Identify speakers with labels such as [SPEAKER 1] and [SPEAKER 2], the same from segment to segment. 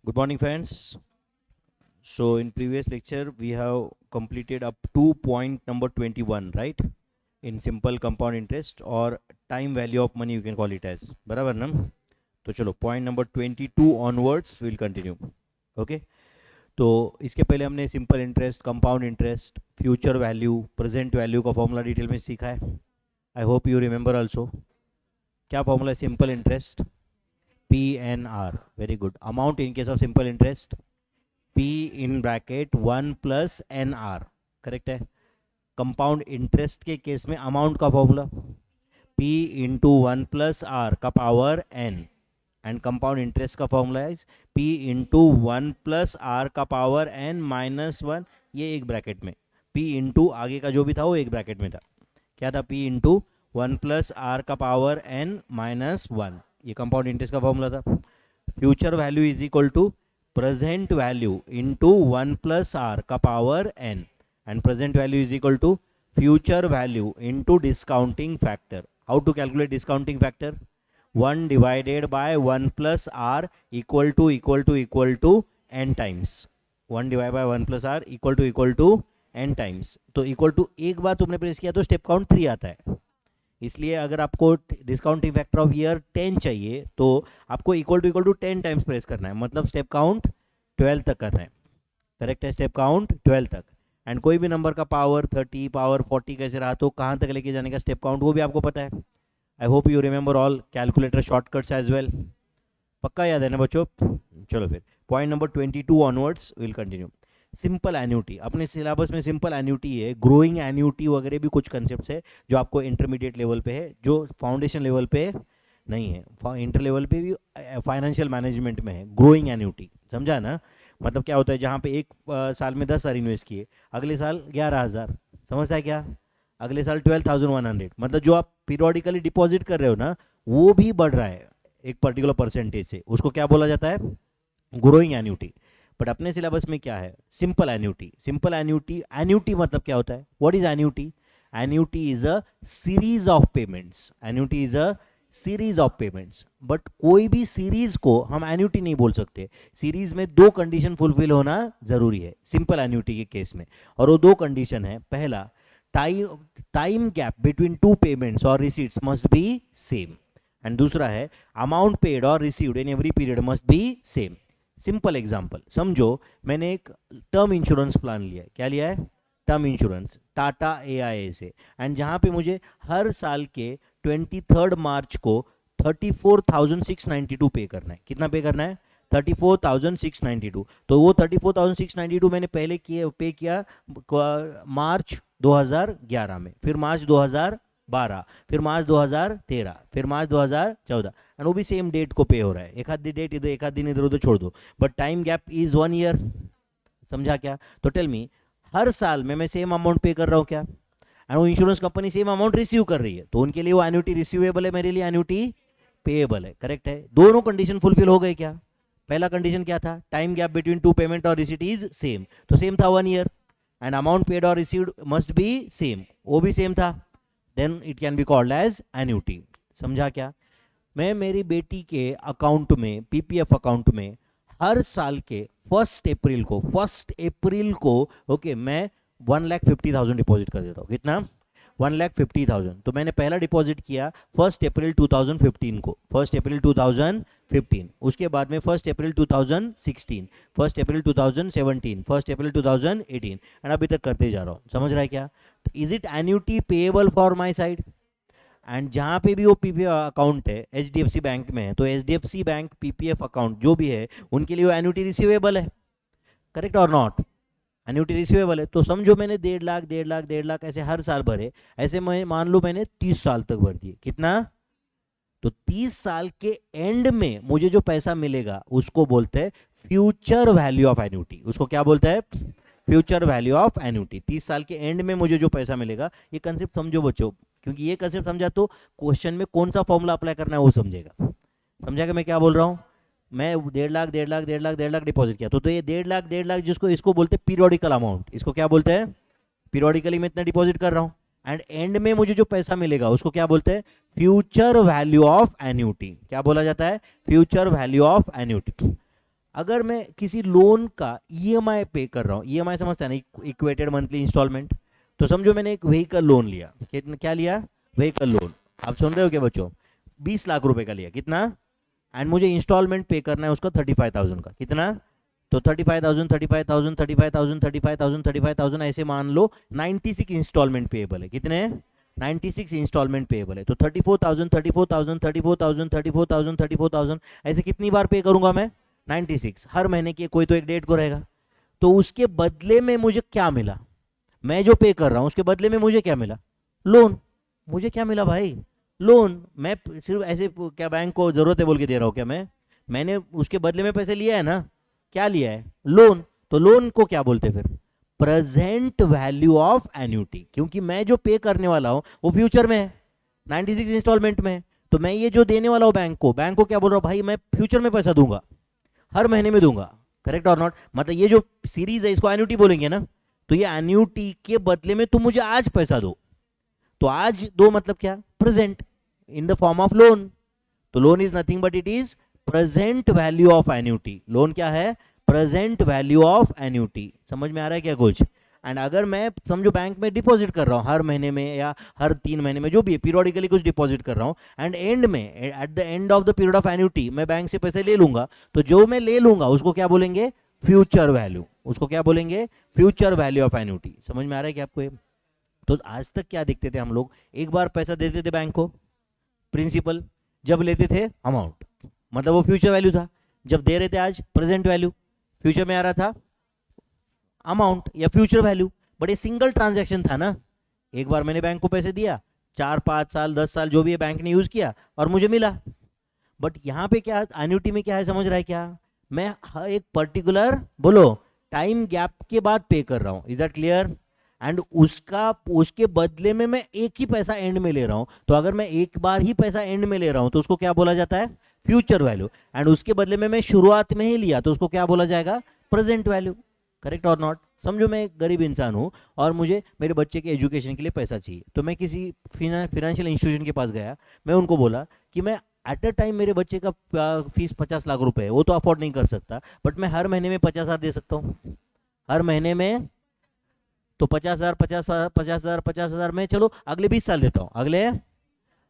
[SPEAKER 1] Good morning, friends. So, in previous lecture, we have completed up to point number 21, right? In simple compound interest or time value of money, you can call it as. बराबर ना? तो चलो point number 22 onwards we'll continue. Okay? तो इसके पहले हमने simple interest, compound interest, future value, present value का formula detail में सीखा है. I hope you remember also. क्या फॉर्मूला है simple interest? PNR. Very good. Amount in case of simple interest, P in bracket 1 plus NR. Correct है. Compound interest के case में amount का formula P into 1 plus R का power N. And compound interest का formula है P into 1 plus R का power N minus 1. ये एक ब्रैकेट में, P इंटू आगे का जो भी था वो एक ब्रैकेट में था. क्या था? P इंटू 1 प्लस R का पावर N माइनस 1. ये कंपाउंड इंटरेस्ट का फॉर्मूला था. Future value is equal to present value into 1 plus R का power n. And present value is equal to future value into discounting factor. How to calculate discounting factor? 1 divided by 1 plus R equal to n times. 1 divide by 1 plus R equal to n times. तो equal to एक बार तुमने press किया तो step count 3 आता है. इसलिए अगर आपको डिस्काउंटिंग फैक्टर ऑफ ईयर 10 चाहिए तो आपको इक्वल टू 10 टाइम्स प्रेस करना है. मतलब स्टेप काउंट 12 तक करना है. करेक्ट है? स्टेप काउंट 12 तक. एंड कोई भी नंबर का पावर 30, पावर 40 कैसे रहा तो कहाँ तक लेके जाने का स्टेप काउंट वो भी आपको पता है. I hope you remember all calculator shortcuts as well. पक्का याद है ना बच्चों? चलो फिर point number 22 onwards will continue. Simple annuity. अपने सिलेबस में सिंपल एन्यूटी है, ग्रोइंग एन्यूटी वगैरह भी कुछ कंसेप्ट है जो आपको इंटरमीडिएट लेवल पे है, जो फाउंडेशन लेवल पे नहीं है. इंटर लेवल पे भी फाइनेंशियल मैनेजमेंट में है ग्रोइंग एन्यूटी. समझा ना? मतलब क्या होता है, जहाँ पे एक साल में 10,000 इन्वेस्ट किए, अगले साल 11,000. समझता है क्या? अगले साल 12,100. मतलब जो आप पीरियोडिकली डिपॉजिट कर रहे हो ना, वो भी बढ़ रहा है एक पर्टिकुलर परसेंटेज से. उसको क्या बोला जाता है? Growing annuity. बट अपने सिलेबस में क्या है? Simple annuity. Simple annuity. Annuity मतलब क्या होता है? What is annuity? Annuity is a series of payments. Annuity is a series of payments. But कोई भी सीरीज को हम एन्यूटी नहीं बोल सकते. सीरीज में 2 कंडीशन फुलफिल होना जरूरी है सिंपल एन्यूटी के केस में. और वो 2 कंडीशन है. पहला, टाइम गैप बिटवीन 2 पेमेंट्स और receipts must be same. And दूसरा है अमाउंट पेड और received in every period must be same. Simple example समझो. मैंने एक टर्म इंश्योरेंस प्लान लिया है. क्या लिया है? टर्म इंश्योरेंस टाटा AIA से. एंड जहाँ पे मुझे हर साल के 23 मार्च को 34,692 पे करना है. कितना पे करना है? 34,692. तो वो 34,692 मैंने पहले पे किया मार्च 2011 में, फिर मार्च 2012, फिर मार्च 2013, फिर मार्च 2014. एंड वो भी सेम डेट को पे हो रहा है. एक आध डेट इधर, एक आध दिन इधर उधर छोड़ दो, but time gap is 1 year. समझा क्या? तो टेल मी, हर साल में मैं सेम अमाउंट पे कर रहा हूँ क्या? एंड वो insurance company same amount receive कर रही है, तो उनके लिए वो एन्यूटी रिसीवेबल है, मेरे लिए एन्यूटी पेएबल है. करेक्ट है? दोनों कंडीशन फुलफिल हो गए क्या? पहला कंडीशन क्या था? टाइम गैप बिटवीन 2 पेमेंट और रिसीट इज सेम. तो सेम था 1 ईयर. एंड अमाउंट पेड और रिसीव्ड मस्ट बी सेम, वो भी सेम था. Then it can be called as annuity. समझा क्या? मैं मेरी बेटी के अकाउंट में, PPF अकाउंट में, हर साल के 1 अप्रैल को ओके मैं 1,50,000 डिपॉजिट कर देता हूँ. कितना? 1,50,000. तो मैंने पहला डिपॉजिट किया 1 अप्रैल 2015 को, 1 अप्रैल 2015. उसके बाद में 1 अप्रैल 2016, 1 अप्रैल 2017, 1 अप्रैल 2018. एंड अभी तक करते जा रहा हूँ. समझ रहा है क्या? तो is it annuity payable for my side? And जहाँ पे भी वो PPF अकाउंट है HDFC बैंक में है, तो HDFC बैंक PPF अकाउंट जो भी है उनके लिए वो एन्यूटी रिसीवेबल है. करेक्ट और नॉट? एन्यूटी रिसीवेबल है. तो समझो मैंने 1.5 लाख ऐसे हर साल भरे. ऐसे मैं मान लो मैंने 30 साल तक भर दिए. कितना? तो 30 साल के एंड में मुझे जो पैसा मिलेगा उसको बोलते हैं फ्यूचर वैल्यू ऑफ एन्यूटी. उसको क्या बोलते हैं? Future value of annuity. 30 साल के एंड में मुझे जो पैसा मिलेगा. ये कंसेप्ट समझो बच्चों, क्योंकि ये कंसेप्ट समझा तो क्वेश्चन में कौन सा फॉर्मूला अप्लाई करना है वो समझेगा. समझा कि मैं क्या बोल रहा हूँ? मैं 1.5 लाख डिपॉजिट किया, तो ये 1.5 लाख जिसको इसको बोलते हैं पीरियोडिकल अमाउंट. इसको क्या बोलते हैं? पीरियोडिकली मैं इतना डिपॉजिट कर रहा हूँ. एंड एंड में मुझे जो पैसा मिलेगा उसको क्या बोलते हैं? Future value of annuity. क्या बोला जाता है? Future value of annuity. अगर मैं किसी लोन का ईएमआई पे कर रहा हूँ, ईएमआई समझते हैं ना, इक्वेटेड मंथली इंस्टॉलमेंट, तो समझो मैंने एक व्हीकल लोन लिया, कितना क्या लिया, व्हीकल लोन, आप सुन रहे हो क्या बच्चों, 20 लाख रुपए का लिया, कितना, एंड मुझे इंस्टॉलमेंट पे करना है उसका 35,000 का, कितना, तो 35,000 35,000 35,000 35,000 35,000 ऐसे मान लो 96 इंस्टॉलमेंट पेएबल है, कितने, 96 इंस्टॉलमेंट पेएबल है, तो 34,000 34,000 34,000 34,000 34,000 ऐसे कितनी बार पे करूंगा मैं, 96, हर महीने की कोई तो एक डेट को रहेगा। तो उसके बदले में मुझे क्या मिला, मैं जो पे कर रहा हूं उसके बदले में मुझे क्या मिला, लोन, मुझे क्या मिला भाई, लोन। मैं सिर्फ ऐसे क्या बैंक को जरूरत है बोल के दे रहा हूं क्या, मैंने उसके बदले में पैसे लिया है ना, क्या लिया है, लोन। तो लोन को क्या बोलते हैं फिर, प्रेजेंट वैल्यू ऑफ एन्यूटी, क्योंकि मैं जो पे करने वाला हूं वो फ्यूचर में है, 96 इंस्टॉलमेंट में है। तो मैं ये जो देने वाला हूं बैंक को क्या बोल रहा हूं भाई, मैं फ्यूचर में पैसा दूंगा, हर महीने में दूंगा, करेक्ट और नॉट, मतलब ये जो सीरीज है इसको एन्यूटी बोलेंगे ना, तो ये एन्यूटी के बदले में तुम मुझे आज पैसा दो, तो आज दो मतलब क्या, present, in the form of loan. तो loan is nothing but it is present value of annuity, loan क्या है, प्रेजेंट वैल्यू ऑफ एन्यूटी, समझ में आ रहा है क्या कुछ। एंड अगर मैं समझो बैंक में डिपॉजिट कर रहा हूँ हर महीने में या हर 3 महीने में, जो भी पीरियडिकली कुछ डिपॉजिट कर रहा हूँ, एंड एंड में eight the end of the period of annuity मैं बैंक से पैसे ले लूंगा, तो जो मैं ले लूंगा उसको क्या बोलेंगे, फ्यूचर वैल्यू, उसको क्या बोलेंगे, फ्यूचर वैल्यू ऑफ एन्यूटी। समझ में आ रहा है क्या आपको ये। तो आज तक क्या देखते थे हम लोग, एक बार पैसा देते थे बैंक को प्रिंसिपल, जब लेते थे अमाउंट, मतलब वो फ्यूचर वैल्यू था, जब दे रहे थे आज प्रेजेंट वैल्यू, फ्यूचर में आ रहा था अमाउंट या फ्यूचर वैल्यू, बट ये सिंगल ट्रांजैक्शन था ना, एक बार मैंने बैंक को पैसे दिया, 4 5 साल 10 साल जो भी है बैंक ने यूज किया और मुझे मिला। बट यहाँ पे क्या एन्युटी में क्या है, समझ रहा है क्या, मैं एक पर्टिकुलर बोलो टाइम गैप के बाद पे कर रहा हूँ, इज दैट क्लियर। एंड उसके बदले में मैं एक ही पैसा एंड में ले रहा हूं, तो अगर मैं एक बार ही पैसा एंड में ले रहा हूं तो उसको क्या बोला जाता है, फ्यूचर वैल्यू। एंड उसके बदले में मैं शुरुआत में ही लिया तो उसको क्या बोला जाएगा, प्रेजेंट वैल्यू, करेक्ट और नॉट। समझो मैं एक गरीब इंसान हूं और मुझे मेरे बच्चे के एजुकेशन के लिए पैसा चाहिए, तो मैं किसी फिनेंशियल इंस्टीट्यूशन के पास गया, मैं उनको बोला कि मैं एट अ टाइम मेरे बच्चे का फीस 50 लाख रुपए है, वो तो अफोर्ड नहीं कर सकता, बट मैं हर महीने में 50,000 दे सकता हूँ, हर महीने में, तो 50,000 50,000 50,000 50,000 में चलो अगले 20 साल देता हूं, अगले,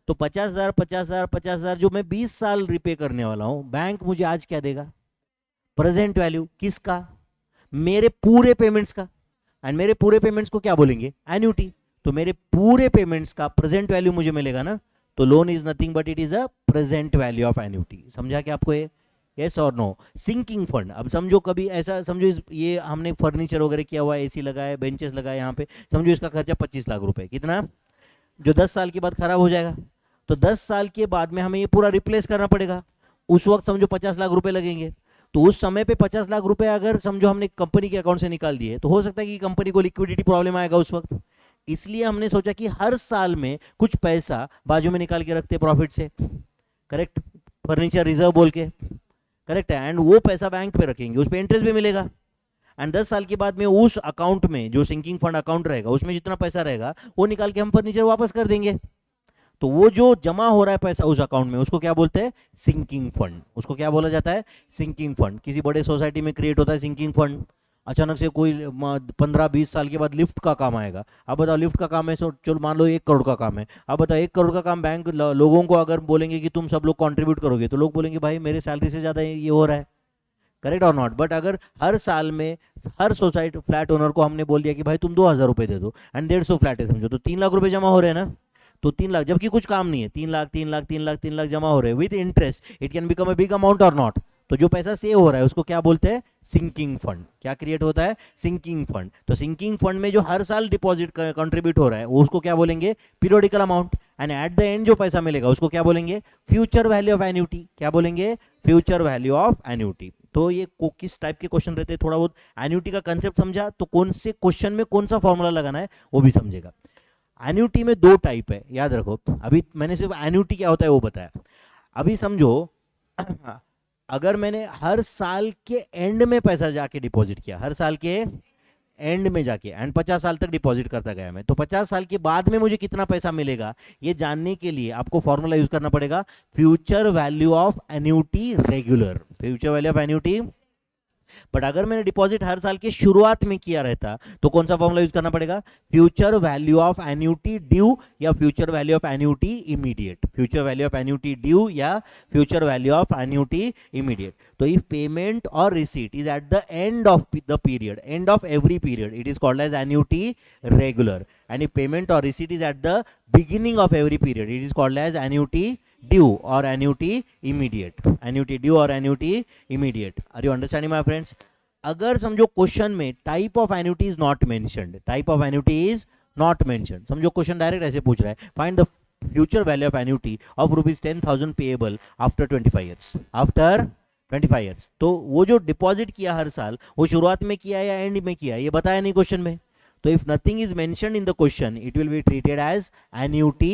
[SPEAKER 1] तो 50,000 50,000 50,000 जो मैं 20 साल रिपे करने वाला हूं, बैंक मुझे आज क्या देगा, प्रेजेंट वैल्यू, किसका, मेरे पूरे पेमेंट्स का। एंड मेरे पूरे पेमेंट्स को क्या बोलेंगे, एन्यूटी, तो मेरे पूरे पेमेंट्स का प्रेजेंट वैल्यू मुझे मिलेगा ना, तो loan is nothing but it is a present value of annuity. समझा क्या आपको ये, यस और नो। सिंकिंग फंड, अब समझो कभी ऐसा समझो ये हमने फर्नीचर वगैरह किया हुआ है, एसी लगाया, बेंचेस लगाए यहाँ पे, समझो इसका खर्चा 25 लाख रुपए, कितना, जो 10 साल के बाद खराब हो जाएगा, तो 10 साल के बाद में हमें ये पूरा रिप्लेस करना पड़ेगा, उस वक्त समझो 50 लाख रुपए लगेंगे, तो उस समय पे 50 लाख रुपए अगर समझो हमने कंपनी के अकाउंट से निकाल दिए, तो हो सकता है कि कंपनी को लिक्विडिटी प्रॉब्लम आएगा उस वक्त, इसलिए हमने सोचा कि हर साल में कुछ पैसा बाजू में निकाल के रखते प्रॉफिट से, करेक्ट, फर्नीचर रिजर्व बोल के, करेक्ट है, एंड वो पैसा बैंक पे रखेंगे, उस पर इंटरेस्ट भी मिलेगा, एंड 10 साल के बाद में उस अकाउंट में जो सिंकिंग फंड अकाउंट रहेगा उसमें जितना पैसा रहेगा वो निकाल के हम फर्नीचर वापस कर देंगे। तो वो जो जमा हो रहा है पैसा उस अकाउंट में उसको क्या बोलते हैं, सिंकिंग फंड, उसको क्या बोला जाता है, सिंकिंग फंड। किसी बड़े सोसाइटी में क्रिएट होता है सिंकिंग फंड, अचानक से कोई 15-20 साल के बाद लिफ्ट का काम आएगा, अब बताओ लिफ्ट का काम है, चलो मान लो 1 करोड़ का काम है, अब बताओ 1 करोड़ का काम बैंक लोगों को अगर बोलेंगे कि तुम सब लोग कंट्रीब्यूट करोगे, तो लोग बोलेंगे भाई मेरे सैलरी से ज़्यादा ये हो रहा है, करेक्ट और नॉट। बट अगर हर साल में हर सोसाइटी फ्लैट ओनर को हमने बोल दिया कि भाई तुम 2,000 रुपये दे दो, एंड 150 फ्लैट है समझो, तो 3 लाख रुपये जमा हो रहे हैं ना, तो 3 लाख, जबकि कुछ काम नहीं है, 3 लाख 3 लाख 3 लाख 3 लाख जमा हो रहे हैं with interest, it can become a big amount और नॉट। तो जो पैसा सेव हो रहा है उसको क्या बोलते हैं, सिंकिंग फंड। क्या क्रिएट होता है, सिंकिंग फंड। तो सिंकिंग फंड में जो हर साल डिपॉजिट कंट्रीब्यूट हो रहा है उसको क्या बोलेंगे, periodical amount, and eight the and जो पैसा मिलेगा उसको क्या बोलेंगे, फ्यूचर वैल्यू ऑफ एन्यूटी। क्या बोलेंगे, फ्यूचर वैल्यू ऑफ एन्यूटी। तो ये किस टाइप के क्वेश्चन रहते हैं, थोड़ा बहुत एन्यूटी का कंसेप्ट समझा तो कौन से क्वेश्चन में कौन सा फॉर्मूला लगाना है वो भी समझेगा। एन्यूटी में 2 टाइप है, याद रखो, अभी मैंने सिर्फ एन्यूटी क्या होता है वो बताया। अभी समझो अगर मैंने हर साल के एंड में पैसा जाके डिपॉजिट किया, हर साल के एंड में जाके, एंड 50 साल तक डिपॉजिट करता गया मैं, तो 50 साल के बाद में मुझे कितना पैसा मिलेगा ये जानने के लिए आपको फॉर्मूला यूज करना पड़ेगा, future value of annuity regular. Future value of annuity but अगर मैंने डिपॉजिट हर साल के शुरुआत में किया रहता तो कौन सा फॉर्मूला यूज करना पड़ेगा, future value of annuity due या future value of annuity immediate, future value of annuity due या future value of annuity immediate. तो इफ पेमेंट और receipt is at the end of the period, end of every period, it is called as annuity regular. And if payment और receipt is at the beginning of every period, it is called as annuity due or annuity immediate. Annuity due or annuity immediate. Are you understanding my friends? अगर समझो question में type of annuity is not mentioned, type of annuity is not mentioned, समझो question direct ऐसे पूछ रहा है, find the future value of annuity of ₹10,000 payable after 25 years, after 25 years. तो वो जो डिपॉजिट किया हर साल, वो शुरुआत में किया या एंड में किया, ये बताया नहीं क्वेश्चन में. So if nothing is mentioned in the question, it will be treated as annuity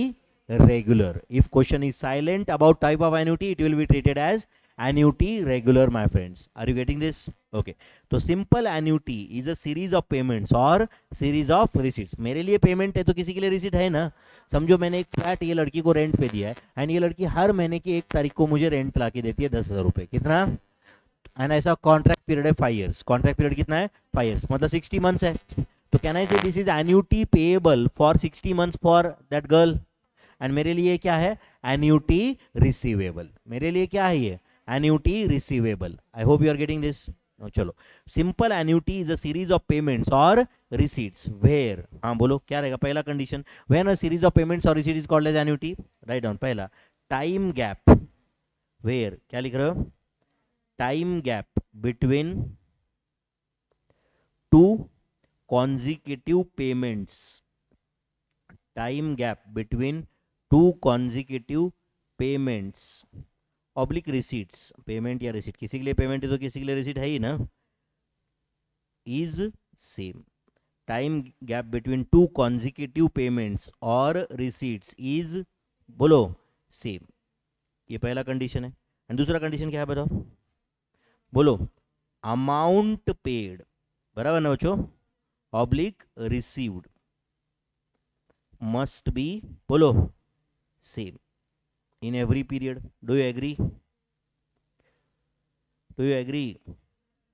[SPEAKER 1] regular. If question is silent about type of annuity, it will be treated as annuity regular, my friends. Are you getting this? Okay. तो simple annuity is a series of payments or series of receipts. मेरे लिए payment है तो किसी के लिए receipt है ना. समझो मैंने एक फ्लैट ये लड़की को रेंट पे दिया है, एंड ये लड़की हर महीने की 1 तारीख को मुझे रेंट ला के देती है 10,000 रुपये. कितना? एंड ऐसा कॉन्ट्रैक्ट पीरियड है 5 ईयर्स. कॉन्ट्रैक्ट पीरियड कितना है? 5 ईयर्स, मतलब 60 मंथ्स है. तो can I say this is annuity payable for 60 months for that girl. And मेरे लिए क्या है? Annuity receivable. मेरे लिए क्या है ये? Annuity receivable. I hope you are getting this. चलो, simple annuity is a series of payments और रिसीट्स वेयर, हाँ बोलो क्या रहेगा पहला condition, when a series of payments और receipt is called as annuity. Right down पहला, टाइम गैप वेयर, क्या लिख रहे हो? Time gap between two consecutive payments, time gap between two consecutive payments oblique receipts, payment या receipt, किसी के लिए payment है तो किसी के लिए receipt है ही ना, is same. time gap between two consecutive payments और receipts is, बोलो, same. ये पहला कंडीशन है. एंड दूसरा कंडीशन क्या है बताओ, बोलो, अमाउंट पेड, बराबर ना बच्चों, ऑब्लिक रिसीव्ड मस्ट बी, बोलो, same in every period. Do you agree? Do you agree?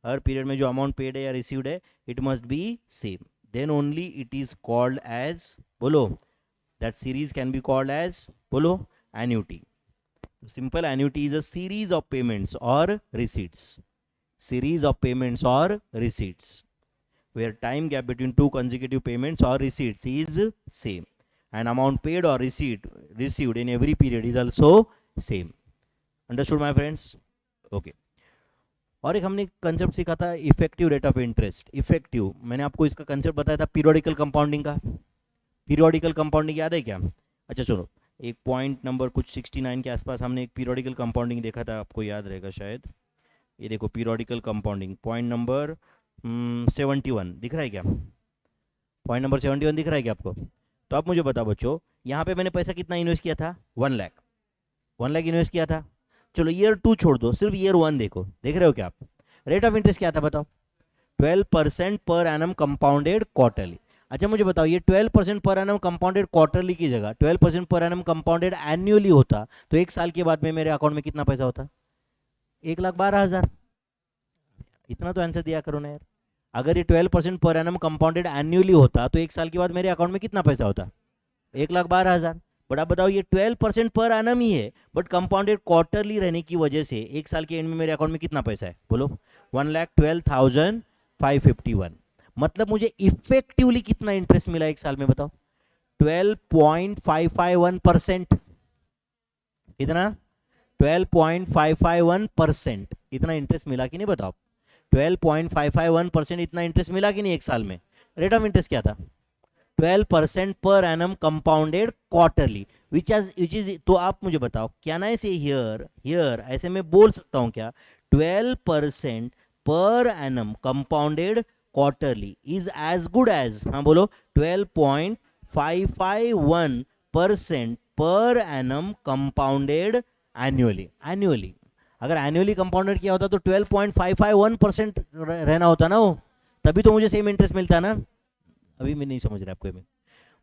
[SPEAKER 1] हर पीरियड में जो अमाउंट पेड है या रिसीव्ड है, it must be same. Then only it is called as, बोलो, that series can be called as, बोलो, annuity. Simple annuity is a series of payments और receipts, series of payments or receipts where time gap between two consecutive payments or receipts is same and amount paid or received in every period is also same. Understood my friends? Okay. और एक हमने concept सीखा था effective rate of interest. Effective, मैंने आपको इसका concept बताया था पीरियोडिकल कंपाउंडिंग का. पीरियोडिकल कंपाउंडिंग याद है क्या? अच्छा सुनो, एक पॉइंट नंबर कुछ 69 के आसपास हमने एक पीरियोडिकल कंपाउंडिंग देखा था, आपको याद रहेगा शायद. ये देखो पीरियोडिकल कंपाउंडिंग, पॉइंट नंबर 71 दिख रहा है क्या? पॉइंट नंबर 71 दिख रहा है क्या आपको? तो आप मुझे बताओ बच्चों, यहाँ पे मैंने पैसा कितना इन्वेस्ट किया था? 1 लाख. 1 लाख इन्वेस्ट किया था. चलो ईयर 2 छोड़ दो, सिर्फ ईयर 1 देखो. देख रहे हो क्या आप? रेट ऑफ इंटरेस्ट क्या था बताओ? 12% पर एनम कंपाउंडेड क्वार्टरली. अच्छा मुझे बताओ, ये 12% पर एनम कंपाउंडेड क्वार्टरली की जगह 12% पर एनम कंपाउंडेड एन्युअली होता तो 1 साल के बाद में मेरे अकाउंट में कितना पैसा होता? 1,12,000. इतना तो आंसर दिया करो ना यार. अगर ये 12% पर एनम कंपाउंडेड एन्युअली होता तो 1 साल के बाद मेरे अकाउंट में कितना पैसा होता? 1,12,000. बट आप बताओ, ये 12% पर एनम ही है, बट कंपाउंडेड क्वार्टरली रहने की वजह से 1 साल के एंड में मेरे अकाउंट में कितना पैसा है? बोलो, 1,12,551. मतलब मुझे इफेक्टिवली कितना इंटरेस्ट मिला 1 साल में बताओ? 12.551%. कितना? 12.551%. इतना इंटरेस्ट मिला कि नहीं बताओ? 12.551% इतना इंटरेस्ट मिला कि नहीं 1 साल में? रेट ऑफ इंटरेस्ट क्या था? 12% per annum compounded quarterly, which is, तो आप मुझे बताओ, कैन आई से हियर ऐसे मैं बोल सकता हूं क्या? 12% per annum compounded quarterly is as good as, हाँ बोलो, 12.551% पर एनम कंपाउंडेड एनुअली. अगर एनुअली कंपाउंडेड किया होता तो 12.551% रहना होता ना वो, तभी तो मुझे सेम इंटरेस्ट मिलता ना. अभी मैं नहीं समझ रहा आपको.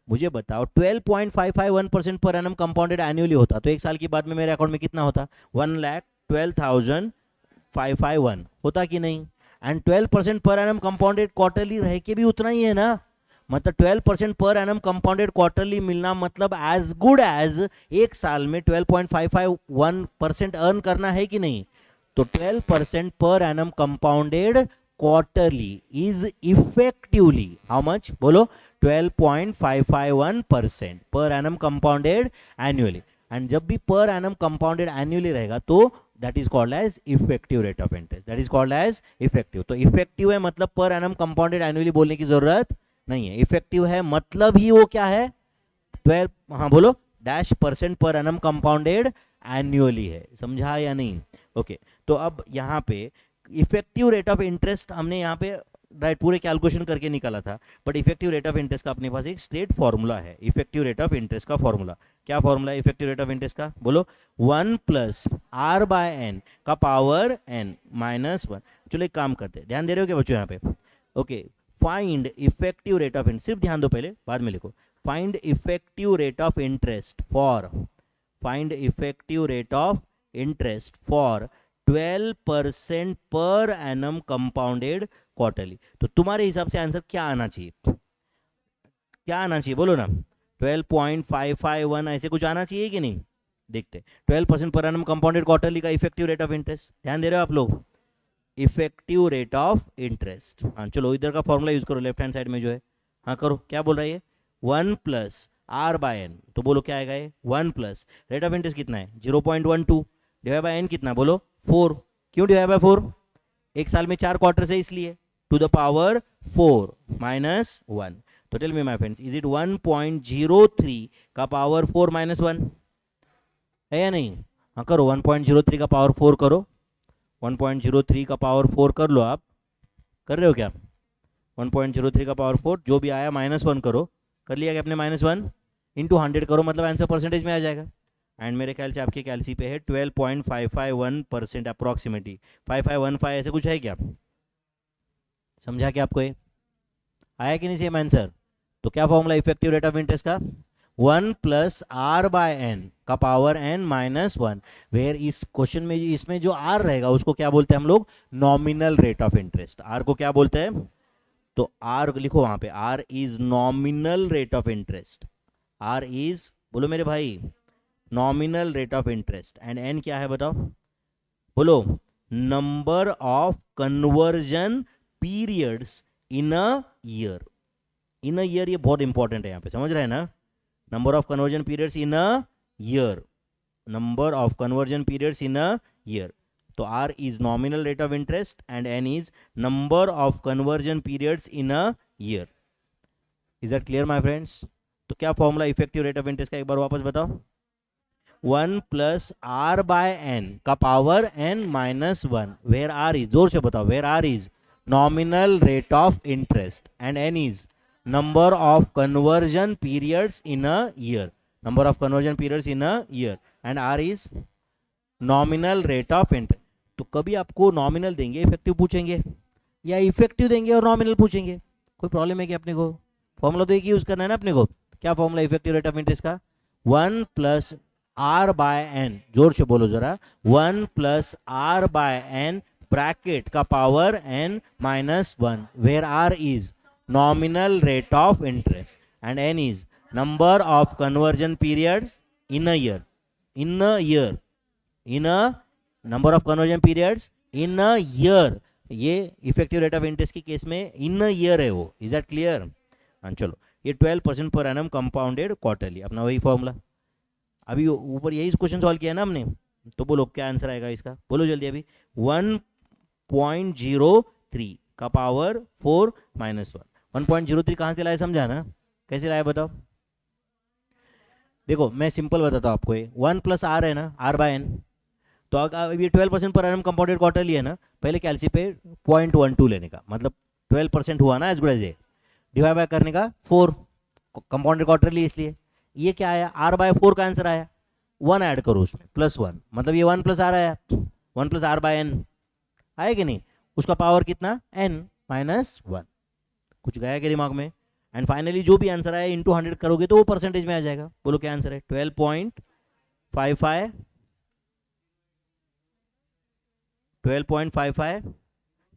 [SPEAKER 1] मुझे बताओ, 12.551% पर एनम कंपाउंडेड एनुअली होता तो 1 साल के बाद में मेरे अकाउंट में कितना होता? 1,12,551 होता कि नहीं? And 12% per annum compounded quarterly रह के भी उतना ही है ना, मतलब 12% पर एनम कंपाउंडेड क्वार्टरली मिलना मतलब एज गुड एज एक साल में 12.551% अर्न करना है कि नहीं। तो 12% per annum compounded quarterly is effectively how much, बोलो 12.551% per annum compounded annually. And जब भी पर एनम कंपाउंडेड एनुअली रहेगा तो that is called as effective rate of interest, that is called as effective. तो इफेक्टिव है मतलब पर एनम कंपाउंडेड एनुअली बोलने की जरूरत नहीं है, इफेक्टिव है मतलब ही वो क्या है 12, हाँ बोलो, डैश परसेंट पर एनम कंपाउंडेड एनुअली है, समझा या नहीं। ओके तो अब यहाँ पे इफेक्टिव रेट ऑफ इंटरेस्ट हमने यहाँ पे राइट पूरे कैलकुलेशन करके निकाला था, but effective rate of interest का अपने पास एक स्ट्रेट फॉर्मूला है। इफेक्टिव रेट ऑफ इंटरेस्ट का फॉर्मूला क्या, फॉर्मूला है इफेक्टिव रेट ऑफ इंटरेस्ट का, बोलो 1 प्लस आर बाय एन का पावर एन माइनस 1। चलो एक काम करते हैं, ध्यान दे रहे हो क्या बच्चों यहाँ पे। Okay find effective rate of interest, सिर्फ ध्यान दो पहले बाद में लिखो। Find effective rate of interest for, find effective rate of interest for 12% per annum compounded quarterly. तो तुम्हारे हिसाब से आंसर क्या आना चाहिए, क्या आना चाहिए बोलो ना, 12.551 ऐसे कुछ आना चाहिए कि नहीं। देखते 12% पर एनम कंपाउंडेड क्वार्टरली का इफेक्टिव रेट ऑफ इंटरेस्ट, ध्यान दे रहे हो आप लोग, इफेक्टिव रेट ऑफ इंटरेस्ट। हाँ चलो इधर का फॉर्मूला यूज करो, लेफ्ट हैंड साइड में जो है, हाँ करो, क्या बोल रहा है ये 1 प्लस आर बाय एन, तो बोलो क्या आएगा ये 1 प्लस रेट ऑफ इंटरेस्ट कितना है 0.12 डिवाइड बाय एन कितना, बोलो 4, क्यों डिवाइड बाय 4, एक साल में 4 क्वार्टर से इसलिए, टू द पावर 4 माइनस 1। तो tell me my friends is it 1.03 का पावर 4 माइनस 1 है या नहीं। हाँ करो 1.03 का पावर 4 करो, 1.03 का पावर 4 कर लो, आप कर रहे हो क्या, 1.03 का पावर 4 जो भी आया माइनस 1 करो, कर लिया क्या आपने, माइनस 1 इंटू 100 करो, मतलब आंसर परसेंटेज में आ जाएगा। एंड मेरे ख्याल से आपके कैलसी पे है 12.551% अप्रॉक्सीमेटली, 5515 ऐसे कुछ है क्या, समझा क्या आपको ये आया कि नहीं सेम आंसर। तो क्या formula effective rate of interest का 1 प्लस आर बाय एन का पावर एन माइनस 1, वेयर इस क्वेश्चन में इसमें जो आर रहेगा उसको क्या बोलते हैं हम लोग, nominal rate of interest. R को क्या बोलते हैं, तो आर लिखो वहां पे, R is nominal rate of interest, R is बोलो मेरे भाई nominal rate of interest, and N क्या है बताओ, बोलो number of conversion periods in a year. In a year ये बहुत इंपॉर्टेंट है यहाँ पे, समझ रहे हैं ना, number of conversion periods in a year, number of conversion periods in a year. तो R is nominal rate of interest and N is number of conversion periods in a year. Is that clear my friends. तो क्या formula effective rate of interest का एक बार वापस बताओ, 1 plus R by N का power N minus 1, where R is, जोर से बताओ, where R is nominal rate of interest and N is number of conversion periods in a year, number of conversion periods in a year, and R is nominal rate of interest. तो कभी आपको nominal देंगे effective पूछेंगे, या effective देंगे और nominal पूछेंगे, कोई प्रॉब्लम है कि अपने को, फॉर्मूला तो एक ही यूज करना है ना अपने को। क्या formula effective rate of interest का 1 प्लस आर बाय एन, जोर से बोलो जरा, 1 plus R by N bracket का power N minus 1, where R is nominal rate of interest and N is number of conversion periods in a year, in a year, in a number of conversion periods in a year. ये effective rate of interest की case में in a year है वो, is that clear. हाँ चलो ये 12% per annum compounded quarterly, अपना वही फॉर्मूला, अभी ऊपर यही क्वेश्चन सॉल्व किया ना हमने, तो बोलो क्या आंसर आएगा इसका, बोलो जल्दी अभी, 1.03 का पावर 4 माइनस 1, 1.03 कहाँ से लाए समझा ना, कैसे लाए बताओ। देखो मैं सिंपल बताता हूँ आपको, ये 1 प्लस आर है ना, आर बाय एन, तो अब ये 12% पर एनम कंपाउंडेड क्वार्टरली है ना, पहले कैलसी पे 0.12 लेने का, मतलब 12% हुआ ना as good as a, divide by करने का 4, कंपाउंडेड क्वार्टरली इसलिए, ये क्या आया आर बाय 4 का आंसर आया, 1 ऐड करो उसमें प्लस 1, मतलब ये 1 प्लस आर आया, 1 प्लस आर बाय एन आया कि नहीं, उसका पावर कितना एन माइनस 1, कुछ गया क्या दिमाग में। एंड फाइनली जो भी आंसर आया इंटू 100 करोगे तो वो परसेंटेज में आ जाएगा, बोलो क्या आंसर है 12.55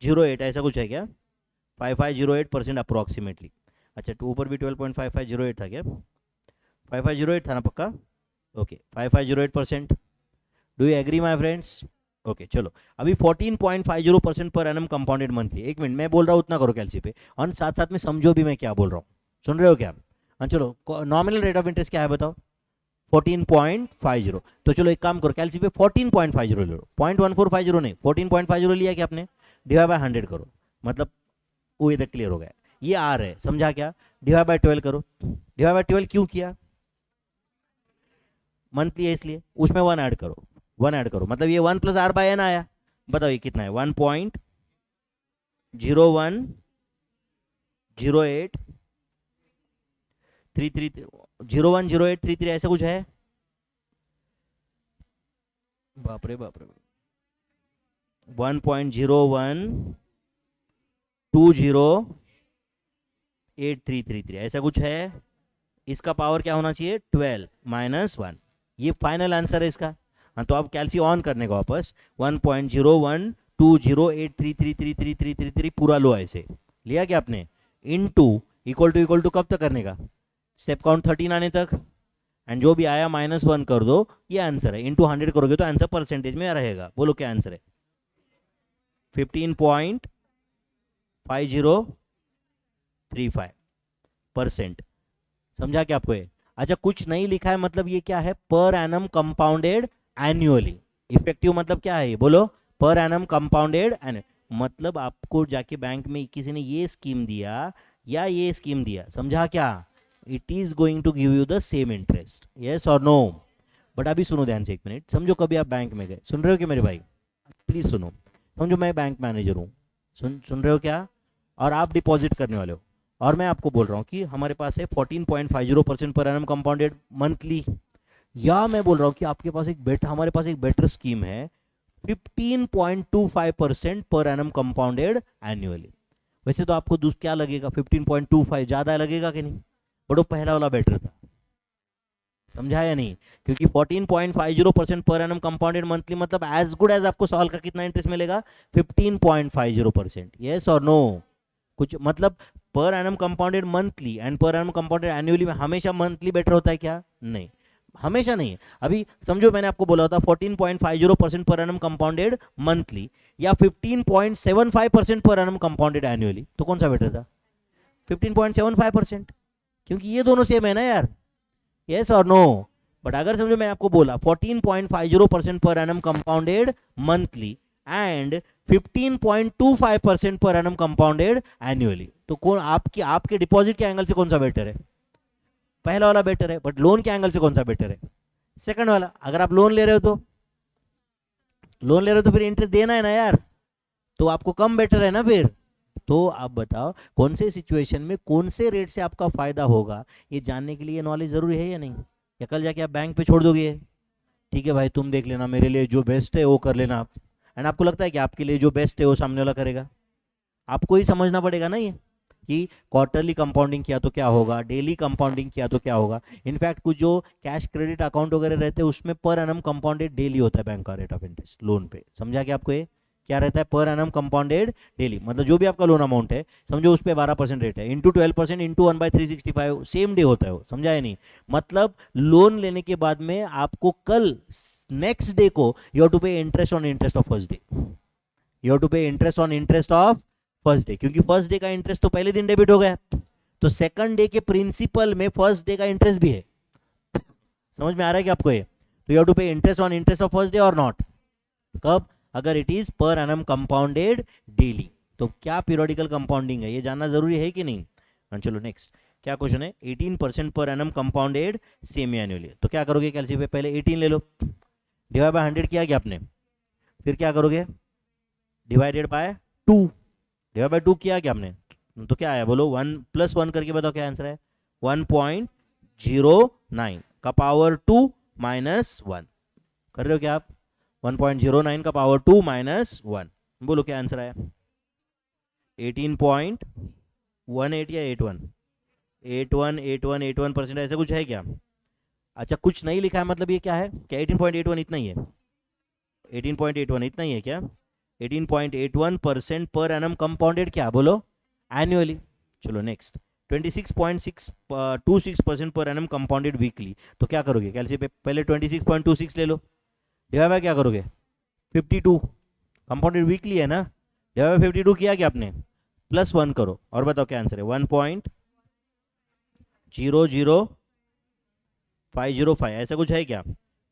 [SPEAKER 1] 08 ऐसा कुछ है क्या? 5508% अप्रोक्सीमेटली। अच्छा, तो ऊपर भी 12.5508 था क्या? 5508 था ना पक्का? Okay, 5508%। Do you agree my friends? Okay चलो, अभी 14.50% पर एनम कंपाउंडेड मंथली। एक मिनट, मैं बोल रहा हूँ उतना करो कैलसी पे, और साथ साथ में समझो भी मैं क्या बोल रहा हूँ। सुन रहे हो क्या? हाँ चलो, नॉमिनल रेट ऑफ इंटरेस्ट क्या है बताओ? 14.50। तो चलो एक काम करो, कैलसी पे 14.50 ले लो, 0.1450 नहीं, 14.50 लिया क्या आपने? डिवाइड बाय 100 करो, मतलब वो इधर क्लियर हो गया। ये आर है, समझा क्या? डिवाइड बाय 12 करो। डिवाइड बाय 12 क्यों किया? मंथली है इसलिए, उसमें 1 ऐड करो, 1 ऐड करो, मतलब ये 1 प्लस आर बाय एन आया। बताओ ये कितना है? 1.010833 ऐसा कुछ है? बाप रे बाप रे, 1.01208333 ऐसा कुछ है। इसका पावर क्या होना चाहिए? 12 - 1। ये फाइनल आंसर है इसका। हाँ, तो अब कैलसी ऑन करने का वापस 1.0120833333 पूरा लो ऐसे लिया क्या आपने? इनटू इक्वल टू कब तक करने का? स्टेप काउंट 13 आने तक, एंड जो भी आया -1 कर दो, ये आंसर है। इनटू 100 करोगे तो आंसर परसेंटेज में रहेगा। बोलो क्या आंसर है? 15.5035%। समझा क्या आपको ये? अच्छा, कुछ नहीं लिखा है मतलब ये क्या है? पर एनम कंपाउंडेड एनुअली। इफेक्टिव मतलब क्या है ये बोलो? पर एनम कंपाउंडेड एनुअल, मतलब आपको जाके बैंक में किसी ने ये स्कीम दिया या ये स्कीम दिया, समझा क्या? It is going to give you the same interest, yes और नो? बट अभी सुनो ध्यान से एक मिनट, समझो कभी आप बैंक में गए, सुन रहे हो क्या मेरे भाई? प्लीज सुनो। समझो मैं बैंक मैनेजर हूँ, सुन रहे हो क्या? और आप डिपॉजिट करने वाले हो, और मैं आपको बोल रहा हूँ कि हमारे पास है 14.50% पर एनम कंपाउंडेड मंथली, या मैं बोल रहा हूँ कि आपके पास एक बेटर, हमारे पास एक बेटर स्कीम है 15.25% पर एनम कंपाउंडेड एनुअली। वैसे तो आपको क्या लगेगा? 15.25 ज़्यादा लगेगा कि नहीं? बट वो पहला वाला बेटर था, समझा या नहीं? क्योंकि 14.50% पर एनम कंपाउंडेड मंथली मतलब एज गुड एज आपको साल का कितना इंटरेस्ट मिलेगा? 15.50%, यस और नो? कुछ मतलब पर एनम कंपाउंडेड मंथली एंड पर एनम कंपाउंडेड एनुअली में हमेशा मंथली बेटर होता है क्या? नहीं, हमेशा नहीं। अभी समझो मैंने आपको बोला था 14.50% पर एनम कंपाउंडेड मंथली या 15.75% पर एनम कंपाउंडेड एनुअली, तो कौन सा बेटर था? 15.75%, क्योंकि ये दोनों सेम है ना यार, यस और नो? बट अगर समझो मैं आपको बोला 14.50% per annum compounded monthly and 15.25% पर एनम कंपाउंडेड एनुअली, तो कौन आपके डिपॉजिट के एंगल से कौन सा बेटर है? पहला वाला बेटर है। बट लोन के एंगल से कौन सा बेटर है? सेकंड वाला। अगर आप लोन ले रहे हो तो फिर इंटरेस्ट देना है ना यार, तो आपको कम बेटर है ना फिर। तो आप बताओ कौन से सिचुएशन में कौन से रेट से आपका फायदा होगा, ये जानने के लिए नॉलेज जरूरी है या नहीं? या कल जाके आप बैंक पे छोड़ दोगे, ठीक है भाई तुम देख लेना, मेरे लिए जो बेस्ट है वो कर लेना आप, एंड आपको लगता है कि आपके लिए जो बेस्ट है वो सामने वाला करेगा? आपको ही समझना पड़ेगा ना ये, कि क्वार्टरली कंपाउंडिंग किया तो क्या होगा, डेली कंपाउंडिंग किया तो क्या होगा। इनफैक्ट कुछ जो कैश क्रेडिट अकाउंट वगैरह रहते हैं उसमें पर एनम कंपाउंडेड डेली होता है बैंक का रेट ऑफ इंटरेस्ट लोन पे, समझा क्या आपको? ये क्या रहता है? पर एनम कंपाउंडेड डेली, मतलब जो भी आपका लोन अमाउंट है समझो उस पर 12% रेट है, इंटू 12% इंटू 1/365 सेम डे होता है वो, समझा है नहीं? मतलब लोन लेने के बाद में आपको कल नेक्स्ट डे को you have to pay interest on interest of first day, you have to pay interest on interest of first day, क्योंकि फर्स्ट डे का इंटरेस्ट तो पहले दिन डेबिट हो गया, तो सेकंड डे के प्रिंसिपल में फर्स्ट डे का इंटरेस्ट भी है। समझ में आ रहा है कि आपको ये? तो you have to pay interest on interest of first day और नॉट, कब? अगर इट इज पर एनम कंपाउंडेड डेली। तो क्या पीरियोडिकल कंपाउंडिंग है ये जानना जरूरी है कि नहीं? चलो नेक्स्ट क्या क्वेश्चन है? 18% per annum compounded semi annually, तो क्या करोगे कैलसी पे? पहले 18 ले लो, डिवाइड बाय 100 किया क्या आपने? फिर क्या करोगे? डिवाइडेड बाय 2, डिवाइड बाय 2 किया क्या हमने? तो क्या आया बोलो? 1 + 1 करके बताओ क्या आंसर है? 1.09 का पावर 2 -1 कर रहे हो क्या आप? 1.09 का पावर 2 -1, बोलो क्या आंसर आया? 18.18 या 81 ऐसा कुछ है क्या? अच्छा, कुछ नहीं लिखा है मतलब ये क्या है? क्या 18.81 इतना ही है? 18.81 इतना ही है क्या? 18.81% पर एनम कंपाउंडेड, क्या बोलो, एनुअली। चलो नेक्स्ट, 26.26% पर एनम कंपाउंडेड वीकली। तो क्या करोगे कैलसी पे, पहले 26.26 ले लो, डिवाइड बाय क्या करोगे 52, कंपाउंडेड वीकली है ना, डिवाइड बाय 52 किया क्या आपने, +1 करो और बताओ क्या आंसर है, 1.00505, ऐसा कुछ है क्या,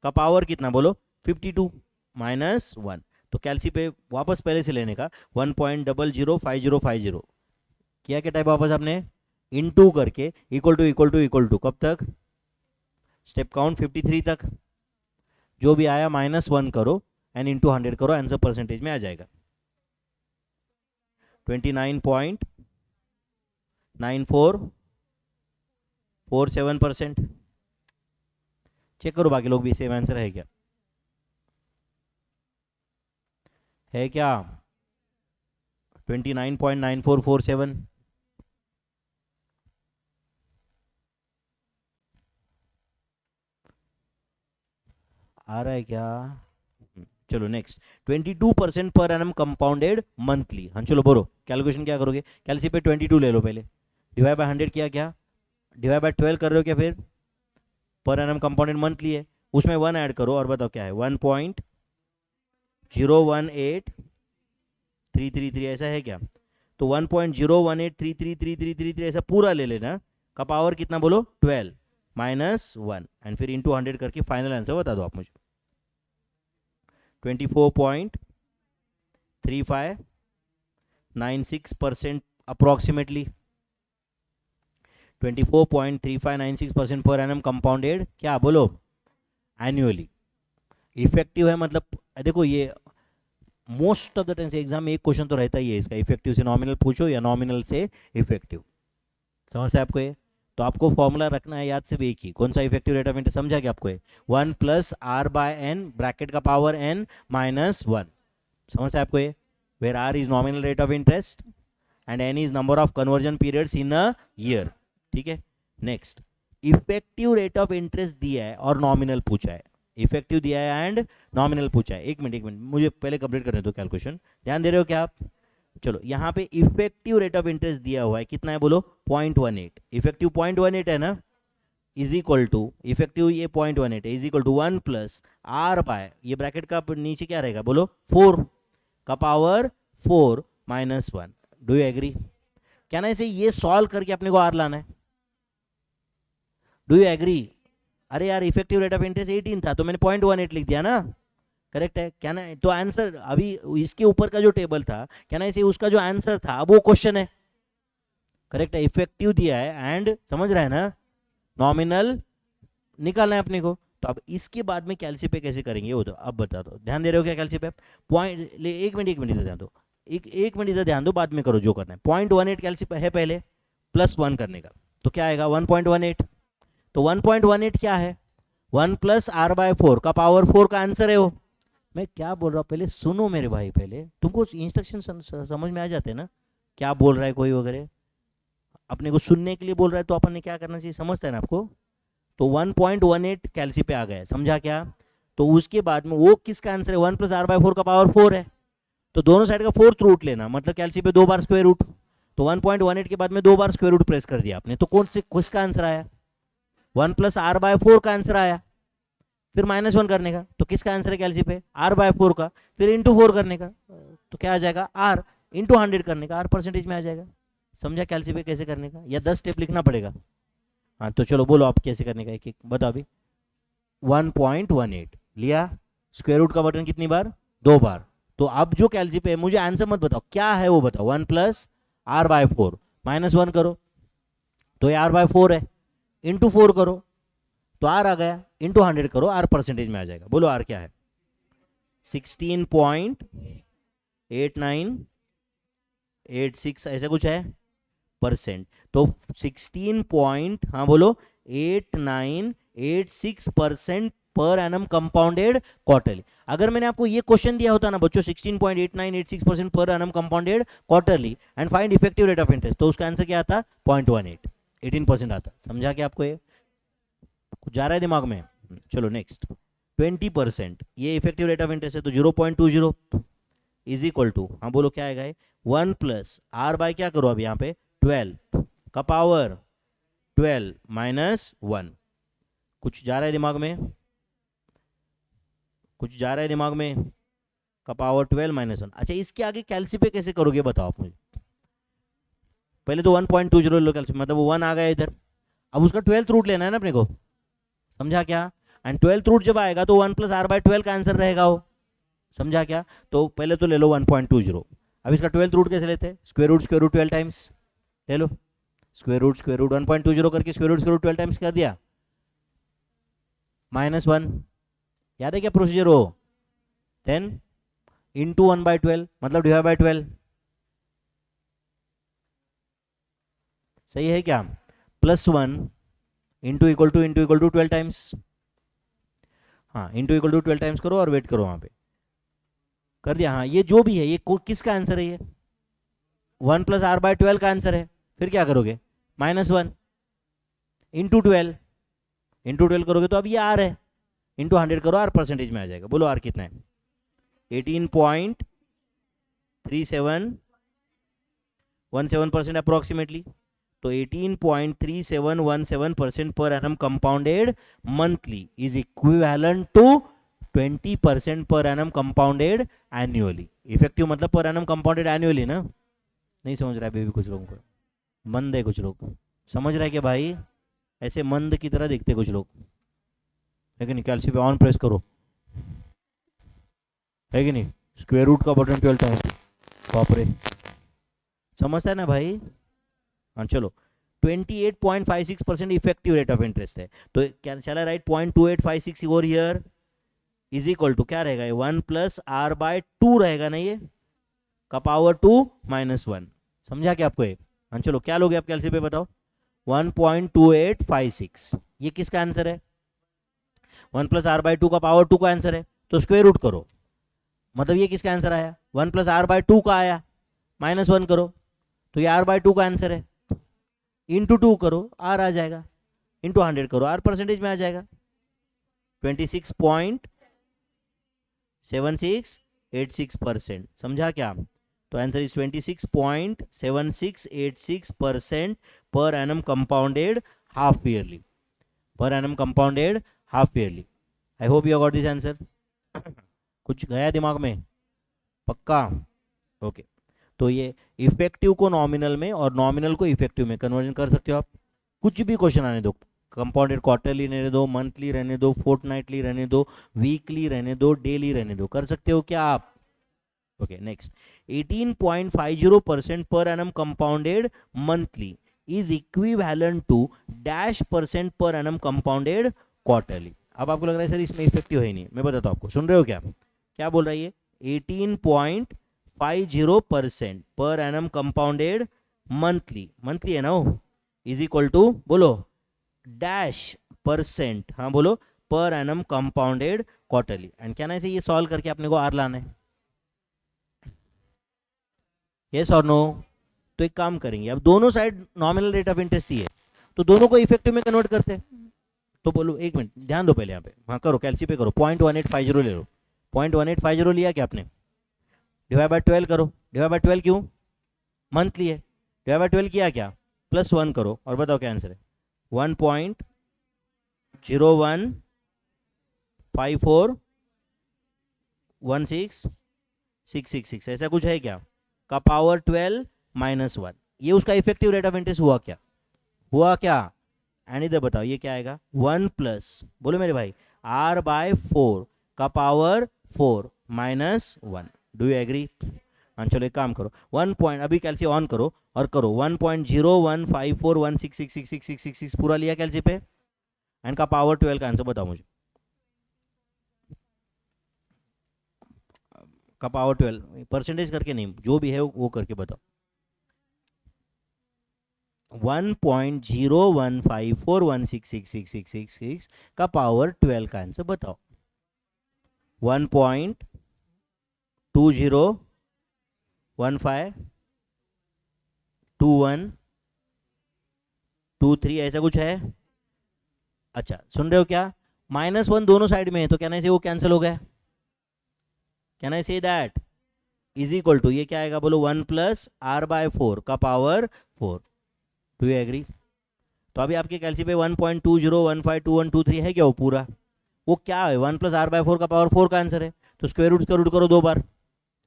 [SPEAKER 1] का पावर कितना बोलो 52 -1। तो कैलसी पे वापस पहले से लेने का 1.005050 किया, क्या टाइप वापस आपने इनटू करके इक्वल टू कब तक, स्टेप काउंट 53 तक, जो भी आया -1 करो एंड इंटू 100 करो, आंसर परसेंटेज में आ जाएगा 29.9447%। चेक करो बाकी लोग भी सेम आंसर है क्या, है क्या 29.9447। आ रहा है क्या, चलो नेक्स्ट, 22% पर एनम कंपाउंडेड मंथली। हाँ चलो बोलो कैलकुलेशन क्या करोगे, कैलसी पे 22 ले लो पहले, डिवाइड बाय 100 किया, क्या डिवाइड बाय 12 कर रहे हो क्या, फिर पर एनम कंपाउंडेड मंथली है, उसमें 1 ऐड करो और बताओ क्या है, 1.018333, ऐसा है क्या, तो 1.018333333 ऐसा पूरा ले लेना, का पावर कितना बोलो 12 -1 एंड फिर इंटू 100 करके फाइनल आंसर बता दो आप मुझे, 24.3596% अप्रोक्सीमेटली, 24.3596% पर एनम कंपाउंडेड, क्या बोलो एनुअली। इफेक्टिव है मतलब, देखो ये most of the times exam में एक क्वेश्चन तो रहता ही है इसका, इफेक्टिव से नॉमिनल पूछो या नॉमिनल से इफेक्टिव, समझ से आपको ये, तो आपको फॉर्मूला रखना है याद, सिर्फ एक ही, कौन सा, इफेक्टिव रेट ऑफ इंटरेस्ट, समझा क्या आपको, 1 + R/n ब्रैकेट का पावर n -1, समझ से आपको ये, where R is nominal rate of interest and n is number of conversion periods in a year, ठीक है। Next, effective rate of interest दिया है और नॉमिनल पूछा है, इफेक्टिव दिया है एंड नॉमिनल पूछा है, एक मिनट मुझे पहले कंप्लीट करने दो कैलकुलेशन, ध्यान दे रहे हो क्या आप, चलो यहाँ पे इफेक्टिव रेट ऑफ इंटरेस्ट दिया हुआ है, कितना है बोलो 0.18, इफेक्टिव 0.18 है ना, इज इक्वल टू, इफेक्टिव ये 0.18 है, इज इक्वल टू 1 + R/, ये ब्रैकेट का नीचे क्या रहेगा बोलो 4 का पावर 4 -1, डू यू एग्री, क्या ना, इसे ये सॉल्व करके अपने को R लाना है, डू यू एग्री, अरे यार इफेक्टिव रेट ऑफ इंटरेस्ट 18 था तो मैंने 0.18 लिख दिया ना, करेक्ट है क्या ना, तो आंसर अभी इसके ऊपर का जो टेबल था, क्या ना इसे उसका जो आंसर था अब वो क्वेश्चन है, करेक्ट है, इफेक्टिव दिया है एंड समझ रहा है ना, नॉमिनल निकालना है अपने को, तो अब इसके बाद में कैलसी पे कैसे करेंगे वो तो अब बता दो, ध्यान दे रहे हो क्या कैलसी पे, पॉइंट ले, एक मिनट इधर ध्यान दो, एक मिनट इधर ध्यान दो, बाद में करो जो करना है, 0.18 कैलसी पे है पहले, +1 करने का, तो क्या आएगा 1.18, तो 1.18 क्या है, 1 + R/4 का पावर 4 का आंसर है वो, मैं क्या बोल रहा हूँ पहले सुनो मेरे भाई, पहले तुमको इंस्ट्रक्शन समझ में आ जाते हैं ना, क्या बोल रहा है कोई वगैरह, अपने को सुनने के लिए बोल रहा है तो अपन ने क्या करना चाहिए, समझता है ना आपको, तो 1.18 कैलसी पे आ गया, समझा क्या, तो उसके बाद में वो किसका आंसर है, 1 + R/4 का पावर 4 है, तो दोनों साइड का 4th रूट लेना, मतलब कैलसी पे 2 बार स्क्वायर रूट, तो 1.18 के बाद में 2 बार स्क्वायर रूट प्रेस कर दिया आपने, तो कौन से किसका आंसर आया, 1 + R/4 का आंसर आया, फिर -1 करने का, तो किसका आंसर है कैलसी पे R/4 का, फिर इंटू 4 करने का, तो क्या आ जाएगा R इंटू 100 करने का, R परसेंटेज में आ जाएगा, समझा कैलसी पे कैसे करने का, या 10 स्टेप लिखना पड़ेगा, हाँ तो चलो बोलो आप कैसे करने का, एक एक बताओ अभी, 1.18 लिया, स्क्वायर रूट का बटन कितनी बार, 2 बार, तो अब जो कैलसी पे है मुझे आंसर मत बताओ क्या है वो बताओ, 1 + R/4 -1 करो तो ये R/4 है, इंटू 4 करो तो R आ गया, इंटू 100 करो R परसेंटेज में आ जाएगा, बोलो R क्या है, 16.8986 ऐसा कुछ है %, तो 16 हाँ बोलो 8986% पर एनम कंपाउंडेड क्वार्टरली। अगर मैंने आपको ये क्वेश्चन दिया होता ना बच्चों 16.8986% पर annum compounded quarterly and find effective rate of interest, तो उसका आंसर क्या आता 0.18, 18% आता, समझा क्या आपको, ये कुछ जा रहा है दिमाग में, चलो नेक्स्ट 20%, ये इफेक्टिव रेट ऑफ इंटरेस्ट है तो 0.20, इज इक्वल टू, हाँ बोलो क्या आएगा, 1 प्लस आर बाय क्या करो अब यहाँ पे 12 का पावर 12 माइनस 1। कुछ जा रहा है दिमाग में, कुछ जा रहा है दिमाग में, का पावर 12 माइनस 1। अच्छा इसके आगे कैलसी कैसे करोगे बताओ आप मुझे। पहले तो 1.20 लो कैलसी, मतलब 1 आ गया इधर, अब उसका 12th रूट लेना है ना अपने को, समझा क्या। एंड 12th रूट जब आएगा तो 1 प्लस आर बाय 12 का आंसर रहेगा वो, समझा क्या। तो पहले तो ले लो 1.20, अब इसका 12th रूट कैसे लेते हैं, स्क्वायर रूट 12 टाइम्स ले लो, स्क्वायर रूट 1.20 करके स्क्वायर रूट 12 टाइम्स कर दिया, -1, याद है क्या प्रोसीजर हो, देन इंटू 1/12 मतलब डिवाइड बाय 12, सही है क्या, +1 इंटू इक्वल टू 12 टाइम्स, हाँ इंटू इक्वल टू 12 टाइम्स करो और वेट करो वहां पे, कर दिया। हाँ ये जो भी है ये किसका आंसर है, ये 1 प्लस आर बाय 12 का आंसर है। फिर क्या करोगे, -1 इंटू 12 करोगे तो अब ये आर है, इंटू 100 करो, आर परसेंटेज में आ जाएगा। बोलो आर कितना है, 18.3717% अप्रोक्सीमेटली। तो 18.3717% per annum compounded monthly is equivalent to 20% per annum compounded annually. Effective मतलब पर एनम कंपाउंडेड एनुअली ना, नहीं समझ रहा है बेबी, कुछ लोगों को मंद है, कुछ लोग समझ रहा है क्या भाई, ऐसे मंद की तरह दिखते कुछ लोग, लेकिन कैल्सी पे ऑन प्रेस करो, है कि नहीं, स्क्वायर रूट का बटन 12 टाइम्स, बाप रे, समझता है ना भाई। हाँ चलो, 28.56% इफेक्टिव रेट ऑफ इंटरेस्ट है, तो क्या चला right, 0.2856 over here is equal to क्या रहेगा, 1 प्लस आर बाय 2 रहेगा ना, ये का पावर 2 -1, समझा क्या आपको ये। हाँ चलो क्या लोगे आप कैलसी पे बताओ, 1.2856, ये किसका आंसर है, 1 प्लस आर बाय 2 का पावर 2 का आंसर है, तो स्क्वायर रूट करो, मतलब ये किसका आंसर आया, 1 प्लस आर बाय 2 का आया, -1 करो तो ये आर बाय 2 का आंसर है, इंटू 2 करो आर आ जाएगा, इंटू 100 करो आर परसेंटेज में आ जाएगा, 26.7686%, समझा क्या। तो आंसर इज 26.7686% पर एनम कंपाउंडेड हाफ ईयरली, पर annum compounded half yearly. I hope you got this answer. कुछ गया दिमाग में, पक्का, ओके। तो ये इफेक्टिव को नॉमिनल में और नॉमिनल को इफेक्टिव में कन्वर्जन कर सकते हो आप, कुछ भी क्वेश्चन आने दो, कंपाउंडेड क्वार्टरली रहने दो, मंथली रहने दो, फोर्टनाइटली रहने दो, वीकली रहने दो, डेली रहने दो, कर सकते हो क्या आप। Okay next, 18.50% per annum compounded monthly is equivalent to -% per annum compounded quarterly. अब आपको लग रहा है सर इसमें इफेक्टिव है ही नहीं, मैं बताता हूँ आपको, सुन रहे हो क्या, क्या बोल रहा है ये, 18.50% per annum compounded monthly, monthly है ना वो, इज इक्वल टू बोलो %, हाँ बोलो, पर एनम कंपाउंडेड क्वार्टरली। एंड क्या ना से ये सॉल्व करके अपने को आर लाना है, यस और नो। तो एक काम करेंगे, अब दोनों side nominal rate of interest ही है, तो दोनों को इफेक्टिव में कन्वर्ट करते हैं। तो बोलो एक मिनट ध्यान दो पहले यहाँ पे, हाँ करो कैलसी पे करो, 0.1850 ले लो, 0.1850 लिया क्या आपने, डिवाइड बाय 12 करो, डिवाइड बाय 12 क्यों, मंथली है, डिवाइड बाय 12 किया क्या, +1 करो और बताओ क्या आंसर है, 1.01541666, ऐसा कुछ है क्या, का पावर 12 -1, ये उसका इफेक्टिव रेट ऑफ इंटरेस्ट हुआ क्या, हुआ क्या। एंड इधर बताओ ये क्या आएगा, 1 प्लस बोलो मेरे भाई r बाय 4 का पावर 4 -1, डू यू एग्री। हाँ चलो एक काम करो, 1 पॉइंट अभी कैलसी ऑन करो और करो 1.015416666666 पूरा लिया कैलसी पे, एंड का पावर 12 का आंसर बताओ मुझे, का पावर 12 परसेंटेज करके नहीं, जो भी है वो करके बताओ, 1.0154166666 का पावर 12 का आंसर बताओ, 1.20152123 ऐसा कुछ है। अच्छा सुन रहे हो क्या, -1 दोनों साइड में है, तो क्या ना से वो कैंसिल हो गया, can I say that, is equal to, ये क्या आएगा बोलो, 1+r/4 का पावर 4। Do you agree? तो अभी आपके कैलसी पे 1.20152123 है क्या वो पूरा? वो क्या है, 1+r/4 का पावर 4 का आंसर है। तो स्क्वायर रूट का रूट करो 2 बार,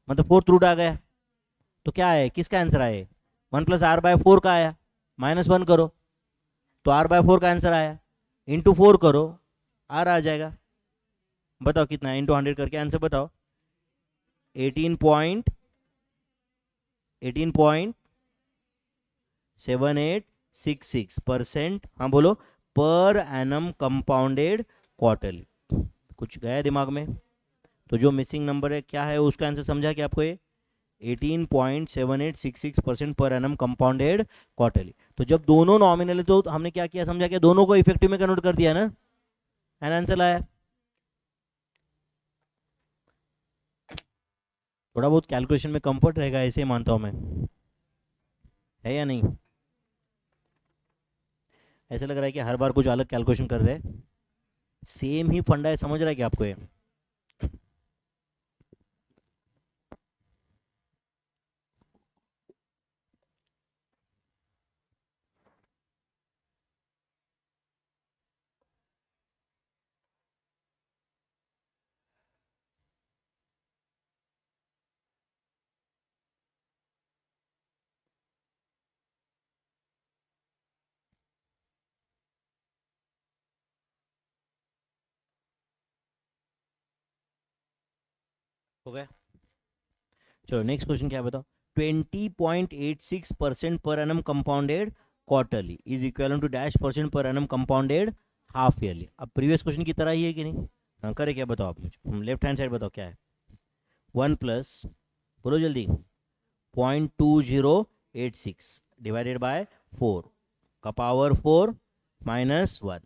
[SPEAKER 1] मतलब 4th रूट आ गया। तो क्या है, किसका आंसर आया? 1+r/4 का आया, -1 करो तो r/4 का आंसर आया, इंटू 4 करो r आ जाएगा। बताओ कितना है, इंटू 100 करके आंसर बताओ। 18.7866%। हाँ बोलो, पर एनम कंपाउंडेड क्वार्टरली। कुछ गया दिमाग में? तो जो मिसिंग नंबर है क्या है उसका आंसर समझा क्या आपको? ये 18.7866% पर एनम कंपाउंडेड क्वार्टरली। तो जब दोनों नॉमिनल है तो हमने क्या किया, समझा क्या, दोनों को इफेक्टिव में कन्वर्ट कर दिया ना, एंड आंसर आया। थोड़ा बहुत कैलकुलेशन में कंफर्ट रहेगा, ऐसे ही मानता हूँ मैं, है या नहीं? ऐसा लग रहा है कि हर बार कुछ अलग कैलकुलेशन कर रहे हैं, सेम ही फंडा है, समझ रहा है क्या आपको ये? हो गया? चलो नेक्स्ट क्वेश्चन क्या है बताओ। 20.86% per annum compounded quarterly is equal to -% per annum compounded half yearly. अब प्रीवियस क्वेश्चन की तरह ही है कि नहीं? हाँ करे क्या बताओ आप मुझे, लेफ्ट हैंड साइड बताओ क्या है। 1 प्लस, बोलो जल्दी, 0.2086 डिवाइडेड बाय 4 का पावर 4 -1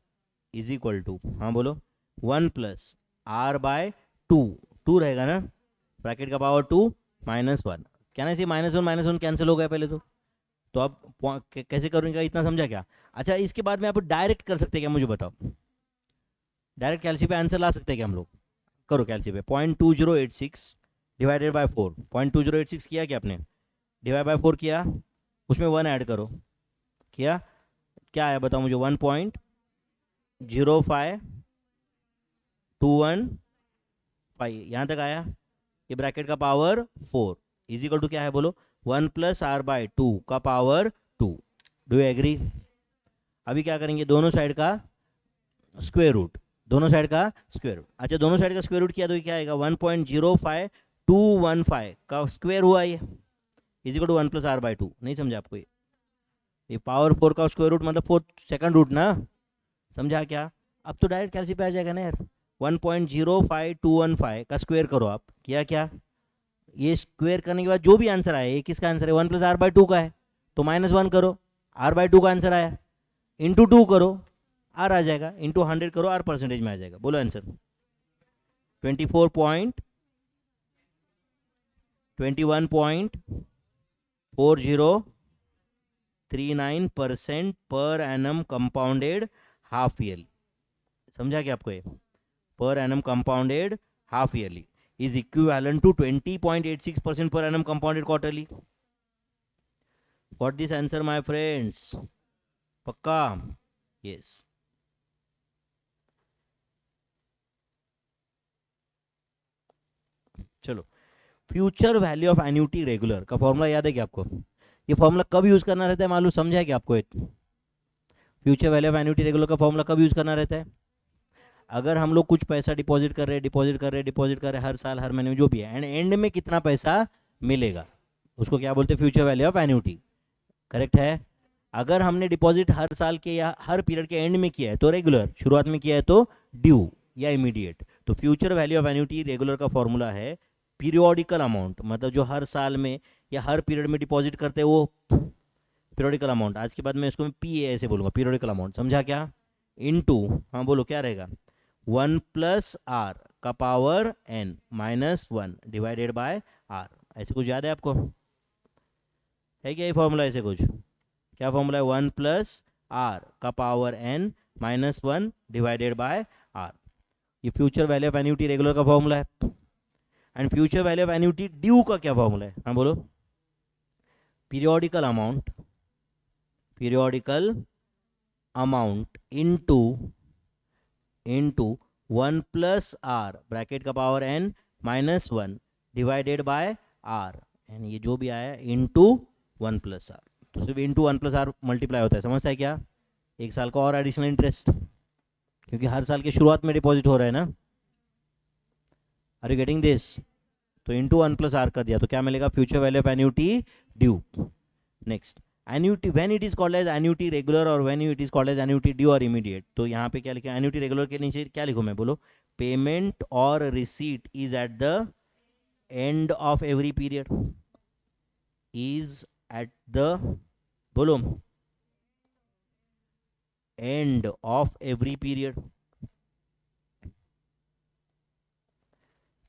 [SPEAKER 1] इज इक्वल टू, हाँ बोलो, 1+r/2, 2 रहेगा ना, ब्रैकेट का पावर 2 -1। क्या ना, इसे -1 कैंसिल हो गया पहले तो अब कैसे करूँगा, इतना समझा क्या? अच्छा, इसके बाद में आप डायरेक्ट कर सकते हैं क्या, मुझे बताओ? डायरेक्ट कैलसी पे आंसर ला सकते हैं क्या हम लोग? करो कैलसी पे, 0.2086 डिवाइडेड बाय 4, 0.2086 किया क्या आपने, डिवाइड बाय 4 किया, उसमें 1 ऐड करो, किया, क्या आया बताओ मुझे? 1.05215, यहाँ तक आया। ये ब्रैकेट का पावर 4 इज इक्वल टू क्या है बोलो, 1+r/2 का पावर 2। Do you agree? अभी क्या करेंगे, दोनों साइड का स्क्वायर रूट, दोनों साइड का स्क्वायर रूट। अच्छा, दोनों साइड का स्क्वायर रूट किया तो क्या आएगा, 1.05215 का स्क्वायर हुआ ये, इज इक्वल टू 1+r/2। नहीं समझा आपको ये पावर 4 का स्क्वायर रूट मतलब 4 सेकंड रूट ना, समझा क्या? अब तो डायरेक्ट कैलसी पे आ जाएगा ना यार। 1.05215 का स्क्वायर करो आप, किया क्या? ये स्क्वायर करने के बाद जो भी आंसर आया, ये किसका आंसर है, 1+r/2 का है, तो -1 करो, r/2 का आंसर आया, इंटू 2 करो, r आ जाएगा, इंटू 100 करो, r परसेंटेज में आ जाएगा। बोलो आंसर, 21.4039% पर एनम कंपाउंडेड हाफ ईयरली। समझा क्या आपको ये? पर annum compounded half yearly is equivalent to 20.86% per annum compounded quarterly. Got this answer my friends? पक्का? Yes. चलो, future value of annuity regular का फॉर्मूला याद है क्या आपको? ये फॉर्मूला कब यूज करना रहता है मालूम, समझा है क्या आपको? Future value of annuity regular का फॉर्मूला कब यूज करना रहता है? अगर हम लोग कुछ पैसा डिपॉजिट कर रहे हैं हर साल हर महीने में जो भी है, एंड एंड में कितना पैसा मिलेगा, उसको क्या बोलते हैं, future value of annuity. Correct है? अगर हमने डिपॉजिट हर साल के या हर पीरियड के एंड में किया है तो रेगुलर, शुरुआत में किया है तो ड्यू या इमीडिएट। तो future value of annuity regular का फॉर्मूला है पीरियोडिकल अमाउंट, मतलब जो हर साल में या हर पीरियड में डिपॉजिट करते हैं वो पीरियोडिकल अमाउंट। आज के बाद मैं इसको पी ए ऐसे बोलूँगा, पीरियोडिकल अमाउंट, समझा क्या? इनटू, हाँ बोलो क्या रहेगा, 1+r का power n -1 divided by r। ऐसे कुछ याद है आपको? है क्या ये फॉर्मूला? ऐसे कुछ क्या फॉर्मूला है? 1+r का power n -1 divided by r। ये future value of annuity regular का फॉर्मूला है। And future value of annuity due का क्या फॉर्मूला है? हाँ बोलो। Periodical amount into 1 plus R bracket का power n minus 1 divided by R, and ये जो भी आया इनटू 1 प्लस आर, तो सिर्फ इनटू 1 प्लस आर मल्टीप्लाई होता है। समझता है क्या? एक साल का और एडिशनल इंटरेस्ट, क्योंकि हर साल की शुरुआत में डिपॉजिट हो रहा है ना। Are you getting this? तो इनटू 1 प्लस आर कर दिया तो क्या मिलेगा? Future value of annuity due. Next, annuity when it is called as annuity regular और when it is called as annuity due और इमीडिएट। तो यहाँ पे क्या लिखा है? एन्युटी रेगुलर के नीचे क्या लिखूँ मैं? बोलो। पेमेंट और receipt is at the end of every period, is at the, बोलो, end of every period.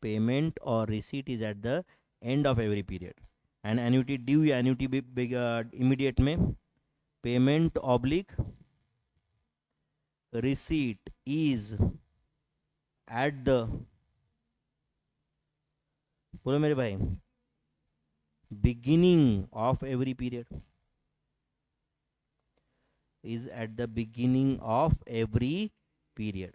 [SPEAKER 1] Payment और receipt is at the end of every period, end annuity due या एन्युटी इमीडिएट में payment oblique receipt is at the, बोलो मेरे भाई, beginning of every period, is at the beginning of every period.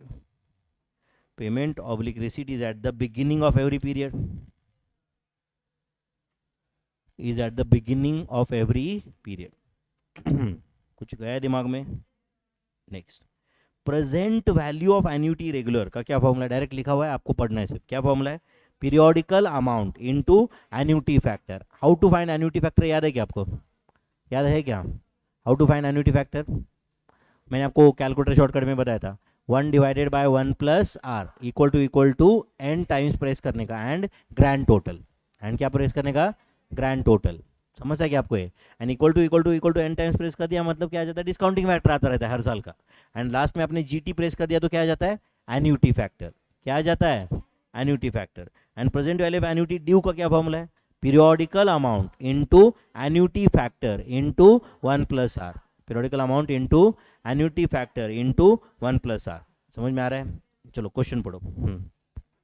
[SPEAKER 1] Payment oblique receipt is at the beginning of every period. Is at the beginning of every period. कुछ गया दिमाग में? Next, present value of annuity regular का क्या formula है? Direct लिखा हुआ है, आपको पढ़ना है सिर्फ। क्या फॉर्मूला है? Periodical amount into annuity factor. How to find annuity factor याद है क्या आपको? याद है क्या? How to find annuity factor? मैंने आपको कैलकुलेटर शॉर्टकट में बताया था। 1 divided by 1 plus R equal to N times press करने का एंड ग्रैंड टोटल। एंड क्या प्रेस करने का? Grand total. समझता है क्या आपको ये? And equal to N times press कर दिया मतलब क्या आ जाता है? डिस्काउंटिंग फैक्टर आता रहता है हर साल का। एंड लास्ट में आपने जीटी प्रेस कर दिया तो क्या आ जाता है? Annuity factor. क्या आ जाता है? Annuity factor. And present value of annuity due का क्या फॉर्मूला है? Periodical amount into annuity factor into 1 plus R. Periodical amount into annuity factor into 1 plus R. समझ में आ रहा है? चलो क्वेश्चन पढ़ो।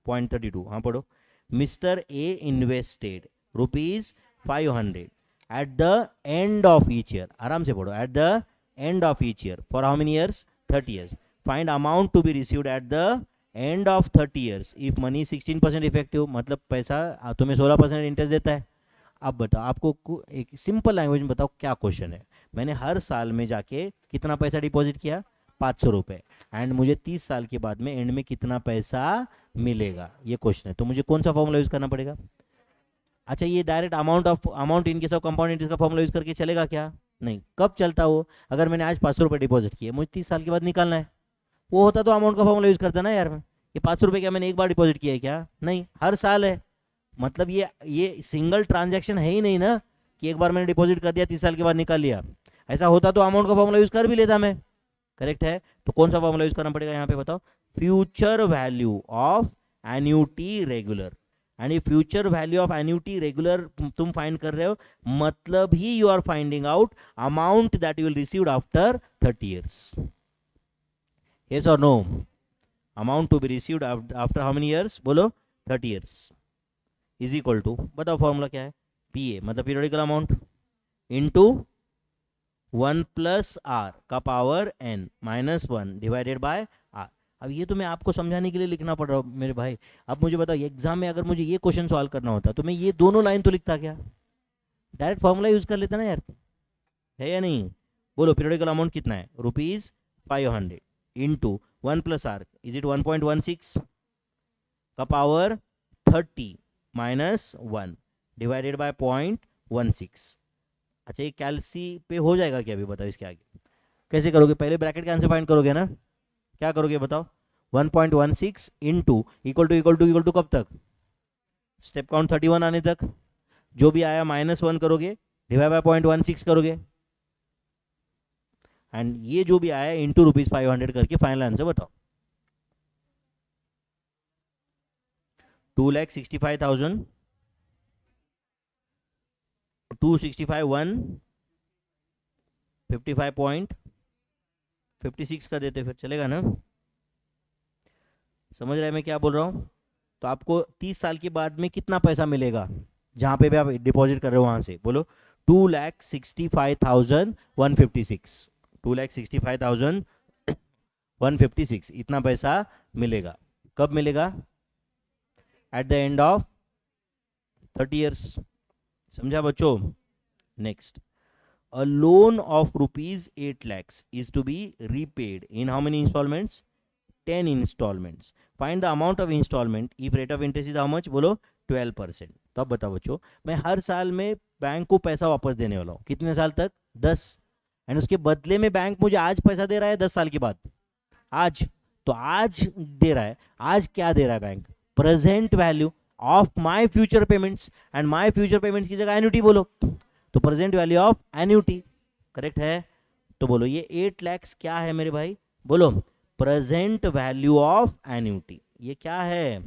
[SPEAKER 1] पॉइंट 32, हाँ पढ़ो। Mister A invested ₹500 at the end of each year. आराम से पढ़ो। At the end of each year for how many years? 30 years. Find amount to be received at the end of 30 years if money 16% effective. मतलब पैसा तुम्हें 16% interest देता है। अब बताओ, आपको एक सिंपल लैंग्वेज में बताओ क्या क्वेश्चन है। मैंने हर साल में जाके कितना पैसा डिपॉजिट किया? 500 रुपये। एंड मुझे 30 साल के बाद में एंड में कितना पैसा मिलेगा, ये क्वेश्चन है। तो मुझे कौन सा फॉर्मूला यूज़ करना पड़ेगा? अच्छा, ये direct amount in case of compound interest का फॉर्मूला यूज़ करके चलेगा क्या? नहीं। कब चलता वो? अगर मैंने आज 500 रुपये डिपॉजिट किए, मुझे 30 साल के बाद निकालना है। वो होता तो अमाउंट का फॉर्मूला यूज़ करता ना यार। मैं ये 500 रुपये क्या मैंने एक बार डिपॉजिट किया है क्या? नहीं, हर साल है। मतलब ये सिंगल ट्रांजैक्शन है ही नहीं ना कि एक बार मैंने डिपॉजिट कर दिया 30 साल के बाद निकाल लिया। ऐसा होता तो अमाउंट का फॉर्मूला यूज़ कर भी लेता मैं। करेक्ट है? तो कौन सा फॉर्मूला यूज़ करना पड़ेगा यहाँ पे बताओ? Future value of annuity regular. And ये future value of annuity regular तुम फाइंड कर रहे हो, मतलब ही you are finding out amount that you will receive after 30 years. Yes और no? Amount to be received after how many years? बोलो। 30 years is equal to, बताओ formula क्या है? पी ए मतलब periodical amount into 1 plus R का power n minus 1 divided by R. अब ये तो मैं आपको समझाने के लिए लिखना पड़ रहा मेरे भाई। अब मुझे बताओ, एग्जाम में अगर मुझे ये क्वेश्चन सॉल्व करना होता तो मैं ये दोनों लाइन तो लिखता क्या? डायरेक्ट फॉर्मूला यूज कर लेता ना यार। है या नहीं? बोलो, पीरियोडिकल अमाउंट कितना है? ₹500 into 1 plus R is it 1.16 का पावर 30 माइनस 1 डिवाइडेड बाय 0.16। अच्छा, ये कैलसी पे हो जाएगा क्या? अभी बताओ इसके आगे कैसे करोगे? पहले ब्रैकेट का आंसर फाइंड करोगे ना? क्या करोगे बताओ? 1.16 इंटू इक्वल टू कब तक? स्टेप काउंट 31 आने तक। जो भी आया -1 करोगे, डिवाइड बाय 0.16 करोगे, एंड ये जो भी आया इंटू ₹500 करके फाइनल आंसर बताओ। 2,65,000 55.56 कर देते फिर चलेगा ना? समझ रहे हैं मैं क्या बोल रहा हूँ? तो आपको 30 साल के बाद में कितना पैसा मिलेगा जहाँ पे भी आप डिपॉजिट कर रहे हो वहाँ से, बोलो 2,65,156, 2,65,156 इतना पैसा मिलेगा। कब मिलेगा? Eight the end of 30 years. समझा बच्चों? Next, a loan of rupees 8 lakhs is to be repaid in how many installments? 10 installments. Find the amount of installment if rate of interest is how much? बोलो 12%। तो अब बताओ बच्चों, मैं हर साल में बैंक को पैसा वापस देने वाला हूँ, कितने साल तक? 10। एंड उसके बदले में बैंक मुझे आज पैसा दे रहा है 10 साल के बाद, आज। तो आज दे रहा है, आज क्या दे रहा है bank? Present value of my future payments. And my future payments की जगह एन्युटी बोलो, तो present value of annuity. Correct है? तो बोलो ये 8 lakhs क्या है मेरे भाई? बोलो प्रेजेंट वैल्यू ऑफ एन्युटी। ये क्या है?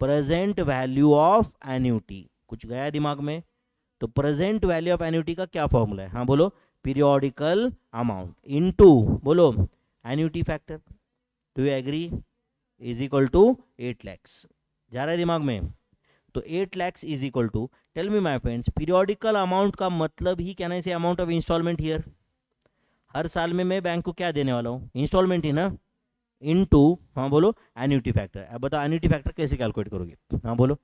[SPEAKER 1] Present value of annuity. कुछ गया दिमाग में? तो प्रेजेंट वैल्यू ऑफ एन्युटी का क्या फॉर्मूला है? हाँ बोलो, पीरियोडिकल अमाउंट इनटू बोलो annuity factor. Do you agree? Is equal to 8 lakhs। जा रहा है दिमाग में? तो 8 lakhs is equal to, tell me my friends, periodical amount का मतलब ही क्या ना, इसे अमाउंट ऑफ इंस्टॉलमेंट हियर। हर साल में मैं बैंक को क्या देने वाला हूँ? इंस्टॉलमेंट ही ना, इनटू हाँ बोलो एन्युटी फैक्टर। अब बताओ एन्युटी फैक्टर कैसे कैलकुलेट करोगे? हाँ बोलो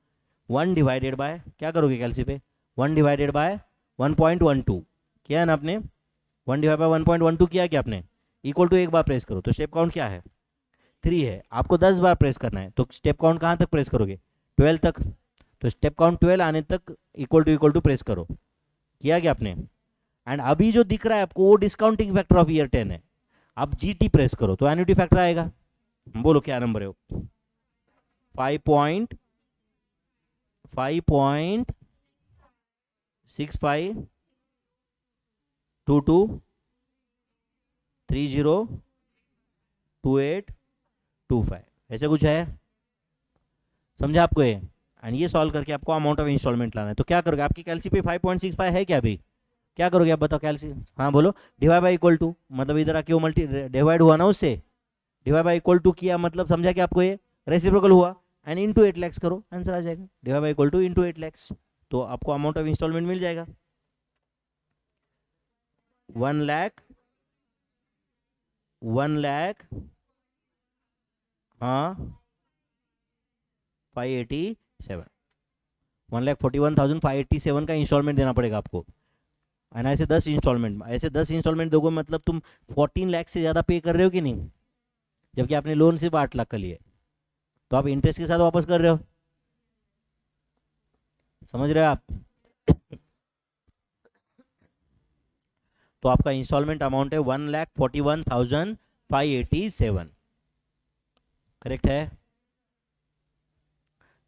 [SPEAKER 1] 1 डिवाइडेड बाय क्या करोगे कैलसी पे? 1 डिवाइडेड बाय 1.12 किया है ना आपने? 1 डिवाइड बाय 1.12 किया क्या आपने? इक्वल टू एक बार प्रेस करो, तो स्टेप काउंट क्या है? 3 है। आपको 10 बार प्रेस करना है, तो स्टेप काउंट कहाँ तक प्रेस करोगे? 12 तक। तो स्टेप काउंट 12 आने तक इक्वल टू प्रेस करो। किया क्या आपने? एंड अभी जो दिख रहा है आपको वो डिस्काउंटिंग फैक्टर ऑफ ईयर 10 है। अब जीटी प्रेस करो तो एन्युटी फैक्टर आएगा। बोलो क्या नंबर है वो? 5.6522302825 ऐसे कुछ है। समझा आपको ये? एंड ये सॉल्व करके आपको अमाउंट ऑफ इंस्टॉलमेंट लाना है। तो क्या करोगे? आपकी कैलसी पे 5.65 है क्या अभी? क्या करोगे आप बताओ? कैलसी हाँ बोलो, डिवाइड बाई इक्वल टू, मतलब इधर आके वो मल्टी डिवाइड हुआ ना उससे, डिवाइड बाई इक्वल टू किया मतलब समझा कि आपको ये रेसिप्रोकल हुआ। एंड इनटू 8 lakhs करो, आंसर आ जाएगा। Divide by equal to into 8 lakhs, तो आपको अमाउंट ऑफ इंस्टॉलमेंट मिल जाएगा 1 लाख हाँ 587 1,41,587 का इंस्टॉलमेंट देना पड़ेगा आपको। एंड ऐसे 10 इंस्टॉलमेंट, ऐसे 10 इंस्टॉलमेंट दोगे मतलब तुम 14 लाख से ज़्यादा पे कर रहे हो कि नहीं? जबकि आपने लोन सिर्फ 8 लाख का लिए, तो आप इंटरेस्ट के साथ वापस कर रहे हो। समझ रहे हो आप? तो आपका इंस्टॉलमेंट अमाउंट है 1,41,587। करेक्ट है?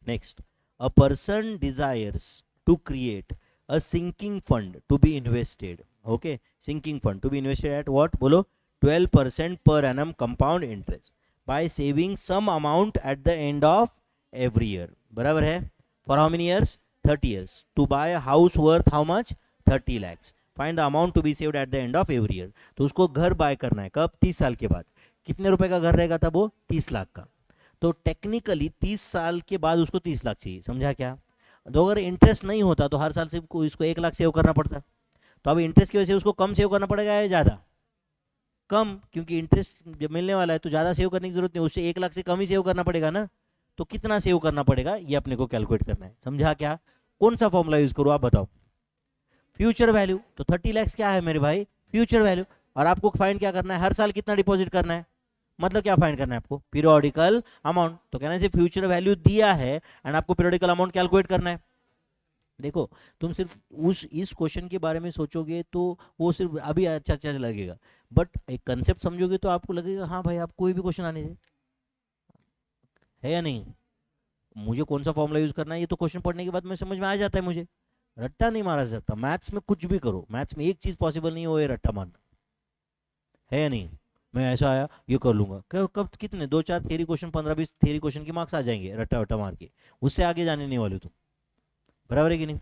[SPEAKER 1] Next, a person desires to create a sinking fund to be invested. Okay, sinking fund to be invested at what? बोलो 12% per annum compound interest by saving some amount at the end of every year. बराबर है? For how many years? 30 years. To buy a house worth how much? 30 lakhs. Find the amount to be saved at the end of every year. तो उसको घर bye करना है कब? 30 साल के बाद। कितने रुपए का घर रहेगा तब वो? 30 लाख का। तो टेक्निकली 30 साल के बाद उसको 30 लाख चाहिए। समझा क्या? तो अगर इंटरेस्ट नहीं होता तो हर साल सिर्फ इसको 1 लाख सेव करना पड़ता। तो अब इंटरेस्ट की वजह से उसको कम सेव करना पड़ेगा या ज़्यादा? कम, क्योंकि इंटरेस्ट जब मिलने वाला है तो ज़्यादा सेव करने की जरूरत नहीं, उससे 1 लाख से कम ही सेव करना पड़ेगा ना। तो कितना सेव करना पड़ेगा ये अपने को कैलकुलेट करना है। समझा क्या? कौन सा फॉर्मूला यूज करूँ आप बताओ? Future value. तो 30 lakhs क्या है मेरे भाई? Future value. और आपको फाइंड क्या करना है? हर साल कितना डिपॉजिट करना है, मतलब क्या फाइंड करना है आपको? Periodical amount. तो कहना है फ्यूचर वैल्यू दिया है एंड आपको पीरियोडिकल अमाउंट कैलकुलेट करना है। देखो तुम सिर्फ इस क्वेश्चन के बारे में सोचोगे तो वो सिर्फ अभी अच्छा लगेगा, बट एक कंसेप्ट समझोगे तो आपको लगेगा हाँ भाई आप कोई भी क्वेश्चन आने दे, है या नहीं? मुझे कौन सा फॉर्मूला यूज करना है ये तो क्वेश्चन पढ़ने के बाद में समझ में आ जाता है। मुझे रट्टा नहीं मारा जाता। मैथ्स में कुछ भी करो, मैथ्स में एक चीज पॉसिबल नहीं हो, ये रट्टा मारना, है या नहीं? मैं ऐसा आया ये कर लूंगा, कब कितने 2-4 थ्योरी क्वेश्चन 15-20 थ्योरी क्वेश्चन के मार्क्स आ जाएंगे रट्टा वट्टा मार के, उससे आगे जाने नहीं वाले तुम। बराबर है कि नहीं?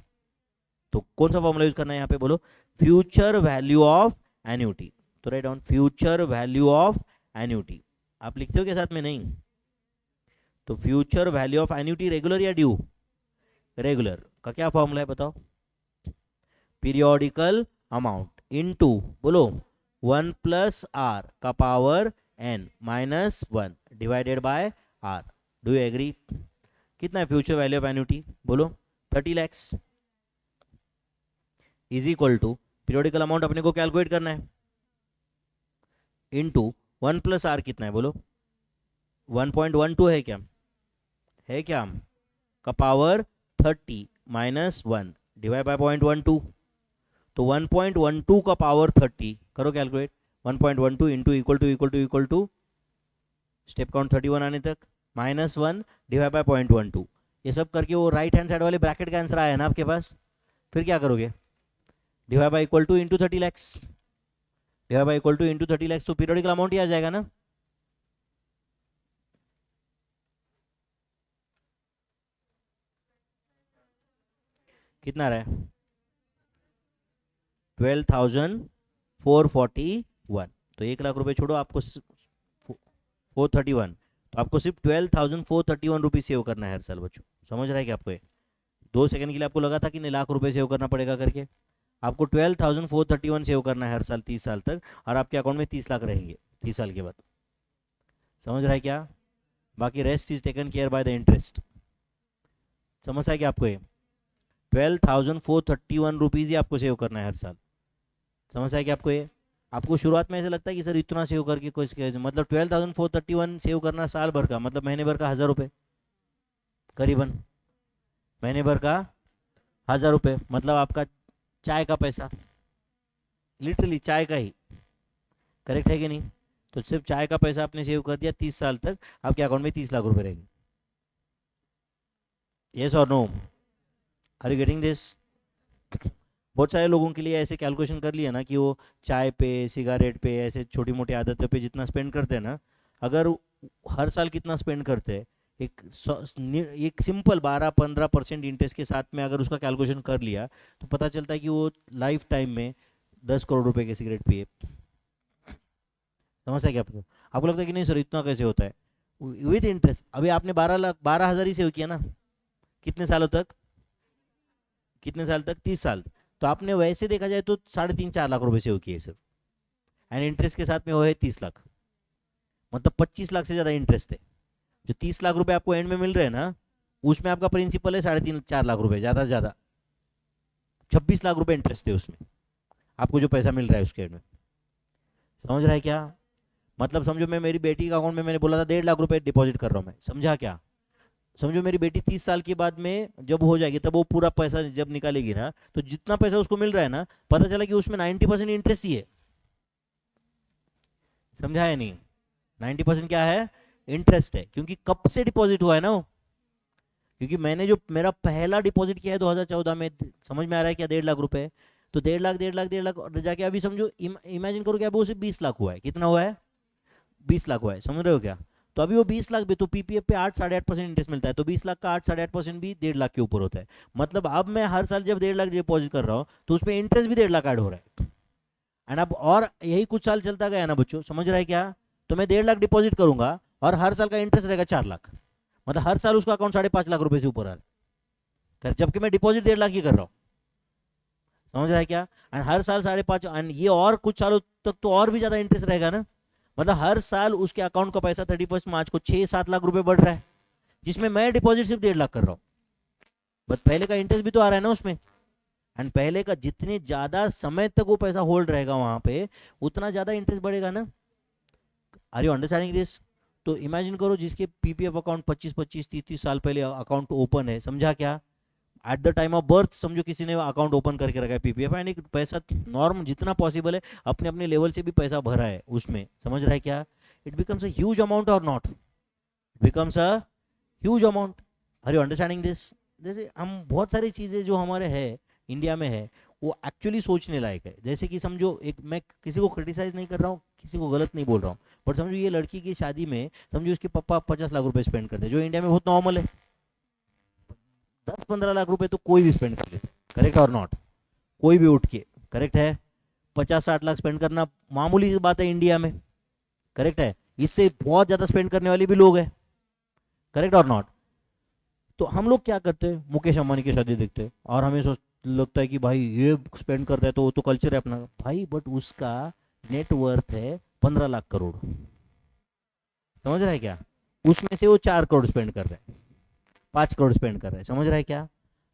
[SPEAKER 1] तो कौन सा फॉर्मूला यूज करना है यहाँ पे? बोलो फ्यूचर वैल्यू ऑफ एन्युटी। तो write down future value of annuity. आप लिखते हो के साथ में? नहीं। तो future value of annuity regular या ड्यू? रेगुलर का क्या फॉर्मूला है बताओ? पीरियोडिकल अमाउंट इनटू, बोलो, 1 प्लस आर का power n minus 1 divided by r. Do you agree? कितना है फ्यूचर वैल्यू ऑफ एन्युटी? बोलो 30 lakhs is equal to periodical amount अपने को कैलकुलेट करना है इनटू 1 प्लस आर कितना है बोलो? 1.12 है क्या? है क्या? का पावर 30 माइनस 1 डिवाइड बाय 0.12. तो 1.12 का पावर 30 करो calculate. 1.12 into equal to step count 31 आने तक माइनस 1 डिवाइड बाय 0.12. ये सब करके वो राइट हैंड साइड वाले ब्रैकेट का आंसर आया ना आपके पास. फिर क्या करोगे? Divide by equal to into 30 lakhs. Divide by equal to into 30 lakhs. तो पीरियोडिकल अमाउंट ही आ जाएगा ना. कितना रहा है? 12,441. तो 1 लाख रुपए छोड़ो, आपको 431. तो आपको सिर्फ 12,431 रुपीज सेव करना है हर साल बच्चों. समझ रहा है कि आपको? 2 सेकंड के लिए आपको लगा था कि नहीं लाख रुपए सेव करना पड़ेगा करके. आपको 12,431 सेव करना है हर साल 30 साल तक, और आपके अकाउंट में 30 लाख रहेंगे 30 साल के बाद. समझ रहा है क्या? बाकी rest is taken care by the interest. समझ है कि आपको? ये 12,431 रुपीज़ ही आपको सेव करना है हर साल. समझ है कि आपको? ये आपको शुरुआत में ऐसा लगता है कि सर इतना सेव करके कुछ, मतलब 12,431 सेव करना साल भर का, मतलब महीने भर का 1,000 रुपये करीबन. महीने भर का 1,000 रुपये, मतलब आपका चाय का पैसा, लिटरली चाय का ही. करेक्ट है कि नहीं? तो सिर्फ चाय का पैसा आपने सेव कर दिया 30 साल तक, आपके अकाउंट में 30 लाख रुपए रहेंगे. येस और no? Are you getting this? बहुत सारे लोगों के लिए ऐसे कैलकुलेशन कर लिया ना कि वो चाय पे, सिगारेट पे, ऐसे छोटी मोटी आदतों पे जितना स्पेंड करते हैं ना, अगर हर साल कितना स्पेंड करते हैं, एक सिंपल 12-15% इंटरेस्ट के साथ में अगर उसका कैलकुलेशन कर लिया, तो पता चलता है कि वो लाइफ टाइम में 10 करोड़ रुपए के सिगरेट पिए. समझता है क्या आपको? आपको लगता है कि नहीं सर इतना कैसे होता है? With interest. अभी आपने 12,000 ही सेव किया ना. कितने सालों तक? कितने साल तक? 30 साल. तो आपने वैसे देखा जाए तो 3.5-4 लाख रुपए सेव किए सिर्फ, एंड इंटरेस्ट के साथ में वो है 30 लाख. मतलब 25 लाख से ज़्यादा इंटरेस्ट है. जो 30 लाख रुपए आपको एंड में मिल रहे हैं ना, उसमें आपका प्रिंसिपल है 3.5-4 लाख रुपए, ज़्यादा से ज़्यादा 26 लाख रुपए इंटरेस्ट है उसमें, आपको जो पैसा मिल रहा है उसके एंड में. समझ रहा है क्या? मतलब समझो मैं मेरी बेटी का अकाउंट में मैंने बोला था 1.5 लाख रुपए डिपॉजिट कर रहा हूँ मैं. समझा क्या? समझो मेरी बेटी 30 साल के बाद में जब हो जाएगी, तब वो पूरा पैसा जब निकालेगी ना, तो जितना पैसा उसको मिल रहा है ना, पता चला कि उसमें 90% इंटरेस्ट ही है. समझा है नहीं? 90% क्या है? इंटरेस्ट है. क्योंकि कब से डिपॉजिट हुआ है ना वो? क्योंकि मैंने जो मेरा पहला डिपॉजिट किया है 2014 में, समझ में आ रहा है क्या? 1.5 लाख रुपए. तो 1.5 लाख जाके अभी समझो, इमेजिन करो कि अभी उसे 20 लाख हुआ है. कितना हुआ है? 20 लाख हुआ है. समझ रहे हो क्या? तो अभी वो 20 लाख भी, तो पीपीएफ पे 8-8.5% इंटरेस्ट मिलता है, तो 20 लाख का 8-8.5% भी 1.5 लाख के ऊपर होता है. मतलब अब मैं हर साल जब 1.5 लाख डिपॉजिट कर रहा हूँ, तो उसमें इंटरेस्ट भी 1.5 लाख ऐड हो रहा है. एंड अब और यही कुछ साल चलता गया ना बच्चों, समझ रहा है क्या? तो मैं 1.5 लाख डिपॉजिट करूंगा और हर साल का इंटरेस्ट रहेगा 4 लाख. मतलब हर साल उसका अकाउंट 5.5 लाख रुपए से ऊपर आ रहा है, जबकि मैं डिपॉजिट 1.5 लाख ही कर रहा हूँ. समझ रहा है क्या? एंड हर साल 5.5, एंड ये और कुछ सालों तक तो और भी ज्यादा इंटरेस्ट रहेगा ना. मतलब हर साल उसके अकाउंट का पैसा 31 मार्च को 6-7 लाख रुपए बढ़ रहा है, जिसमें मैं डिपॉजिट सिर्फ 1.5 लाख कर रहा हूँ. बट पहले का इंटरेस्ट भी तो आ रहा है ना उसमें. एंड पहले का जितने ज्यादा समय तक वो पैसा होल्ड रहेगा वहां पे, उतना ज्यादा इंटरेस्ट बढ़ेगा ना. Are you understanding this? तो इमेजिन करो जिसके पीपीएफ अकाउंट 25-25, 30-30 साल पहले अकाउंट ओपन है. समझा क्या? At the time of birth समझो किसी ने अकाउंट ओपन करके रखा है पीपीएफ, एंड एक पैसा नॉर्म जितना पॉसिबल है अपने अपने लेवल से भी पैसा भरा है उसमें. समझ रहा है क्या? It becomes a huge amount और not? Becomes a huge amount. Are you understanding this? जैसे हम बहुत सारी चीज़ें जो हमारे है इंडिया में है, वो एक्चुअली सोचने लायक है. जैसे कि समझो, एक मैं किसी को क्रिटिसाइज नहीं कर रहा हूँ, किसी को गलत नहीं बोल रहा हूँ, बट समझो ये लड़की की शादी में समझो उसके पापा 50 लाख रुपए स्पेंड करते हैं, जो इंडिया में बहुत नॉर्मल है. 10-15 लाख रुपए तो कोई भी स्पेंड कर लेते. करेक्ट और नॉट? कोई भी उठ के. करेक्ट है? 50-60 लाख स्पेंड करना मामूली सी बात है इंडिया में. करेक्ट है? इससे बहुत ज़्यादा स्पेंड करने वाले भी लोग हैं. करेक्ट और नॉट? तो हम लोग क्या करते हैं, मुकेश अंबानी की शादी देखते हैं और हमें सोच लगता है कि भाई ये स्पेंड करता है तो वो तो कल्चर है अपना भाई, बट उसका नेटवर्थ है 15 लाख करोड़। समझ रहा है क्या? उसमें से वो 4 करोड़ स्पेंड कर रहा है, 5 करोड़ स्पेंड कर रहा है। समझ रहा है क्या?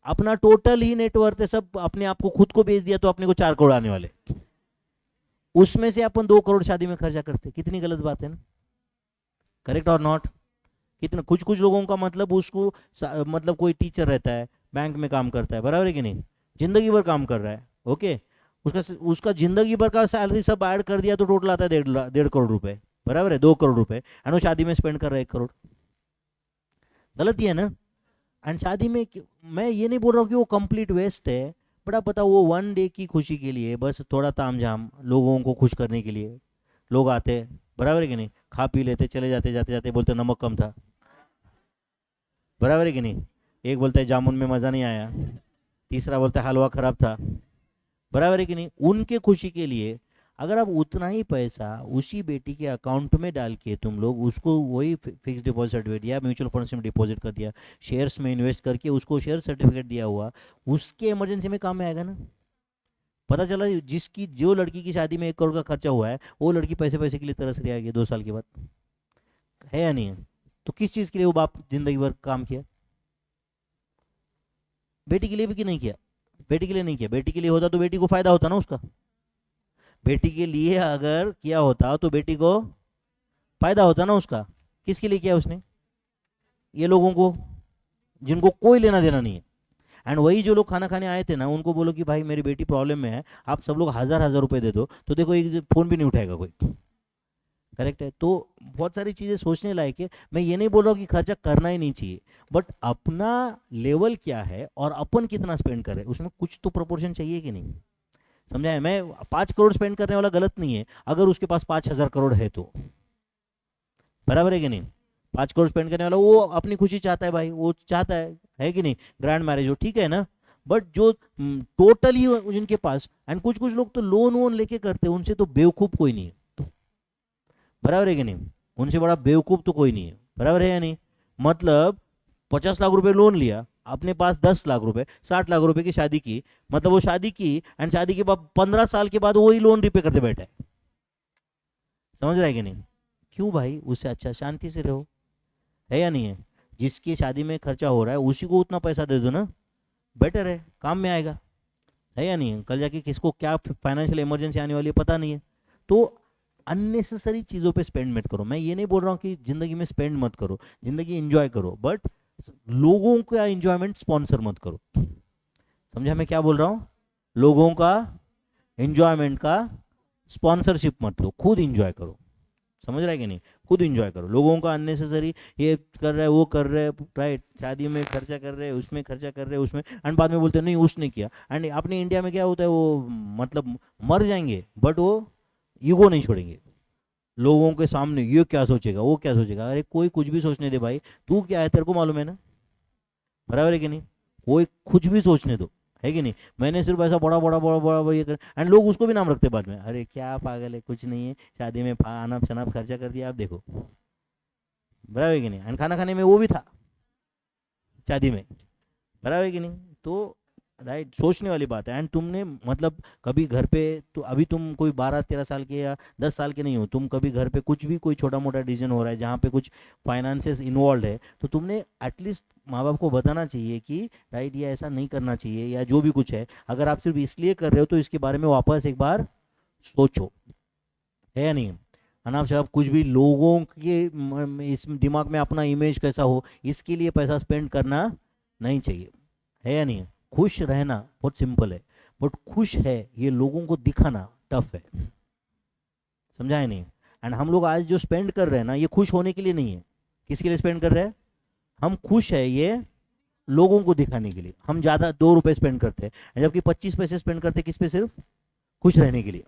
[SPEAKER 1] अपना टोटल ही नेटवर्थ है सब अपने आप को खुद को बेच दिया तो अपने को 4 करोड़ आने वाले, उसमें से अपन 2 करोड़ शादी में खर्चा करते। कितनी गलत बात है ना? करेक्ट और नॉट? कितना कुछ कुछ लोगों का मतलब उसको मतलब कोई टीचर रहता है, बैंक में काम करता है, बराबर है कि नहीं, जिंदगी भर काम कर रहा है, ओके, उसका उसका जिंदगी भर का सैलरी सब ऐड कर दिया तो टोटल आता है 1.5 करोड़ रुपए, बराबर है, 2 करोड़ रुपए, एंड वो शादी में स्पेंड कर रहा है 1 करोड़। गलत ही है ना? एंड शादी में मैं ये नहीं बोल रहा हूँ कि वो कंप्लीट वेस्ट है, बट आप बताओ वो 1 डे की खुशी के लिए बस थोड़ा तामझाम लोगों को खुश करने के लिए लोग आते, बराबर है कि नहीं, खा पी लेते चले जाते, जाते जाते बोलते नमक कम था, बराबर है कि नहीं, एक बोलता है जामुन में मज़ा नहीं आया, तीसरा बोलता है हलवा ख़राब था, बराबर है कि नहीं। उनके खुशी के लिए अगर आप उतना ही पैसा उसी बेटी के अकाउंट में डाल के तुम लोग उसको वही फिक्स डिपॉजिट सर्टिफिकेट दिया, म्यूचुअल फंड्स में डिपॉजिट कर दिया, शेयर्स में इन्वेस्ट करके उसको शेयर सर्टिफिकेट दिया हुआ, उसके इमरजेंसी में काम में आएगा ना। पता चला जिसकी जो लड़की की शादी में 1 करोड़ का खर्चा हुआ है वो लड़की पैसे पैसे के लिए तरस रही आएगी 2 साल के बाद, है या नहीं है? तो किस चीज़ के लिए वो बाप जिंदगी भर काम किया? बेटी के लिए भी कि नहीं किया? बेटी के लिए नहीं किया। बेटी के लिए होता तो बेटी को फायदा होता ना उसका, बेटी के लिए अगर किया होता तो बेटी को फायदा होता ना उसका। किसके लिए किया उसने? ये लोगों को जिनको कोई लेना देना नहीं है। एंड वही जो लोग खाना खाने आए थे ना उनको बोलो कि भाई मेरी बेटी प्रॉब्लम में है, आप सब लोग 1000 1000 रुपए दे दो, तो देखो एक फ़ोन भी नहीं उठाएगा कोई। करेक्ट है? तो बहुत सारी चीज़ें सोचने लायक है। मैं ये नहीं बोल रहा हूँ कि खर्चा करना ही नहीं चाहिए, बट अपना लेवल क्या है और अपन कितना स्पेंड कर रहे हैं उसमें कुछ तो प्रोपोर्शन चाहिए कि नहीं। समझा है? मैं 5 करोड़ स्पेंड करने वाला गलत नहीं है अगर उसके पास 5000 करोड़ है तो, बराबर है कि नहीं। 5 करोड़ स्पेंड करने वाला वो अपनी खुशी चाहता है भाई, वो चाहता है कि नहीं, ग्रैंड मैरिज हो, ठीक है ना। बट जो टोटल ही जिनके पास, एंड कुछ कुछ लोग तो लोन वोन लेके करते हैं, उनसे तो बेवकूफ़ कोई नहीं है, बराबर है कि नहीं, उनसे बड़ा बेवकूफ़ तो कोई नहीं है, बराबर है या नहीं। मतलब 50 लाख रुपए लोन लिया, अपने पास 10 लाख रुपए, 60 लाख रुपए की शादी की, मतलब वो शादी की एंड शादी के बाद 15 साल के बाद वही लोन रिपे करते बैठा है। समझ रहा है कि नहीं? क्यों भाई? उससे अच्छा शांति से रहो, है या नहीं है। जिसकी शादी में खर्चा हो रहा है उसी को उतना पैसा दे दो ना, बेटर है, काम में आएगा, है या नहीं है। कल जाके किसको क्या फाइनेंशियल इमरजेंसी आने वाली है पता नहीं है। तो अननेसेसरी चीज़ों पे स्पेंड मत करो। मैं ये नहीं बोल रहा हूँ कि ज़िंदगी में स्पेंड मत करो, ज़िंदगी एंजॉय करो, बट लोगों का एंजॉयमेंट स्पॉन्सर मत करो। समझा मैं क्या बोल रहा हूँ? लोगों का एंजॉयमेंट का स्पॉन्सरशिप मत लो, खुद एंजॉय करो। समझ रहा है कि नहीं? खुद एंजॉय करो। लोगों का अननेसेसरी ये कर रहा है वो कर रहे हैं, राइट, शादी में खर्चा कर रहे हैं, उसमें खर्चा कर रहे हैं, उसमें, एंड बाद में बोलते हैं नहीं उसने किया। एंड अपने इंडिया में क्या होता है, वो मतलब मर जाएंगे बट वो ईगो नहीं छोड़ेंगे। लोगों के सामने ये क्या सोचेगा वो क्या सोचेगा, अरे कोई कुछ भी सोचने दे भाई, तू क्या है तेरे को मालूम है ना, बराबर है कि नहीं। कोई कुछ भी सोचने दो, है कि नहीं। मैंने सिर्फ ऐसा बड़ा बड़ा बड़ा बड़ा बड़ा ये कर, एंड लोग उसको भी नाम रखते बाद में, अरे क्या पागल है, कुछ नहीं है, शादी में अनाप शनाप खर्चा कर दिया, आप देखो, बराबर है कि नहीं। एंड खाना खाने में वो भी था शादी में, बराबर है कि नहीं। तो राइट, सोचने वाली बात है। एंड तुमने मतलब कभी घर पे, तो अभी तुम कोई 12 13 साल के या 10 साल के नहीं हो, तुम कभी घर पे कुछ भी कोई छोटा मोटा डिसीजन हो रहा है जहाँ पे कुछ फाइनेंसेस इन्वॉल्व है, तो तुमने एटलीस्ट माँ बाप को बताना चाहिए कि राइट ये ऐसा नहीं करना चाहिए, या जो भी कुछ है। अगर आप सिर्फ इसलिए कर रहे हो तो इसके बारे में वापस एक बार सोचो, है या नहीं। अनाप शनाप कुछ भी लोगों के इस दिमाग में अपना इमेज कैसा हो इसके लिए पैसा स्पेंड करना नहीं चाहिए, है या नहीं। खुश रहना बहुत सिंपल है, बट खुश है ये लोगों को दिखाना टफ है। समझा है नहीं। एंड हम लोग आज जो स्पेंड कर रहे हैं ना, ये खुश होने के लिए नहीं है। किसके लिए स्पेंड कर रहे हैं? हम खुश है ये लोगों को दिखाने के लिए। हम ज़्यादा 2 रुपए स्पेंड करते हैं जबकि 25 पैसे स्पेंड करते हैं किस पे? सिर्फ खुश रहने के लिए,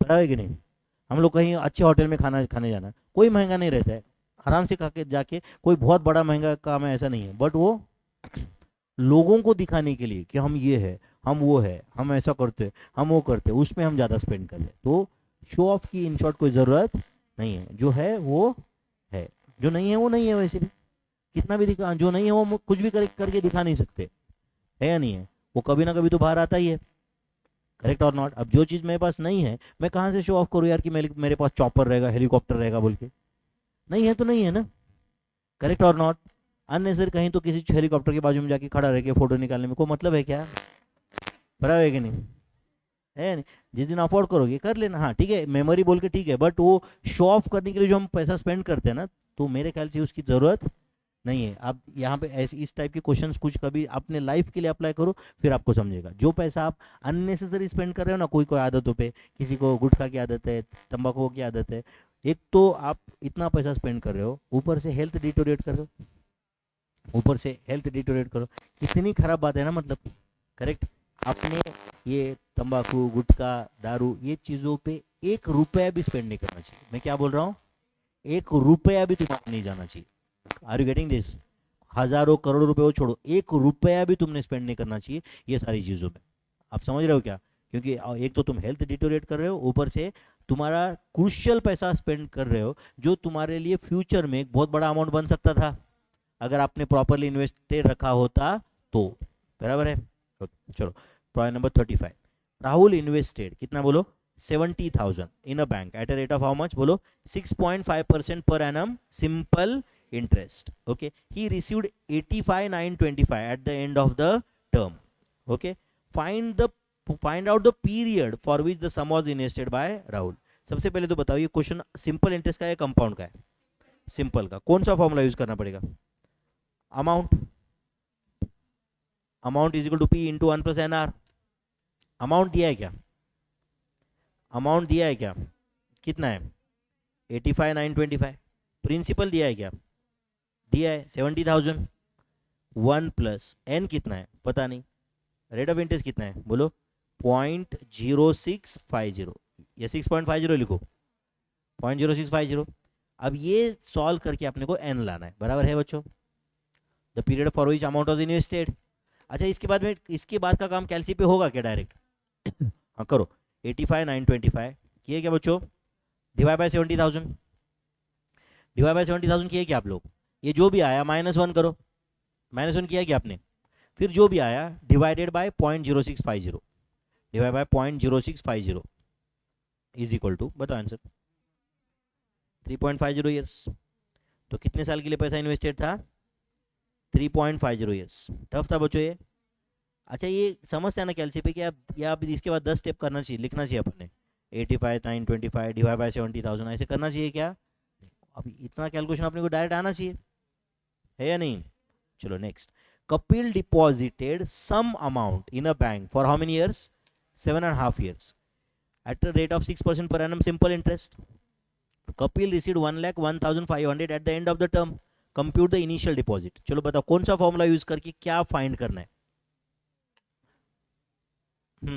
[SPEAKER 1] बराबर है कि नहीं। हम लोग कहीं अच्छे होटल में खाना खाने जाना, कोई महंगा नहीं रहता है, आराम से खा के जाके, कोई बहुत बड़ा महंगा काम है ऐसा नहीं है, बट वो लोगों को दिखाने के लिए कि हम ये है, हम वो है, हम ऐसा करते, हम वो करते, उसमें हम ज़्यादा स्पेंड कर ले। तो शो ऑफ की इन शॉर्ट कोई ज़रूरत नहीं है। जो है वो है, जो नहीं है वो नहीं है वैसे भी। कितना भी दिखा, जो नहीं है वो कुछ भी करके दिखा नहीं सकते, है या नहीं है? वो कभी ना कभी तो बाहर आता ही है, करेक्ट और नॉट? अब जो चीज़ मेरे पास नहीं है, मैं कहाँ से शो ऑफ करूँ यार कि मेरे पास चॉपर रहेगा, हेलीकॉप्टर रहेगा बोल के? नहीं है तो नहीं है ना, करेक्ट और नॉट? अननेसर कहीं तो किसी हेलीकॉप्टर के बाजू में जाके खड़ा रह के फोटो निकालने में कोई मतलब है क्या? बराबर है कि नहीं? है नहीं? जिस दिन अफोर्ड करोगे कर लेना, हाँ ठीक है, मेमोरी बोल के ठीक है, बट वो शो ऑफ करने के लिए जो हम पैसा स्पेंड करते हैं ना, तो मेरे ख्याल से उसकी ज़रूरत नहीं है। आप यहाँ पे ऐसे इस टाइप के क्वेश्चंस कुछ कभी अपने लाइफ के लिए अप्लाई करो, फिर आपको समझेगा। जो पैसा आप अननेसेसरी स्पेंड कर रहे हो ना, कोई कोई आदतों पे, किसी को गुटखा की आदत है, तंबाकू की आदत है, एक तो आप इतना पैसा स्पेंड कर रहे हो, ऊपर से हेल्थ डिटोरेट कर रहे हो, ऊपर से हेल्थ डिटोरेट करो, कितनी खराब बात है ना, मतलब करेक्ट? आपने ये तंबाकू, गुटखा, दारू, ये चीज़ों पे 1 रुपया भी स्पेंड नहीं करना चाहिए। मैं क्या बोल रहा हूँ? 1 रुपया भी तुम्हारा नहीं जाना चाहिए। Are you getting this? हजारों करोड़ों रुपए वो छोड़ो, 1 रुपया भी तुमने स्पेंड नहीं करना चाहिए ये सारी चीज़ों में। आप समझ रहे हो क्या? क्योंकि एक तो तुम हेल्थ डिटोरेट कर रहे हो, ऊपर से तुम्हारा क्रूशियल पैसा स्पेंड कर रहे हो, जो तुम्हारे लिए फ्यूचर में एक बहुत बड़ा अमाउंट बन सकता था अगर आपने प्रॉपरली इन्वेस्टेड रखा होता तो। बराबर है? चलो, पॉइंट नंबर 35। राहुल इन्वेस्टेड कितना बोलो? 70,000 in a bank at a rate of how much बोलो? 6.5% per annum simple interest. Okay, he received 85,925 at the end of the term. Okay, find out the period for which the sum was invested by Rahul. सबसे पहले तो बताओ, ये question simple interest का है compound का है? सिंपल का कौन सा फॉर्मूला यूज करना पड़ेगा? Amount is equal to P into 1 plus N R. Amount दिया है क्या? अमाउंट दिया है क्या? कितना है? 85,925। प्रिंसिपल दिया है क्या? दिया है 70,000। 1 प्लस एन कितना है पता नहीं। रेट ऑफ इंटरेस्ट कितना है बोलो? 0.0650 या 6.50 लिखो, 0.0650। अब ये सॉल्व करके अपने को एन लाना है, बराबर है बच्चों? The period for which amount was invested. अच्छा, इसके बाद का काम कैलसी पे होगा क्या डायरेक्ट? हाँ करो। 85,925 किए क्या बच्चों? डिवाइड बाय 70,000, डिवाइड बाय 70,000 किए क्या आप लोग? ये जो भी आया -1 करो, -1 किया क्या आपने? फिर जो भी आया divided by 0.0650, divide by 0.0650 is equal to, बताओ आंसर, 3.50 ईयर्स। तो कितने साल के लिए पैसा इन्वेस्टेड था? 3.50 ईयर्स। टफ था बच्चों ये? अच्छा, ये समझते हैं ना कैलसी पे कि आप इसके बाद 10 स्टेप करना चाहिए, लिखना चाहिए अपने 85,925 डिवाइड बाय 70,000 ऐसे करना चाहिए क्या? अब इतना कैलकुलेशन अपने को डायरेक्ट आना चाहिए, है या नहीं? चलो next. Kapil deposited some amount in a bank for how many years? 7.5 years at a rate of 6% per annum simple interest. Kapil received 1,01,500 at the end of the term. Compute the initial deposit. चलो बताओ कौन सा formula use करके क्या find करना है?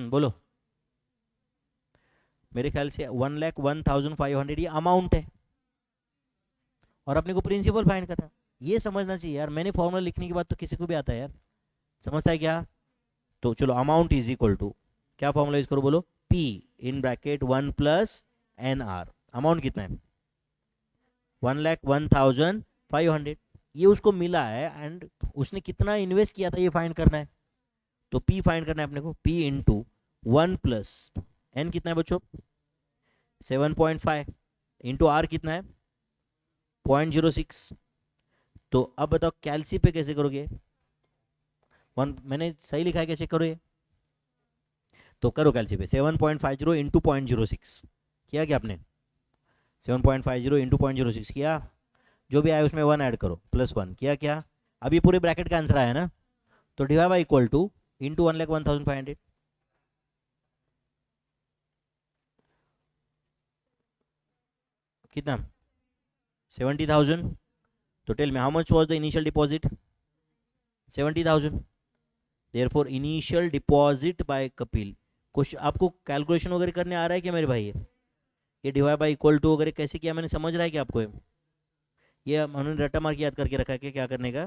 [SPEAKER 1] बोलो। मेरे ख्याल से 1,01,500 ये अमाउंट है और अपने को प्रिंसिपल फाइंड करना है। ये समझना चाहिए यार, मैंने फॉर्मूला लिखने के बाद तो किसी को भी आता है यार, समझता है क्या? तो चलो, अमाउंट इज इक्वल टू क्या फॉर्मूला यूज करो बोलो? P इन ब्रैकेट 1 प्लस NR। अमाउंट कितना है? 1,01,500। ये उसको मिला है एंड उसने कितना इन्वेस्ट किया था ये फाइंड करना है। तो P फाइंड करना है अपने को, P इंटू 1 प्लस N कितना है बच्चों? 7.5 इंटू R कितना है? 0.06। तो अब बताओ कैलसी पे कैसे करोगे? मैंने सही लिखा है क्या? चेक करो ये तो, करो कैलसी पे। 7.50 इंटू 0.06 किया क्या आपने? 7.50 इंटू 0.06 किया, जो भी आया उसमें 1 ऐड करो, +1 किया क्या? अब ये पूरे ब्रैकेट का आंसर आया ना, तो divide by equal to into 1,01,500। कितना? 70,000। तो tell me how much was the initial deposit? 70,000। Therefore initial deposit by Kapil. कुछ आपको कैलकुलेशन वगैरह करने आ रहा है क्या मेरे भाई? ये डिवाइड बाय इक्वल टू वगैरह कैसे किया मैंने समझ रहा है क्या आपको? ये उन्होंने रट्टा मार के याद करके रखा है कि क्या करने का?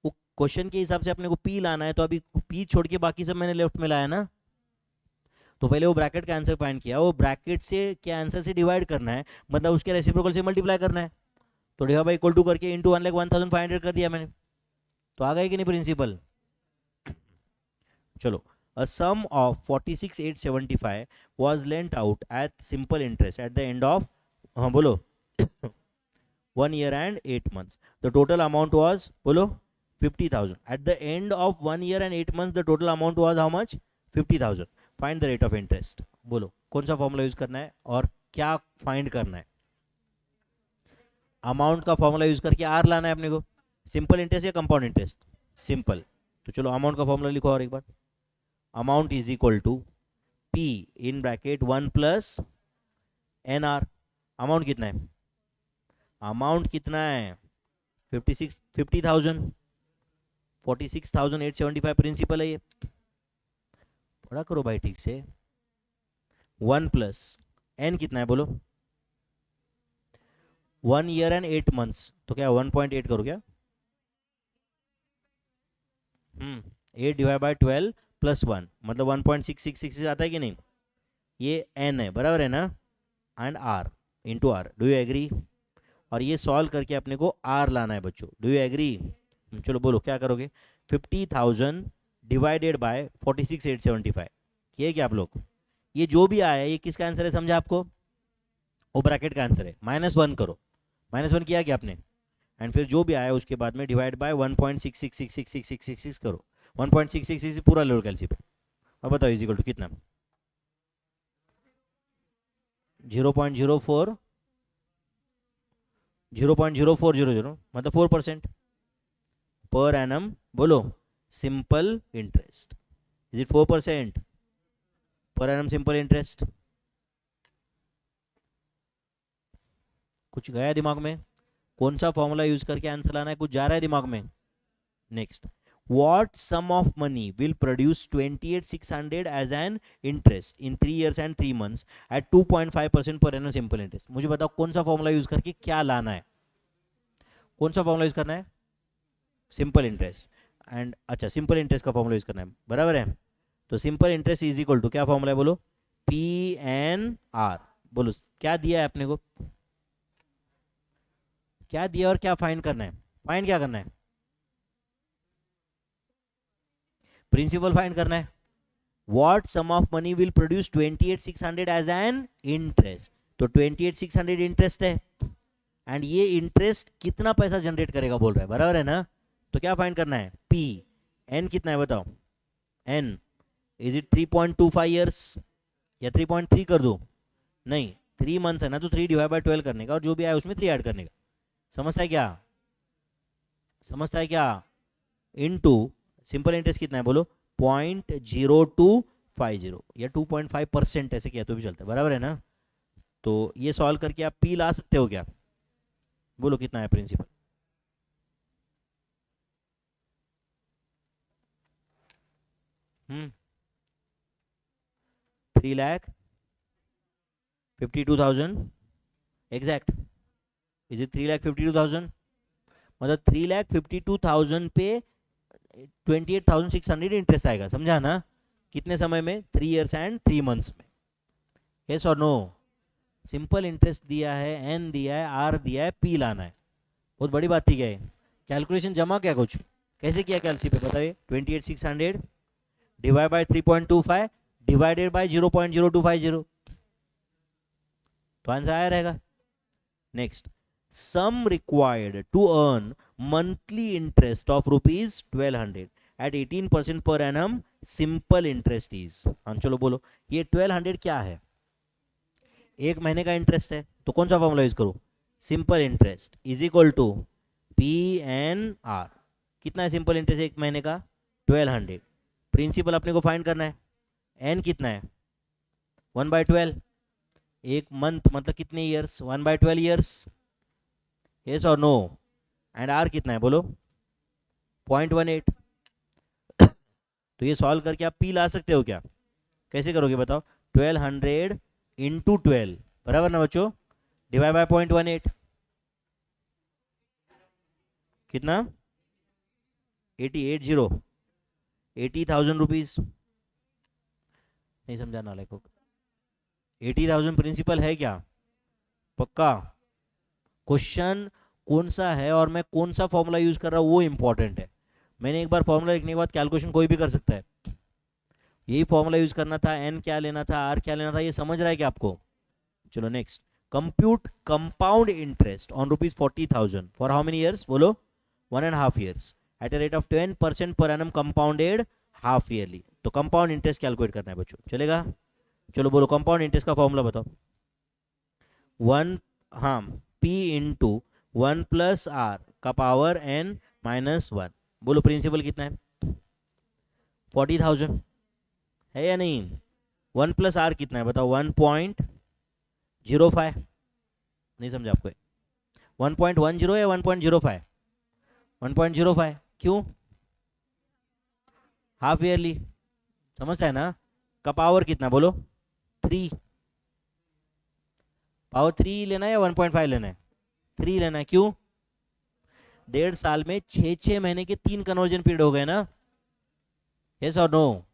[SPEAKER 1] वो क्वेश्चन के हिसाब से अपने को पी लाना है, तो अभी पी छोड़ के बाकी सब मैंने लेफ्ट में लाया ना। तो पहले वो ब्रैकेट का आंसर फाइंड किया, वो ब्रैकेट से क्या आंसर से डिवाइड करना है, मतलब उसके रेसिप्रोकल से मल्टीप्लाई करना है। तो डिवाइड बाई इक्वल टू करके इंटू 1,01,500 कर दिया मैंने, तो आ गए कि नहीं प्रिंसिपल। चलो, a sum of 46,875 was lent out at simple interest at the end of, हाँ बोलो, 1 year and 8 months. The total amount was, बोलो, 50,000. At the end of 1 year and 8 months, the total amount was how much? 50,000. Find the rate of interest. बोलो कौन सा formula use करना है और क्या फाइंड करना है। अमाउंट का फॉर्मूला यूज करके आर लाना है अपने को, सिंपल इंटरेस्ट या कंपाउंड इंटरेस्ट? सिंपल। तो चलो अमाउंट का फॉर्मूला लिखो और एक बार। Amount is equal to P in bracket 1 plus N R. Amount कितना है? अमाउंट कितना है? 50,000, 46,875 प्रिंसिपल है ये। पढ़ा करो भाई ठीक से। 1 प्लस एन कितना है बोलो? 1 year and 8 months, तो क्या 1.8 करो क्या? 8 डिवाइड बाई 12 प्लस 1 मतलब 1.6666 आता है कि नहीं? ये एन है, बराबर है ना? And R into R, do you agree? और ये सॉल्व करके अपने को आर लाना है बच्चों, डू यू एग्री? चलो बोलो क्या करोगे। 50,000 डिवाइडेड बाय 46,875 किए क्या आप लोग? ये जो भी आया ये किसका आंसर है समझा आपको? वो ब्रैकेट का आंसर है। -1 करो, -1 किया क्या आपने? एंड फिर जो भी आया उसके बाद में डिवाइड बाय 1.666666 करो। 1.666 पूरा लोड कैलसी पे, और बताओ इज इक्वल टू कितना? 0.04 0.0400 मतलब 4% पर एनम। बोलो सिंपल इंटरेस्ट, इज इट 4% पर एनम सिंपल इंटरेस्ट? कुछ गया दिमाग में? कौन सा फॉर्मूला यूज करके आंसर लाना है, कुछ जा रहा है दिमाग में? Next, what sum of money will produce 28,600 as an interest in 3 years and 3 months at 2.5% per annum simple interest? मुझे बताओ कौन सा फॉर्मूला यूज करके क्या लाना है, कौन सा फॉर्मूला यूज करना है? Simple interest. एंड अच्छा सिंपल इंटरेस्ट का फॉर्मूला यूज करना है, बराबर है। तो simple interest is equal to क्या फॉर्मूला है बोलो? P N R. बोलो क्या दिया है अपने को, क्या दिया और क्या फाइंड करना है? फाइंड क्या करना है? प्रिंसिपल फाइंड करना है। What sum of money will produce 28,600 as an interest? तो 28,600 इंटरेस्ट है, एंड ये इंटरेस्ट कितना पैसा जनरेट करेगा बोल रहा है, बराबर है ना? तो क्या फाइंड करना है? पी। एन कितना है बताओ? एन इज इट 3.25 ईयर्स या 3.3 कर दो? नहीं, 3 मंथ्स है ना, तो 3 डिवाइड बाई 12 करने का और जो भी आया उसमें 3 ऐड करने का। समझता है क्या? समझता है क्या? इनटू सिंपल इंटरेस्ट कितना है बोलो? 0.0250 या 2.5% ऐसे किया तो भी चलता है, बराबर है ना? तो ये सॉल्व करके आप पी ला सकते हो क्या? बोलो कितना है principal? Hmm 3,52,000 exact. Is it 3,52,000? मतलब 3,52,000 पे 28,600 इंटरेस्ट आएगा, समझा ना? कितने समय में? 3 years and 3 months में। यस और नो? सिंपल इंटरेस्ट दिया है, एन दिया है, आर दिया है, पी लाना है। बहुत बड़ी बात थी क्या? कैलकुलेशन जमा क्या कुछ कैसे किया कैलसी पे बताइए? 28,600 डिवाइड बाय 3.25 डिवाइडेड बाय 0.0250, तो आंसर आया रहेगा। Next, sum required to earn monthly interest of ₹1200 at 18% per annum simple interest is. हाँ चलो बोलो, ये 1200 क्या है? एक महीने का इंटरेस्ट है, तो कौन सा फॉर्मूला यूज करो? Simple interest is equal to P N R. कितना है सिंपल इंटरेस्ट एक महीने का? 1200। प्रिंसिपल अपने को फाइंड करना है। एन कितना है? 1/12। एक मंथ मतलब कितने ईयर्स? 1/12 ईयर्स। यस और नो? एंड आर कितना है बोलो? 0.18। तो ये सॉल्व करके आप पी ला सकते हो क्या? कैसे करोगे बताओ? 1200 इंटू 12, बराबर ना बच्चों? डिवाइड बाय 0.18 कितना? 80,000 रुपीज। नहीं समझा ना लेखो? 80,000 प्रिंसिपल है क्या? पक्का? क्वेश्चन कौन सा है और मैं कौन सा फॉर्मूला यूज कर रहा हूँ वो इंपॉर्टेंट है। मैंने एक बार फॉर्मूला लिखने के बाद कैलकुलेशन कोई भी कर सकता है। यही फॉर्मूला यूज करना था, एन क्या लेना था, आर क्या लेना था, ये समझ रहा है क्या आपको? चलो next, compute compound interest on ₹40,000 for how many years? बोलो 1.5 years eight a rate of 10% per annum compounded half yearly. तो कंपाउंड इंटरेस्ट कैलकुलेट करना है बच्चों, चलेगा? चलो बोलो कंपाउंड इंटरेस्ट का फॉर्मूला बताओ। 1, हाँ, P इंटू 1+R का पावर n-1। बोलो प्रिंसिपल कितना है? 40,000 है या नहीं? 1+R कितना है बताओ? 1.05। नहीं समझा आपको? 1.10 या 1.05? 1.05। क्यों? हाफ ईयरली, समझता है ना? का पावर कितना बोलो? 3। पावर 3 लेना है या 1.5 लेना है? 3 लेना है। क्यों? 1.5 साल में 6 महीने के 3 कन्वर्जन पीरियड हो गए ना? यस और नो?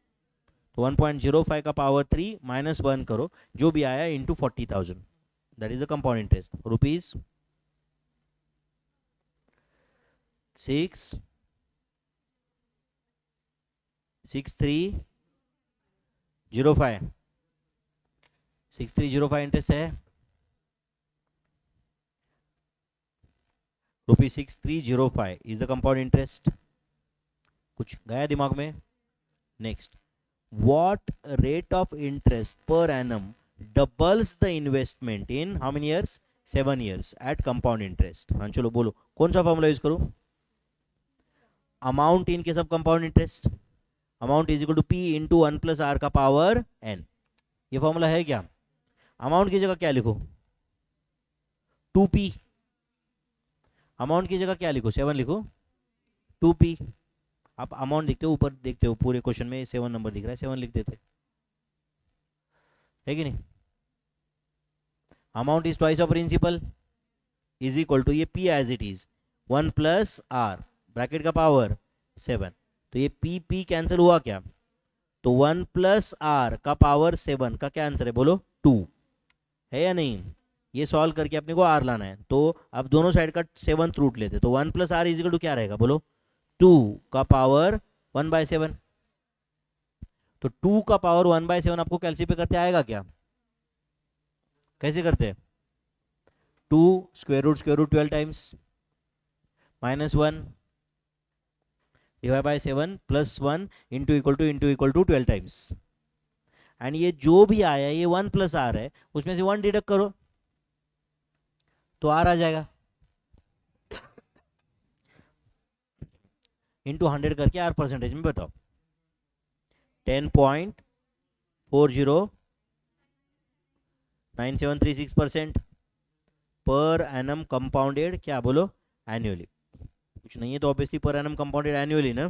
[SPEAKER 1] तो 1.05 का पावर 3 -1 करो, जो भी आया into 40,000, that is the compound interest. Rupees 66305, 6305 interest है। ₹6305 इज द कंपाउंड इंटरेस्ट। कुछ गया दिमाग में? Next, what rate of interest per annum doubles the investment in how many years? 7 years at compound interest। हाँ चलो बोलो कौन सा फॉर्मूला यूज करूं? Amount in case of compound interest, amount is equal to P into 1+R का power n। ये formula है क्या? अमाउंट की जगह क्या लिखो? 2P। अमाउंट की जगह क्या लिखो? 7 लिखो, 2P। आप अमाउंट देखते हो, ऊपर देखते हो, पूरे क्वेश्चन में 7 नंबर दिख रहा है, 7 लिख देते, है कि नहीं? Amount is twice of principal is equal to, ये P as it is 1+R bracket का पावर 7। तो ये P कैंसिल हुआ क्या? तो 1+R का पावर 7 का क्या आंसर है बोलो? 2 है या नहीं? ये सॉल्व करके अपने को R लाना है। तो अब दोनों साइड का 7th रूट लेते, तो 1+R इज इक्वल टू क्या रहेगा बोलो? 2 का पावर 1/7। तो 2 का पावर 1/7 आपको कैलसी पे करते आएगा क्या? कैसे करते हैं? 2 square root 12 times -1 divide by 7 +1 into 12 times. And ये जो भी आया ये 1+R है, उसमें से 1 डिडक्ट करो तो R आ जाएगा, इंटू 100 करके R परसेंटेज में बताओ। 10.409736% पर एनम कंपाउंडेड, क्या बोलो? एनुअली। कुछ नहीं है तो ऑब्वियसली पर एनम कंपाउंडेड एनुअली ना?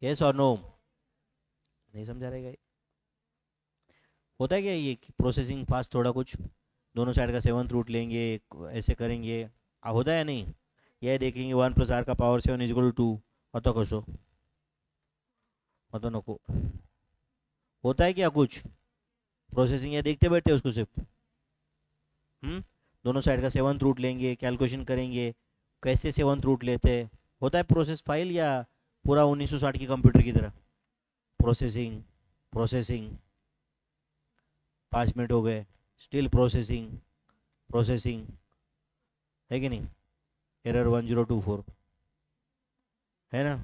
[SPEAKER 1] यस और नो? नहीं समझा रहेगा? होता है क्या ये प्रोसेसिंग फास्ट थोड़ा कुछ, दोनों साइड का 7th रूट लेंगे, ऐसे करेंगे, होता है नहीं? यह देखेंगे 1+R का पावर 7 इज इक्वल टू 2, अतो कसो अतो नको, होता है क्या कुछ प्रोसेसिंग? या देखते बैठते उसको सिर्फ? दोनों साइड का 7th रूट लेंगे, कैलकुलेशन करेंगे, कैसे 7th रूट लेते हैं? होता है प्रोसेस फाइल, या पूरा 1960 की कंप्यूटर की तरह प्रोसेसिंग प्रोसेसिंग? 5 मिनट हो गए, स्टिल प्रोसेसिंग प्रोसेसिंग, है कि नहीं? एरर 1024 है ना?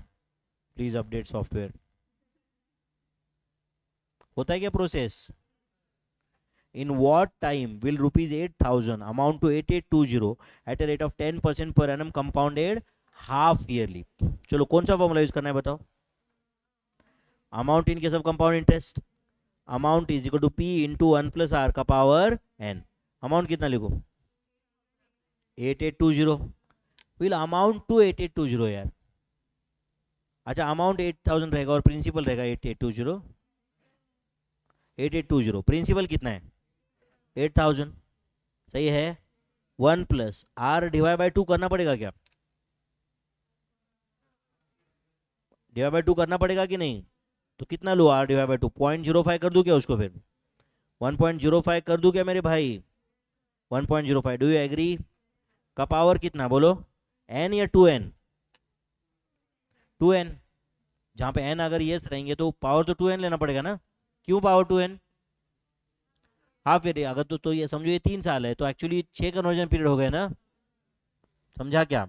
[SPEAKER 1] Please update software. होता है क्या process? In what time will ₹8,000 amount to 8820 at a rate of 10% per annum compounded half yearly? चलो कौन सा फॉर्मूला यूज करना है बताओ? Amount in case of compound interest, amount is equal to P into 1+R का power n। Amount कितना लिखो? 8820। Will amount to 8820 यार। अच्छा, अमाउंट 8,000 रहेगा और प्रिंसिपल रहेगा 8820। 8820 प्रिंसिपल कितना है? 8,000, सही है। 1+R डिवाइड बाय 2 करना पड़ेगा क्या? डिवाइड बाय 2 करना पड़ेगा कि नहीं? तो कितना लो R डिवाइड बाय 2? 0.05 कर दूं क्या उसको? फिर 1.05 कर दूं क्या मेरे भाई? 1.05, डू यू एग्री? का पावर कितना बोलो, n या 2n? 2n। जहाँ पे n अगर यस रहेंगे तो पावर तो 2n लेना पड़ेगा ना। क्यों पावर 2n? हाफ ईयर अगर तो ये समझो ये 3 साल है तो एक्चुअली 6 कन्वर्जन पीरियड हो गए ना। समझा क्या?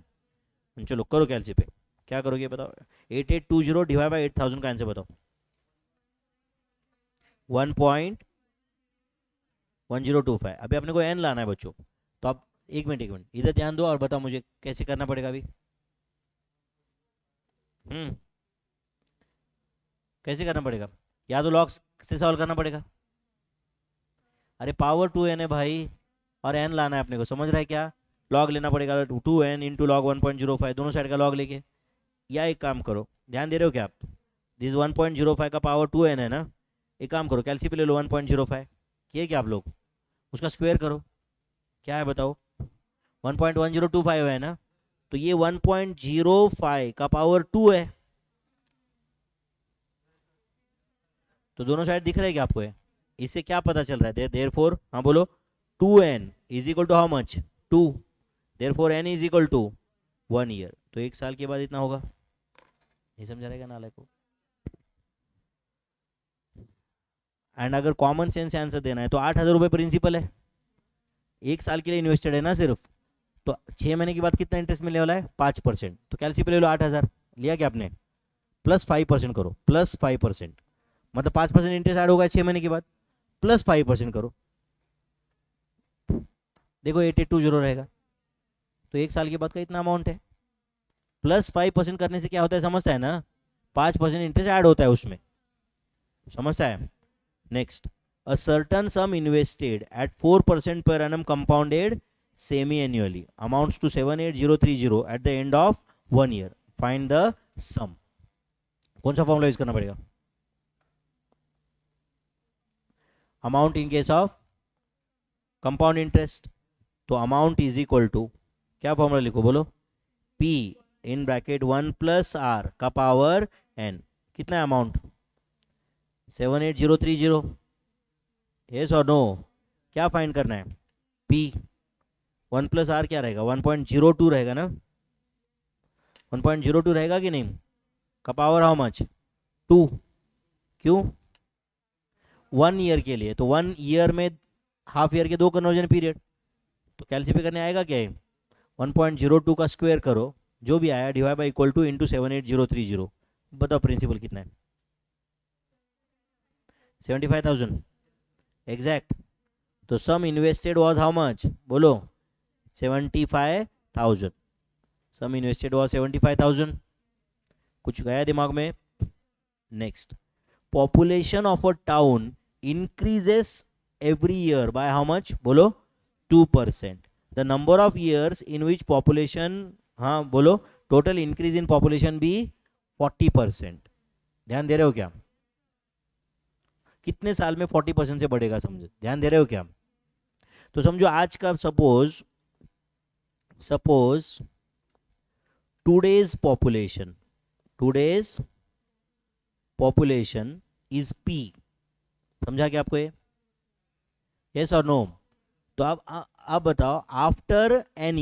[SPEAKER 1] चलो करो कैलसी पे, क्या करोगे बताओ। 8820 डिवाइड बाई 8000 का आंसर बताओ। 1.1025। अभी अपने को n लाना है बच्चों। तो आप एक मिनट इधर ध्यान दो और बताओ मुझे कैसे करना पड़ेगा अभी। कैसे करना पड़ेगा? या तो लॉग से सॉल्व करना पड़ेगा। अरे पावर 2n है भाई, और n लाना है अपने को, समझ रहा है क्या? लॉग लेना पड़ेगा 2n इंटू लॉग 1.05, दोनों साइड का लॉग लेके। या एक काम करो, ध्यान दे रहे हो क्या आप? दिस 1.05 का पावर 2n है ना। एक काम करो, कैलसी पे ले लो 1.05, किए क्या आप लोग? उसका स्क्वायर करो, क्या है बताओ? 1.1025 है ना, तो ये 1.05 का पावर 2 है। तो दोनों साइड दिख रहे हैं क्या आपको? है इससे क्या पता चल रहा है? देयरफॉर हाँ बोलो, 2n is equal to how much? 2। Therefore n is equal to 1 year, तो 1 साल के बाद इतना होगा। ये समझा रहेगा नाले को? एंड अगर कॉमन सेंस आंसर देना है तो 8,000 रुपये प्रिंसिपल है, 1 साल के लिए इन्वेस्टेड है ना सिर्फ। तो 6 महीने के बाद कितना इंटरेस्ट मिलने वाला है? 5%। तो कैलसी पे ले लो 8,000, लिया क्या आपने? प्लस 5% करो, प्लस 5%, मतलब 5% इंटरेस्ट ऐड होगा 6 महीने के बाद, प्लस 5% करो। देखो 8820 रहेगा, तो 1 साल के बाद का इतना अमाउंट है। प्लस 5% करने से क्या होता है समझता है ना? 5% इंटरेस्ट ऐड होता है उसमें, समझता है? Next, a certain sum invested at 4% per annum compounded semi-annually amounts to 78030 at the end of 1 year. Find the sum. कौन सा फॉर्मूला यूज करना पड़ेगा? Amount in case of compound interest, तो अमाउंट इज इक्वल टू, क्या formula लिखो बोलो? P इन bracket 1 plus R का power n। कितना है अमाउंट? 78030। यस और नो? क्या फाइंड करना है? P 1 प्लस आर क्या रहेगा? 1.02 रहेगा ना। 1.02 रहेगा कि नहीं? का पावर हाउ मच? 2। क्यों? 1 ईयर के लिए, तो 1 ईयर में हाफ ईयर के 2 कन्वर्जन पीरियड, तो कैलसी पे करने आएगा क्या है? 1.02 का स्क्वायर करो, जो भी आया divide by equal to into 78030। बताओ प्रिंसिपल कितना है? 75,000 एग्जैक्ट। तो सम इन्वेस्टेड वॉज हाउ मच बोलो? 75,000। सम इन्वेस्टेड वॉज 75,000। कुछ गया दिमाग में? Next, population of a town increases every year by how much बोलो? 2%। The number of years in which population, हाँ बोलो, टोटल इंक्रीज इन पॉपुलेशन भी 40%। ध्यान दे रहे हो क्या? कितने साल में 40% से बढ़ेगा समझो, ध्यान दे रहे हो क्या? तो समझो आज का suppose today's population is P। समझा क्या आपको ये? यस और नो? तो अब बताओ, after n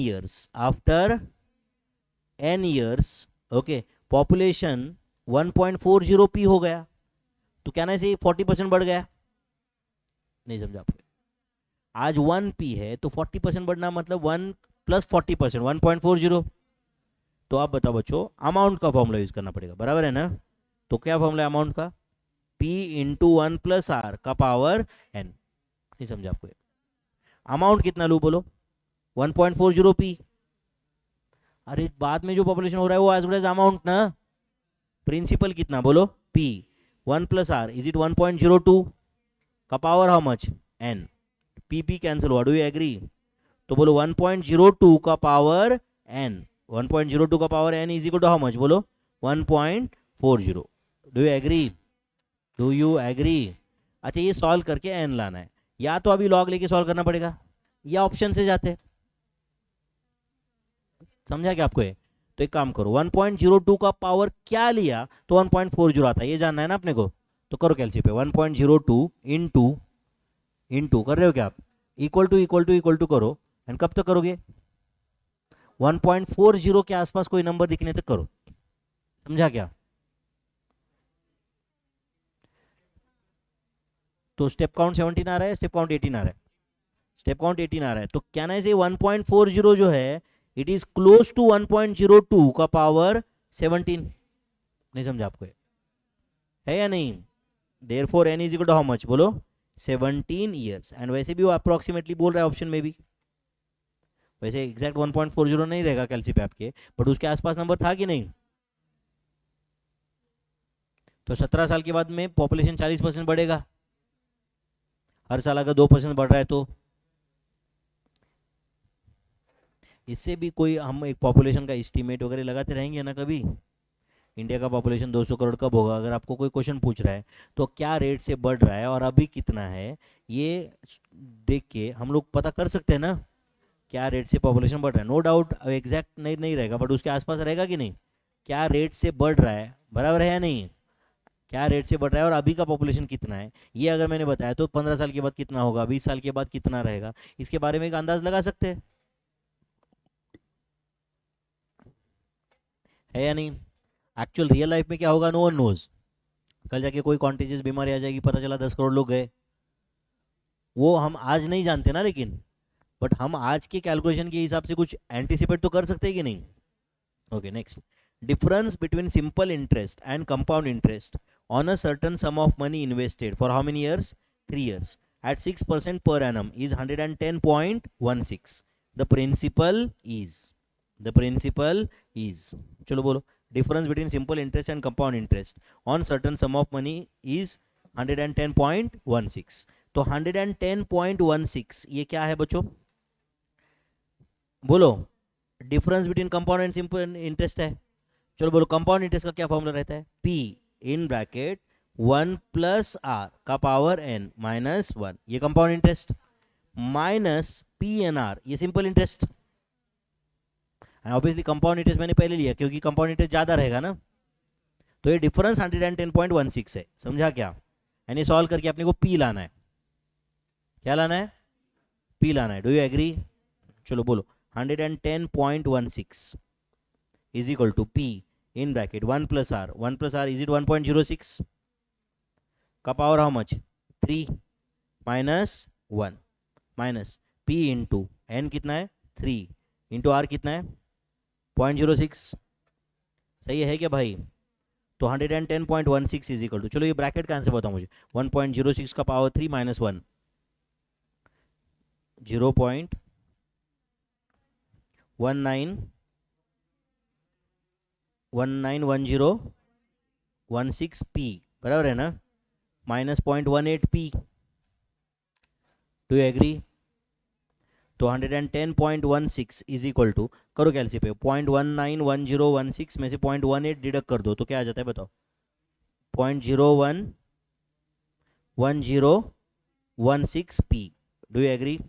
[SPEAKER 1] years okay, population 1.40 P हो गया, तो क्या ना से 40% बढ़ गया? नहीं समझा आपको? आज 1 P है तो 40% बढ़ना मतलब 1 प्लस 40%, 1.40। तो आप बताओ बच्चों, अमाउंट का फॉर्मूला यूज करना पड़ेगा, बराबर है ना? तो क्या फॉर्मूला है अमाउंट का? P इंटू 1 प्लस आर का पावर n। नहीं समझा आपको? अमाउंट कितना लू बोलो? 1.40 P। अरे बाद में जो पॉपुलेशन हो रहा है वो एज गुड एज अमाउंट ना। प्रिंसिपल कितना बोलो? P 1 plus R is it 1.02 का power how much? n। P cancel हुआ, डू यू एग्री? तो बोलो 1.02 का पावर n, 1.02 का power n is equal to how much बोलो? 1.40। Do you agree? अच्छा, ये सॉल्व करके n लाना है, या तो अभी लॉग लेके सॉल्व करना पड़ेगा या ऑप्शन से जाते। समझा क्या आपको? है तो एक काम करो, 1.02 का पावर क्या लिया तो 1.40 आता है, ये जानना है ना अपने को। तो करो कैलसी पे 1.02 इंटू कर रहे हो क्या आप? इक्वल टू करो। एंड कब तक करोगे? 1.40 के आसपास कोई नंबर दिखने तक करो, समझा क्या? तो स्टेप काउंट 17 आ रहा है, स्टेप काउंट 18 आ रहा है, स्टेप काउंट 18 आ रहा है, तो कैन आई से 1.40 जो है इट इज क्लोज टू 1.02 का पावर 17। नहीं समझा आपको, है या नहीं? Therefore N is equal to how much, बोलो 17 ईयर्स। एंड वैसे भी वो अप्रोक्सीमेटली बोल रहा है ऑप्शन में भी, वैसे एग्जैक्ट 1.40 नहीं रहेगा कैलसी पे आपके, बट उसके आसपास नंबर था कि नहीं? तो 17 साल के बाद में पॉपुलेशन 40% बढ़ेगा, हर साल अगर 2% बढ़ रहा है तो इससे भी कोई हम एक पॉपुलेशन का एस्टीमेट वगैरह लगाते रहेंगे ना कभी। इंडिया का पॉपुलेशन 200 करोड़ कब होगा, अगर आपको कोई क्वेश्चन पूछ रहा है तो क्या रेट से बढ़ रहा है और अभी कितना है, ये देख के हम लोग पता कर सकते हैं ना क्या रेट से पॉपुलेशन बढ़ रहा है। नो डाउट एग्जैक्ट नहीं रहेगा, बट उसके आसपास रहेगा कि नहीं, क्या रेट से बढ़ रहा है, बराबर है या नहीं, क्या रेट से बढ़ रहा है और अभी का पॉपुलेशन कितना है, ये अगर मैंने बताया तो 15 साल के बाद कितना होगा, 20 साल के बाद कितना रहेगा, इसके बारे में एक अंदाज लगा सकते हैं, है या नहीं? एक्चुअल रियल लाइफ में क्या होगा, नो वन नोज। कल जाके कोई कॉन्टेजियस बीमारी आ जाएगी, पता चला 10 करोड़ लोग गए, वो हम आज नहीं जानते ना, लेकिन बट हम आज के कैलकुलेशन के हिसाब से कुछ एंटिसिपेट तो कर सकते हैं कि नहीं। Okay next, difference between simple interest and compound interest on a certain sum of money invested for how many years, 3 years at 6% per annum is 110.16. The principal is चलो बोलो, difference between simple interest and compound interest on certain sum of money is 110.16. तो 110.16 ये क्या है बच्चों, बोलो? Difference between compound and simple interest है। चलो बोलो, कंपाउंड इंटरेस्ट का क्या फॉर्मूला रहता है, P इन ब्रैकेट 1 प्लस आर का पावर n माइनस 1, ये कंपाउंड इंटरेस्ट, माइनस PNR ये simple interest. Obviously compound interest मैंने पहले लिया क्योंकि कंपाउंड इंटरेस्ट ज़्यादा रहेगा ना, तो ये डिफरेंस 110.16 है, समझा क्या? यानी सॉल्व करके अपने को P लाना है, क्या लाना है, P लाना है। Do you agree? चलो बोलो, 110.16 is equal to P in bracket 1 plus R. 1 plus R is it 1.06 का power how much 3 minus 1 minus P into N कितना है 3 इंटू R कितना है 0.06, सही है क्या भाई? तो 110.16 इज इक्वल टू, चलो ये ब्रैकेट का आंसर बताओ मुझे, 1.06 का पावर 3 माइनस 1 0.191016 P, बराबर है ना, minus 0.18 P। Do you agree? तो 110.16 इज इक्वल टू, करो कैलसी पे, 0.191016 में से 0.18 डिडक्ट कर दो तो क्या आ जाता है बताओ, 0.011016 P। Do you agree?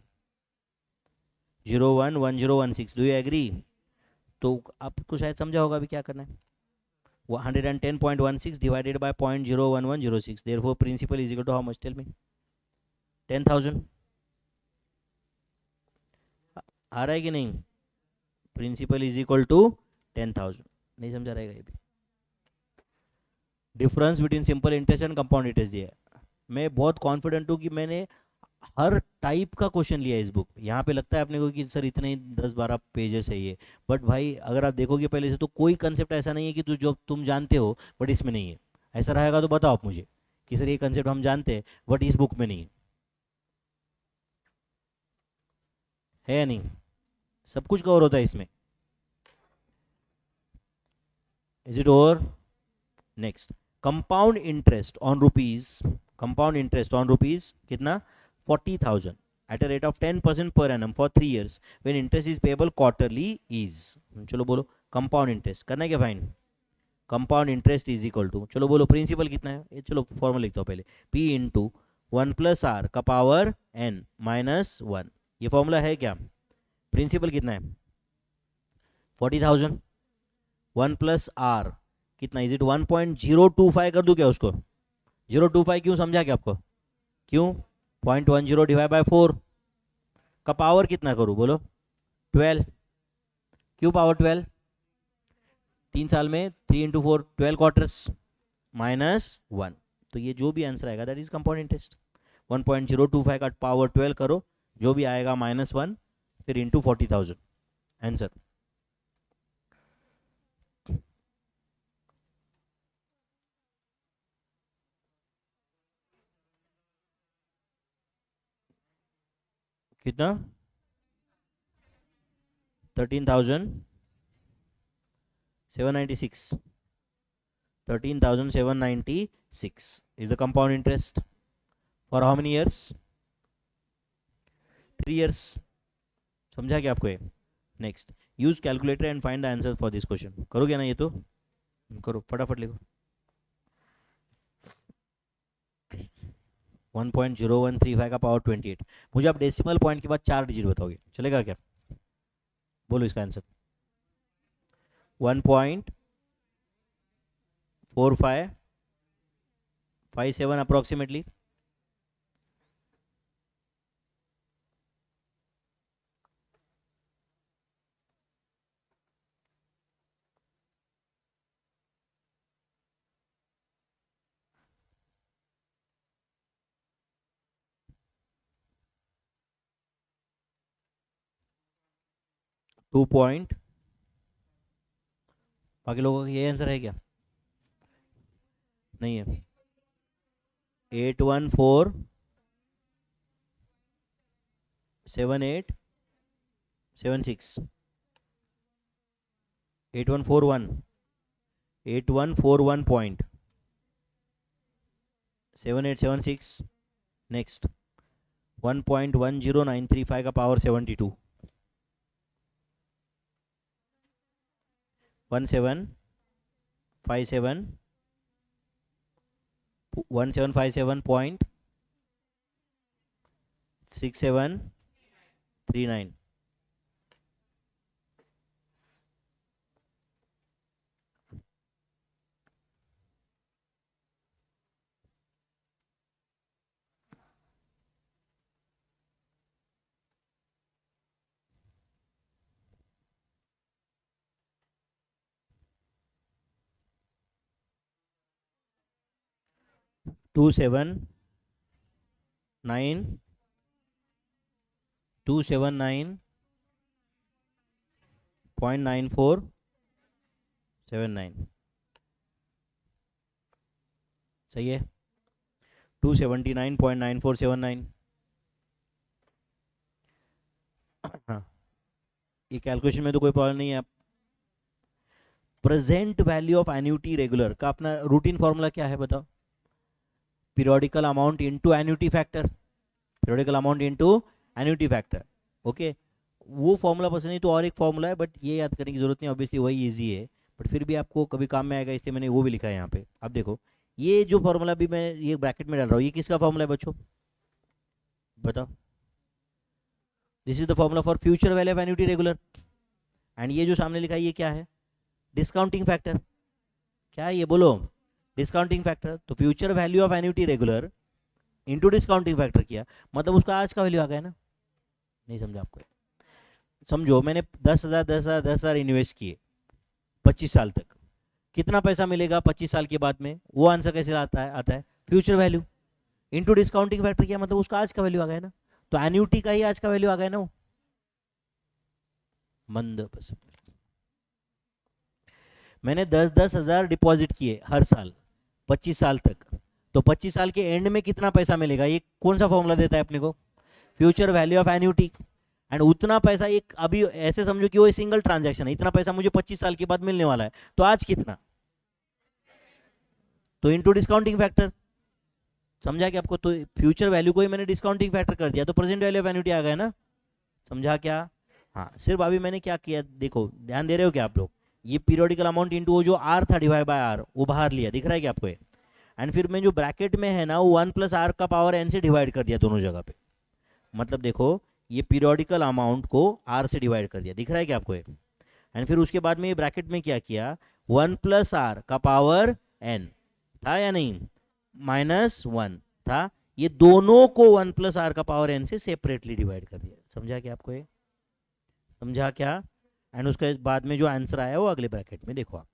[SPEAKER 1] 011016, do you agree? तो आपको शायद समझा होगा अभी क्या करना है, 110.16 divided by 0.01106, therefore principal is equal to how much, tell me, 10,000 आ रहा है कि नहीं? प्रिंसिपल इज इक्वल टू 10,000, नहीं समझा रहेगा ये भी। Difference between simple interest and compound interest दिया है, मैं बहुत कॉन्फिडेंट हूँ कि मैंने हर टाइप का क्वेश्चन लिया है इस बुक। यहाँ पे लगता है अपने को कि सर इतने 10-12 पेजेस है ये, बट भाई अगर आप देखोगे पहले से तो कोई कंसेप्ट ऐसा नहीं है कि जो तुम जानते हो बट इसमें नहीं है। ऐसा रहेगा तो बताओ आप मुझे कि सर ये कंसेप्ट हम जानते हैं बट इस बुक में नहीं है या नहीं? सब कुछ कवर होता है इसमें। Is it over? Next, compound interest on rupees, compound interest on rupees कितना, 40,000 at a rate of 10% per annum for 3 years when interest is payable quarterly is, चलो बोलो कंपाउंड इंटरेस्ट करना है क्या fine, compound interest is equal to, चलो बोलो principal कितना है, ये चलो फॉर्मूला लिखता हूँ पहले, P इंटू 1 प्लस आर का पावर n माइनस 1, ये फॉर्मूला है क्या? प्रिंसिपल कितना है 40,000, 1 प्लस आर कितना, इज इट 1.025 कर दूं क्या उसको, 025 क्यों समझा क्या आपको, क्यों 0.10 डिवाइड बाय 4 का पावर कितना करूं बोलो 12, क्यू पावर 12, 3 साल में 3 इंटू 4 12 क्वार्टर्स -1, तो ये जो भी आंसर आएगा दैट इज कंपाउंड इंटरेस्ट। 1.025 का पावर 12 करो, जो भी आएगा -1, फिर इंटू 40,000 आंसर। कितना? 13,796, 13,796 is the compound interest for how many years? 3 years। समझा क्या आपको ये? Next, use calculator and find the answer for this question. करोगे ना ये? तो करो, फटाफट लिखो। 1.0135 का पावर 28। मुझे आप डेसिमल पॉइंट के बाद 4 डिजिट बताओगे, चलेगा क्या? बोलो इसका आंसर। 1.4557 अप्रोक्सीमेटली। टू पॉइंट, बाकी लोगों का ये आंसर है क्या? नहीं है। 8147,876, 8141, 8141.7876। नेक्स्ट, 1.10935 का पावर 72, 1757.6739। 279.9479 सही है। 279.9479। हाँ, ये कैलकुलेशन में तो कोई प्रॉब्लम नहीं है। Present value of annuity regular का अपना रूटीन फॉर्मूला क्या है बताओ? Periodical amount into annuity factor, periodical amount into annuity factor. Okay, वो फॉर्मूला पसंद नहीं तो और एक फॉर्मूला है, बट ये याद करने की जरूरत नहीं, ऑब्वियसली वही इजी है, बट फिर भी आपको कभी काम में आएगा, इसलिए मैंने वो भी लिखा है यहाँ पे। अब देखो, ये जो फॉर्मूला भी मैं ये ब्रैकेट में डाल रहा हूँ, ये किसका फॉर्मूला है बच्चों? बताओ। This is the formula for future value of annuity regular. And ये जो सामने लिखा है ये क्या है? Discounting factor. क्या है ये? बोलो। Discounting factor. तो future value of annuity regular into discounting factor किया, मतलब उसका आज का वैल्यू आ गया ना? नहीं समझा आपको? समझो, मैंने 10,000 10,000 10,000 इन्वेस्ट किए 25 साल तक, कितना पैसा मिलेगा 25 साल के बाद में? वो आंसर कैसे आता है future value into discounting factor किया, मतलब उसका आज का वैल्यू आ गया ना? तो एन्युटी का ही आज का वैल्यू आ गया ना वो। मंद मैंने 10,000 डिपॉजिट किए हर साल 25 साल तक, तो 25 साल के एंड में कितना पैसा मिलेगा? ये कौन सा फॉर्मूला देता है अपने को? Future value of annuity. And उतना पैसा, एक अभी ऐसे समझो कि वो सिंगल ट्रांजैक्शन है, इतना पैसा मुझे 25 साल के बाद मिलने वाला है, तो आज कितना? तो इनटू डिस्काउंटिंग फैक्टर। समझा कि आपको? तो फ्यूचर वैल्यू को ही मैंने डिस्काउंटिंग फैक्टर कर दिया, तो प्रेजेंट वैल्यू ऑफ एन्युटी आ गया ना? समझा क्या? हाँ, सिर्फ अभी मैंने क्या किया, देखो ध्यान दे रहे हो क्या आप लोग? ये पीरियोडिकल अमाउंट इंटू वो जो आर था डिवाइड बाय आर, वो बाहर लिया, दिख रहा है क्या आपको? एंड फिर मैं जो ब्रैकेट में है ना, वो 1 प्लस आर का पावर एन से डिवाइड कर दिया दोनों जगह पे। मतलब देखो, ये पीरियोडिकल अमाउंट को आर से डिवाइड कर दिया, दिख रहा है क्या आपको? एंड फिर उसके बाद में ये ब्रैकेट में क्या किया, 1 प्लस आर का पावर एन था या नहीं? -1 था। ये दोनों को 1 प्लस आर का पावर एन से सेपरेटली डिवाइड कर दिया। समझा क्या आपको? ये समझा क्या? एंड उसके बाद में जो आंसर आया वो अगले ब्रैकेट में देखो आप,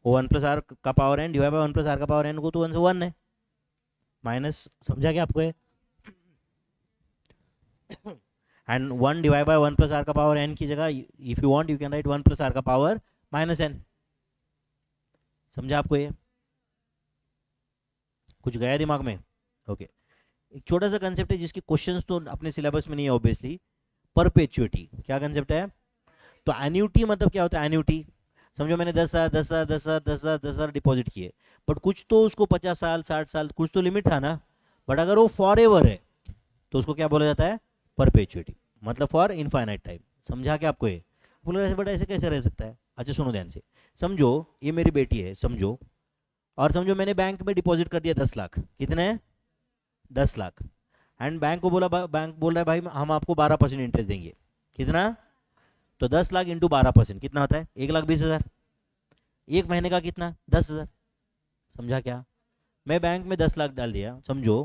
[SPEAKER 1] वो 1 प्लस आर का power N divide by 1 plus R का पावर एन को तो 1 से 1 है, माइनस, समझा क्या आपको है, and 1 divide by 1 plus R का पावर एन की जगह if you want you can write 1 plus R का पावर माइनस एन, समझा आपको ये, कुछ गया दिमाग में? ओके एक छोटा सा कंसेप्ट है जिसके क्वेश्चंस तो अपने सिलेबस में नहीं है ऑब्वियसली, परपेचुइटी क्या कंसेप्ट है? तो एन्यूटी मतलब क्या होता है? एन्यूटी समझो मैंने 10,000 10,000 10,000 10,000 10,000 डिपॉजिट किए, बट कुछ तो उसको 50 साल 60 साल कुछ तो लिमिट था ना, बट अगर वो फॉर एवर है तो उसको क्या बोला जाता है? परपेचुइटी, मतलब फॉर इनफाइनाइट टाइम, समझा क्या आपको ये? बोला ऐसे बट ऐसे कैसे रह सकता है? अच्छा सुनो ध्यान से, समझो ये मेरी बेटी है समझो, और समझो मैंने बैंक में डिपॉजिट कर दिया 10 लाख, कितने? 10 लाख, एंड बैंक को बोला, बैंक बोल रहा है भाई हम आपको 12% इंटरेस्ट देंगे, कितना? तो 10 लाख इंटू 12% कितना होता है? 1,20,000, एक महीने का कितना? 10,000, समझा क्या? मैं बैंक में 10 लाख डाल दिया, समझो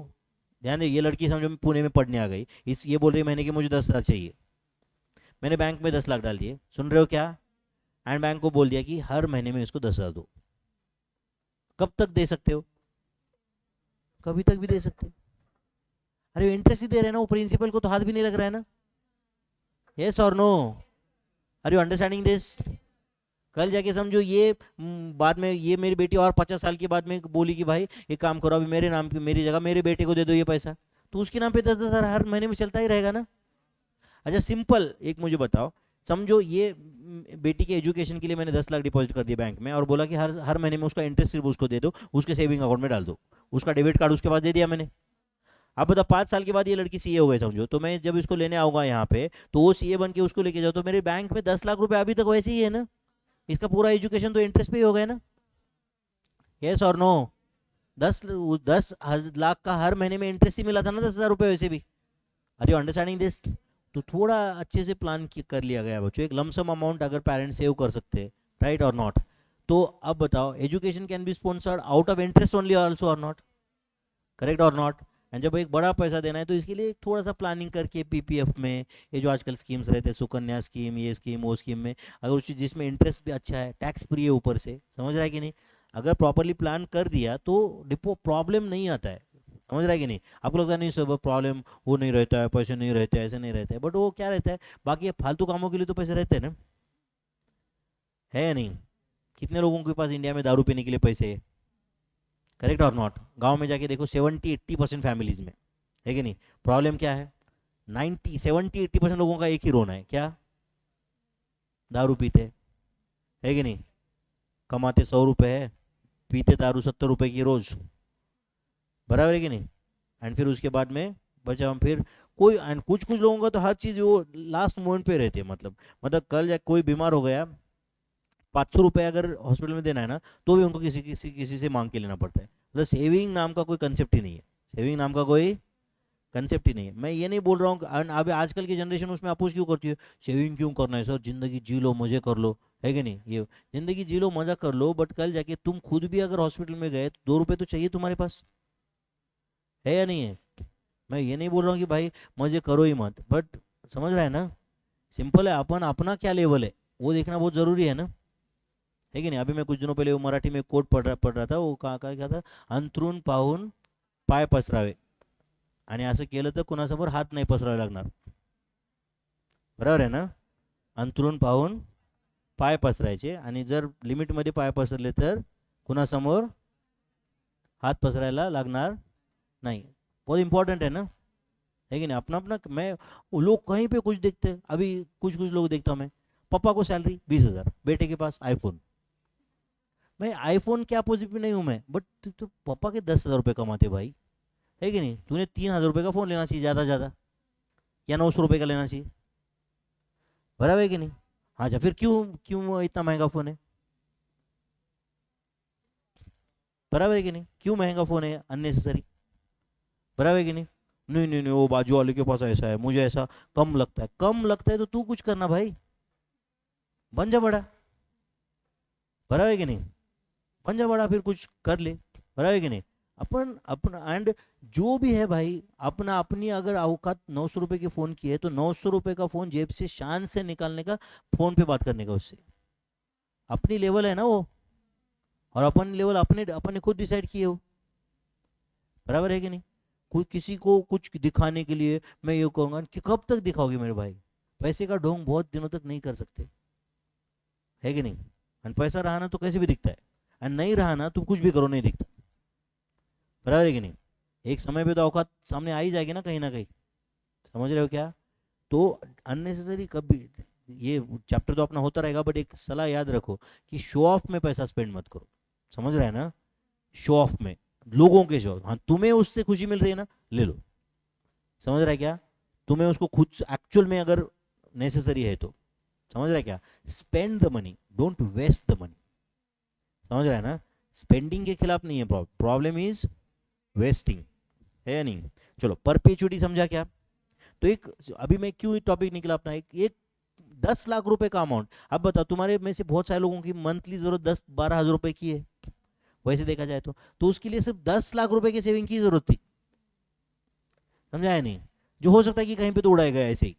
[SPEAKER 1] ध्यान दे, ये लड़की समझो पुणे में पढ़ने आ गई, इस ये बोल रही है महीने के मुझे 10,000 चाहिए, मैंने बैंक में 10 लाख डाल दिए, सुन रहे हो क्या? एंड बैंक को बोल दिया कि हर महीने में इसको 10,000 दो, कब तक दे सकते हो? कभी तक भी दे सकते हो। अरे इंटरेस्ट ही दे रहे हैं ना, वो प्रिंसिपल को तो हाथ भी नहीं लग रहा है ना, यस और no? Are you understanding this? कल जाके समझो ये बाद में ये मेरी बेटी और 50 साल के बाद में बोली कि भाई एक काम करो अभी मेरे नाम पे, मेरी जगह मेरे बेटे को दे दो ये पैसा, तो उसके नाम पे 10,000 हर महीने में चलता ही रहेगा ना। अच्छा सिंपल एक मुझे बताओ, समझो ये बेटी के एजुकेशन के लिए मैंने 10 लाख डिपॉजिट कर दिया बैंक में और बोला कि हर हर महीने में उसका इंटरेस्ट सिर्फ उसको दे दो, उसके सेविंग अकाउंट में डाल दो, उसका डेबिट कार्ड उसके पास दे दिया मैंने। अब बताओ 5 साल के बाद ये लड़की सीए हो गई समझो, तो मैं जब इसको लेने आऊंगा यहाँ पे तो वो सीए बन के उसको लेके जाओ, तो मेरे बैंक में 10 लाख रुपए अभी तक वैसे ही है ना, इसका पूरा एजुकेशन तो इंटरेस्ट पे ही हो गया ना, यस और नो? 10 लाख का हर महीने में इंटरेस्ट ही मिला था ना, 10,000 रुपये वैसे भी। Are you understanding this? तो थोड़ा अच्छे से प्लान कर लिया गया बच्चों, एक लमसम अमाउंट अगर पेरेंट्स सेव कर सकते हैं, राइट और नॉट? तो अब बताओ education can be sponsored out of interest only also और नॉट, करेक्ट और नॉट? एंड जब एक बड़ा पैसा देना है तो इसके लिए थोड़ा सा प्लानिंग करके पीपीएफ में, ये जो आजकल स्कीम्स रहते हैं सुकन्या स्कीम, ये स्कीम वो स्कीम में, अगर उस जिसमें इंटरेस्ट भी अच्छा है, टैक्स फ्री है ऊपर से, समझ रहा है कि नहीं? अगर प्रॉपरली प्लान कर दिया तो डिपो प्रॉब्लम नहीं आता है, समझ रहा है कि नहीं? आपको लगता है नहीं सब प्रॉब्लम वो नहीं रहता है, पैसे नहीं रहते, ऐसे नहीं रहते हैं, बट वो क्या रहता है, बाकी फालतू कामों के लिए तो पैसे रहते हैं ना, है या नहीं? कितने लोगों के पास इंडिया में दारू पीने के लिए पैसे है, करेक्ट और नॉट? गांव में जाके देखो 70-80% फैमिलीज में, है कि नहीं? प्रॉब्लम क्या है? 70-80% लोगों का एक ही रोना है, क्या? दारू पीते, है कि नहीं? कमाते 100 रुपए है, पीते दारू 70 रुपए की रोज, बराबर है कि नहीं? एंड फिर उसके बाद में बचा हम फिर कोई, एंड कुछ कुछ लोगों का तो हर चीज़ वो लास्ट मोमेंट पे रहते हैं, मतलब कल जाके कोई बीमार हो गया, 500 रुपये अगर हॉस्पिटल में देना है ना तो भी उनको किसी से मांग के लेना पड़ता है, मतलब सेविंग नाम का कोई कंसेप्ट ही नहीं है, सेविंग नाम का कोई कंसेप्ट ही नहीं है। मैं ये नहीं बोल रहा हूँ अब आजकल की जनरेशन उसमें अपोज क्यों करती है, सेविंग क्यों करना है सर, जिंदगी जी लो मजे कर लो, है कि नहीं? ये जिंदगी जी लो मजा कर लो, बट कल जाके तुम खुद भी अगर हॉस्पिटल में गए तो 2 रुपये तो चाहिए तुम्हारे पास, है या नहीं है? मैं ये नहीं बोल रहा हूँ कि भाई मजे करो ही मत, बट समझ रहा है ना? सिंपल है, अपन अपना क्या लेवल है वो देखना बहुत जरूरी है ना, है कि नहीं? अभी मैं कुछ दिनों पहले वो मराठी में कोट पढ़ रहा था, वो कहा क्या था, अंथरून पाहून पाय पसरावे, आणि असं केलं तर कुणासमोर हात नाही पसरावे लागणार, बरोबर आहे ना? अंथरून पाहून पाय पसरायचे आणि जर लिमिटमध्ये पाय पसरले तर कुणासमोर हाथ पसरायला लागणार नहीं, बहुत इंपॉर्टेंट है ना, है कि नहीं? अपना अपना मैं, वो लोग कहीं पे कुछ देखते हैं, अभी कुछ कुछ लोग देखता हूँ मैं, पापा को सैलरी 20,000, बेटे के पास आईफोन, मैं आईफोन के अपोजिट में नहीं हूँ मैं, बट तो पापा के 10,000 रुपये कमाते भाई, है कि नहीं? तूने 3,000 रुपये का फ़ोन लेना चाहिए ज़्यादा ज़्यादा, या 900 रुपये का लेना चाहिए, बराबर है कि नहीं? हाँ, अच्छा फिर क्यों क्यों इतना महंगा फ़ोन है, बराबर है कि नहीं? क्यों महंगा फ़ोन है अननेसेसरी, बराबर है कि नहीं? नहीं नहीं नहीं वो बाजू वाले के पास ऐसा है, मुझे ऐसा कम लगता है, कम लगता है तो तू कुछ करना भाई, बन जा बड़ा, बराबर है कि नहीं? बन जा बड़ा, फिर कुछ कर ले, बराबर है कि नहीं? अपन अपना एंड जो भी है भाई, अपना अपनी अगर औकात 900 रुपए की फ़ोन की है तो 900 रुपए का फ़ोन जेब से शान से निकालने का, फ़ोन पे बात करने का उससे, अपनी लेवल है ना वो, और अपन लेवल अपने अपन ने खुद डिसाइड किए हो, बराबर है कि नहीं? कोई किसी को कुछ दिखाने के लिए मैं ये कहूँगा कि कब तक दिखाओगे मेरे भाई, पैसे का ढोंग बहुत दिनों तक नहीं कर सकते, है कि नहीं? एंड पैसा रहा ना तो कैसे भी दिखता है, एंड नहीं रहा ना तुम कुछ भी करो नहीं दिखता, बराबर है कि नहीं? एक समय पे तो औकात सामने आ ही जाएगी ना कहीं, समझ रहे हो क्या? तो अननेसेसरी कभी, ये चैप्टर तो अपना होता रहेगा, बट एक सलाह याद रखो कि शो ऑफ में पैसा स्पेंड मत करो, समझ रहे हैं ना? शो ऑफ में, लोगों के शो, हाँ तुम्हें उससे खुशी मिल रही है ना, ले लो, समझ रहा है क्या? तुम्हें उसको खुद एक्चुअल में अगर नेसेसरी है तो, समझ रहा है क्या? Spend the money, don't waste the money, समझ रहा है ना? स्पेंडिंग के खिलाफ नहीं है प्रॉब्लम इज वेस्टिंग, है या नहीं? चलो परपेचुटी समझा क्या? तो एक, अभी मैं क्यों टॉपिक निकला अपना, एक 10 लाख रुपए का अमाउंट, अब बताओ तुम्हारे में से बहुत सारे लोगों की मंथली जरूरत 10-12 हज़ार रुपए की है, वैसे देखा जाए तो उसके लिए सिर्फ 10 लाख रुपए की सेविंग की जरूरत थी, समझा है नहीं? जो हो सकता है कि कहीं पे तो उड़ाया गया ऐसे ही,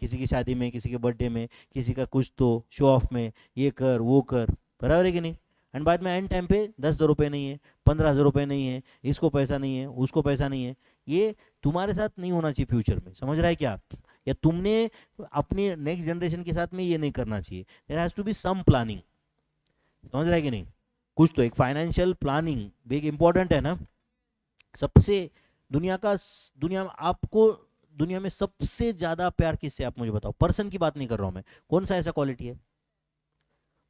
[SPEAKER 1] किसी की शादी में, किसी के बर्थडे में, किसी का कुछ तो शो ऑफ में, ये कर वो कर, बराबर है कि नहीं? एंड बाद में एंड टाइम पे 10 हज़ार रुपये नहीं है, 15 हज़ार रुपये नहीं है, इसको पैसा नहीं है, उसको पैसा नहीं है, ये तुम्हारे साथ नहीं होना चाहिए फ्यूचर में, समझ रहा है क्या? या तुमने अपनी नेक्स्ट जनरेशन के साथ में ये नहीं करना चाहिए, there has to be some planning, समझ रहा है कि नहीं? कुछ तो एक फाइनेंशियल प्लानिंग भी एक इंपॉर्टेंट है ना। सबसे दुनिया का, दुनिया में आपको, दुनिया में सबसे ज्यादा प्यार किससे, आप मुझे बताओ, पर्सन की बात नहीं कर रहा हूं मैं, कौन सा ऐसा क्वालिटी है?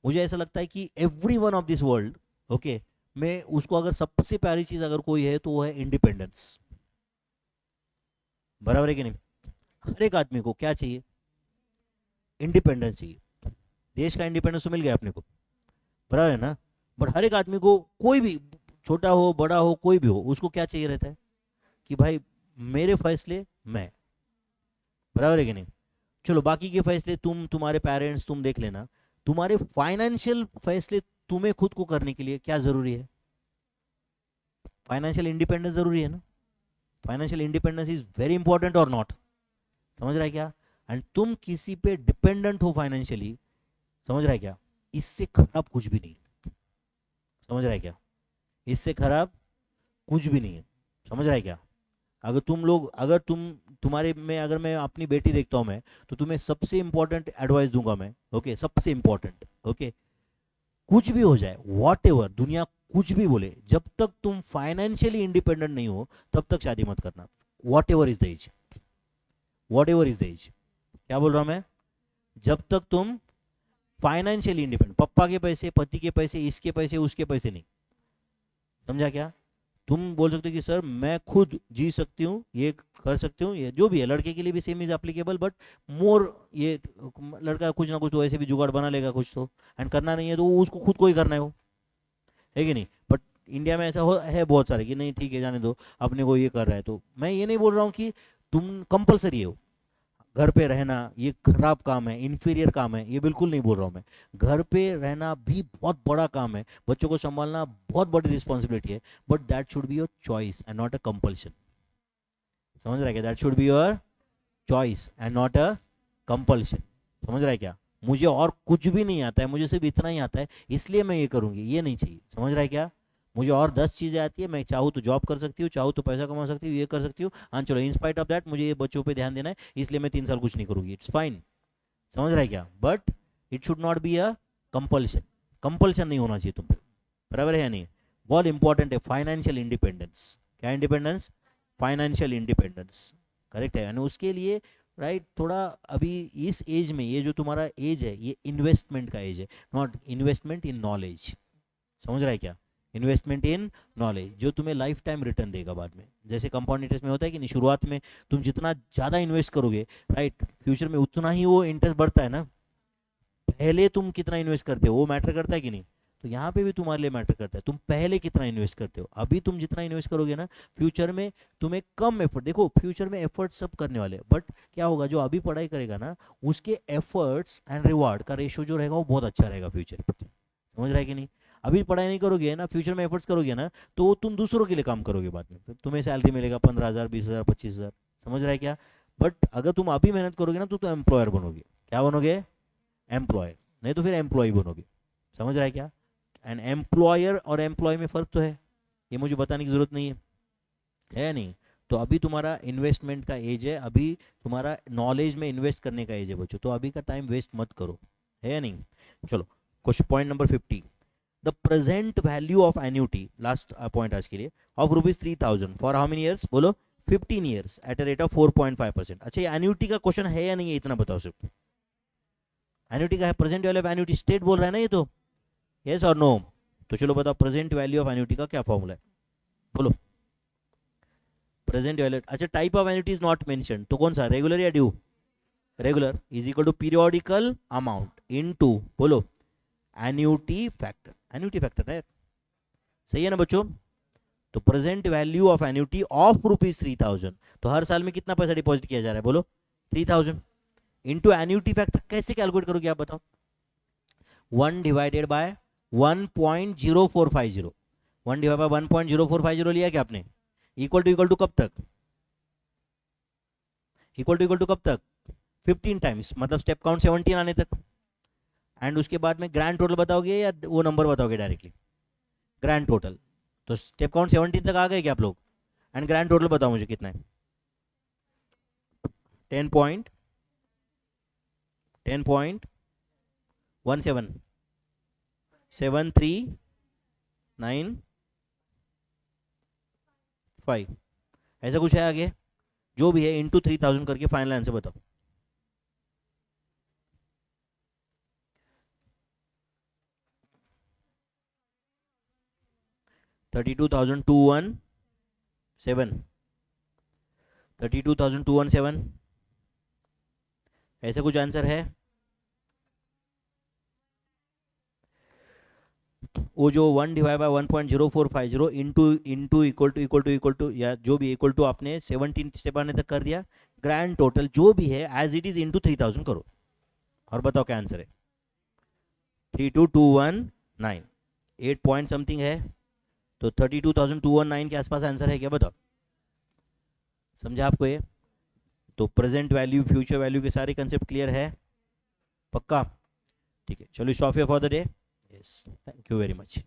[SPEAKER 1] मुझे ऐसा लगता है कि every one of this world, okay, मैं उसको अगर सबसे प्यारी चीज अगर कोई है तो वो है इंडिपेंडेंस, बराबर है कि नहीं? हर एक आदमी को क्या चाहिए? इंडिपेंडेंस चाहिए। देश का इंडिपेंडेंस तो मिल गया अपने को, बराबर है ना? बट हर एक आदमी को, कोई भी, छोटा हो बड़ा हो कोई भी हो, उसको क्या चाहिए रहता है कि भाई मेरे फैसले मैं, बराबर है कि नहीं? चलो बाकी के फैसले तुम, तुम्हारे पेरेंट्स तुम देख लेना, तुम्हारे फाइनेंशियल फैसले तुम्हें खुद को करने के लिए क्या जरूरी है? फाइनेंशियल इंडिपेंडेंस जरूरी है ना? Financial independence is very important और नॉट, समझ रहा है क्या? एंड तुम किसी पे डिपेंडेंट हो फाइनेंशियली, समझ रहा है क्या? इससे खराब कुछ भी नहीं, समझ रहा है क्या? इससे खराब कुछ भी नहीं है, समझ रहा है क्या? अगर तुम लोग, अगर तुम्हारे में, अगर मैं अपनी बेटी देखता हूँ मैं, तो तुम्हें सबसे इंपॉर्टेंट एडवाइस दूंगा मैं, ओके, सबसे इंपॉर्टेंट, ओके, कुछ भी हो जाए, वॉट एवर दुनिया कुछ भी बोले, जब तक तुम फाइनेंशियली इंडिपेंडेंट नहीं हो तब तक शादी मत करना, whatever is the age, whatever is the age, क्या बोल रहा हूं मैं? जब तक तुम फाइनेंशियली इंडिपेंडेंट, पापा के पैसे, पति के पैसे, इसके पैसे, उसके पैसे नहीं, समझा क्या? तुम बोल सकते हो कि सर मैं खुद जी सकती हूँ, ये कर सकती हूँ, ये जो भी है, लड़के के लिए भी same is applicable, but more ये, लड़का कुछ ना कुछ तो ऐसे भी जुगाड़ बना लेगा कुछ तो, एंड करना नहीं है तो उसको खुद को ही करना है कि नहीं? बट इंडिया में ऐसा है बहुत सारे कि नहीं ठीक है जाने दो, अपने को ये कर रहा है, तो मैं ये नहीं बोल रहा हूँ कि तुम कंपलसरी हो, घर पे रहना ये खराब काम है, इन्फीरियर काम है, ये बिल्कुल नहीं बोल रहा हूँ मैं। घर पे रहना भी बहुत बड़ा काम है, बच्चों को संभालना बहुत बड़ी रिस्पॉन्सिबिलिटी है, but that should be your choice and not a compulsion, समझ रहा है क्या? That should be your choice and not a compulsion, समझ रहा है क्या? मुझे और कुछ भी नहीं आता है, मुझे सिर्फ इतना ही आता है इसलिए मैं ये करूँगी, ये नहीं चाहिए, समझ रहा है क्या? मुझे और 10 चीज़ें आती है, मैं चाहूँ तो जॉब कर सकती हूँ, चाहूँ तो पैसा कमा सकती हूँ, ये कर सकती हूँ, हाँ चलो इन स्पाइट ऑफ दैट मुझे ये बच्चों पे ध्यान देना है इसलिए मैं 3 साल कुछ नहीं करूँगी, इट्स फाइन, समझ रहा है क्या? But it should not be a compulsion, compulsion नहीं होना चाहिए तुम पे, बराबर है या नहीं? बहुत इंपॉर्टेंट है फाइनेंशियल इंडिपेंडेंस, क्या इंडिपेंडेंस? फाइनेंशियल इंडिपेंडेंस, करेक्ट है? यानी उसके लिए राइट थोड़ा अभी इस एज में, ये जो तुम्हारा एज है ये इन्वेस्टमेंट का एज है, नॉट इन्वेस्टमेंट इन नॉलेज, समझ रहा है क्या? इन्वेस्टमेंट इन नॉलेज जो तुम्हें लाइफ टाइम रिटर्न देगा बाद में, जैसे कंपाउंड इंटरेस्ट में होता है कि नहीं, शुरुआत में तुम जितना ज़्यादा इन्वेस्ट करोगे राइट, फ्यूचर में उतना ही वो इंटरेस्ट बढ़ता है ना। पहले तुम कितना इन्वेस्ट करते हो वो मैटर करता है कि नहीं? तो यहाँ पे भी तुम्हारे लिए मैटर करता है, तुम पहले कितना इन्वेस्ट करते हो, अभी तुम जितना इन्वेस्ट करोगे ना फ्यूचर में तुम्हें कम एफर्ट, देखो फ्यूचर में एफर्ट सब करने वाले, बट क्या होगा, जो अभी पढ़ाई करेगा ना उसके एफर्ट्स एंड रिवार्ड का रेशियो जो रहेगा वो बहुत अच्छा रहेगा फ्यूचर, समझ रहा है कि नहीं? अभी पढ़ाई नहीं करोगे ना, फ्यूचर में एफर्ट्स करोगे ना, तो तुम दूसरों के लिए काम करोगे बाद में, फिर तुम्हें सैलरी मिलेगा 15,000, 20,000, 25,000, समझ रहा है क्या? बट अगर तुम अभी मेहनत करोगे ना तो तुम एम्प्लॉयर बनोगे। क्या बनोगे? एम्प्लॉयर, नहीं तो फिर एम्प्लॉय बनोगे। समझ रहा है क्या? एंड एम्प्लॉयर और एम्प्लॉय में फ़र्क तो है, ये मुझे बताने की ज़रूरत नहीं है नहीं? तो अभी तुम्हारा इन्वेस्टमेंट का एज है, अभी तुम्हारा नॉलेज में इन्वेस्ट करने का एज है बच्चों, तो अभी का टाइम वेस्ट मत करो, है या नहीं? चलो, question point number 50, the present value of annuity, last point आज के लिए, of ₹3,000 for how many years? बोलो 15 years eight a rate of 4.5%। अच्छा, ये एन्यूटी का क्वेश्चन है या नहीं है, इतना बताओ सिर्फ। एन्यूटी का है, present value of annuity, state बोल रहा है ना ये तो, यस और नो? तो चलो बताओ, प्रेजेंट वैल्यू ऑफ एन्यूटी का क्या फॉर्मूला है? बोलो। प्रेजेंट वैल्यू, अच्छा, type of annuity is not mention, तो कौन सा, रेगुलर या due? Regular is equal to periodical amount into, बोलो, एन्यूटी फैक्टर। एन्यूटी फैक्टर है, सही है ना बच्चों? तो present value of annuity of ₹3,000, तो हर साल में कितना पैसा डिपॉजिट किया जा रहा है? बोलो 3,000 इंटू एन्यूटी फैक्टर। कैसे कैलकुलेट करोगे आप बताओ? 1 डिवाइडेड बाय 1.0450, 1 डिवाइड बाय 1.0450 लिया क्या आपने? इक्वल टू कब तक? इक्वल टू कब तक? 15 टाइम्स, मतलब स्टेप काउंट 17 आने तक। एंड उसके बाद में ग्रैंड टोटल बताओगे या वो नंबर बताओगे डायरेक्टली? Grand total. तो स्टेप काउंट 17 तक आ गए क्या आप लोग? एंड ग्रैंड टोटल बताओ मुझे कितना है? 10.7395, ऐसा कुछ है आगे? जो भी है इंटू 3,000 करके फाइनल आंसर बताओ। $32,217 ऐसा कुछ आंसर है? वो जो 1 divide by 1.0450 into equal to या जो भी इक्वल टू आपने 17 स्टेप आने तक कर दिया, ग्रैंड टोटल जो भी है एज इट इज इंटू 3,000 करो, और बताओ क्या आंसर है? 32,219, 8 पॉइंट समथिंग है, तो 32,219 के आसपास आंसर है क्या, बताओ? समझा आपको ये? तो प्रेजेंट वैल्यू, फ्यूचर वैल्यू के सारे कंसेप्ट क्लियर है? पक्का? ठीक है, चलो, stop here for the day. Yes, thank you very much.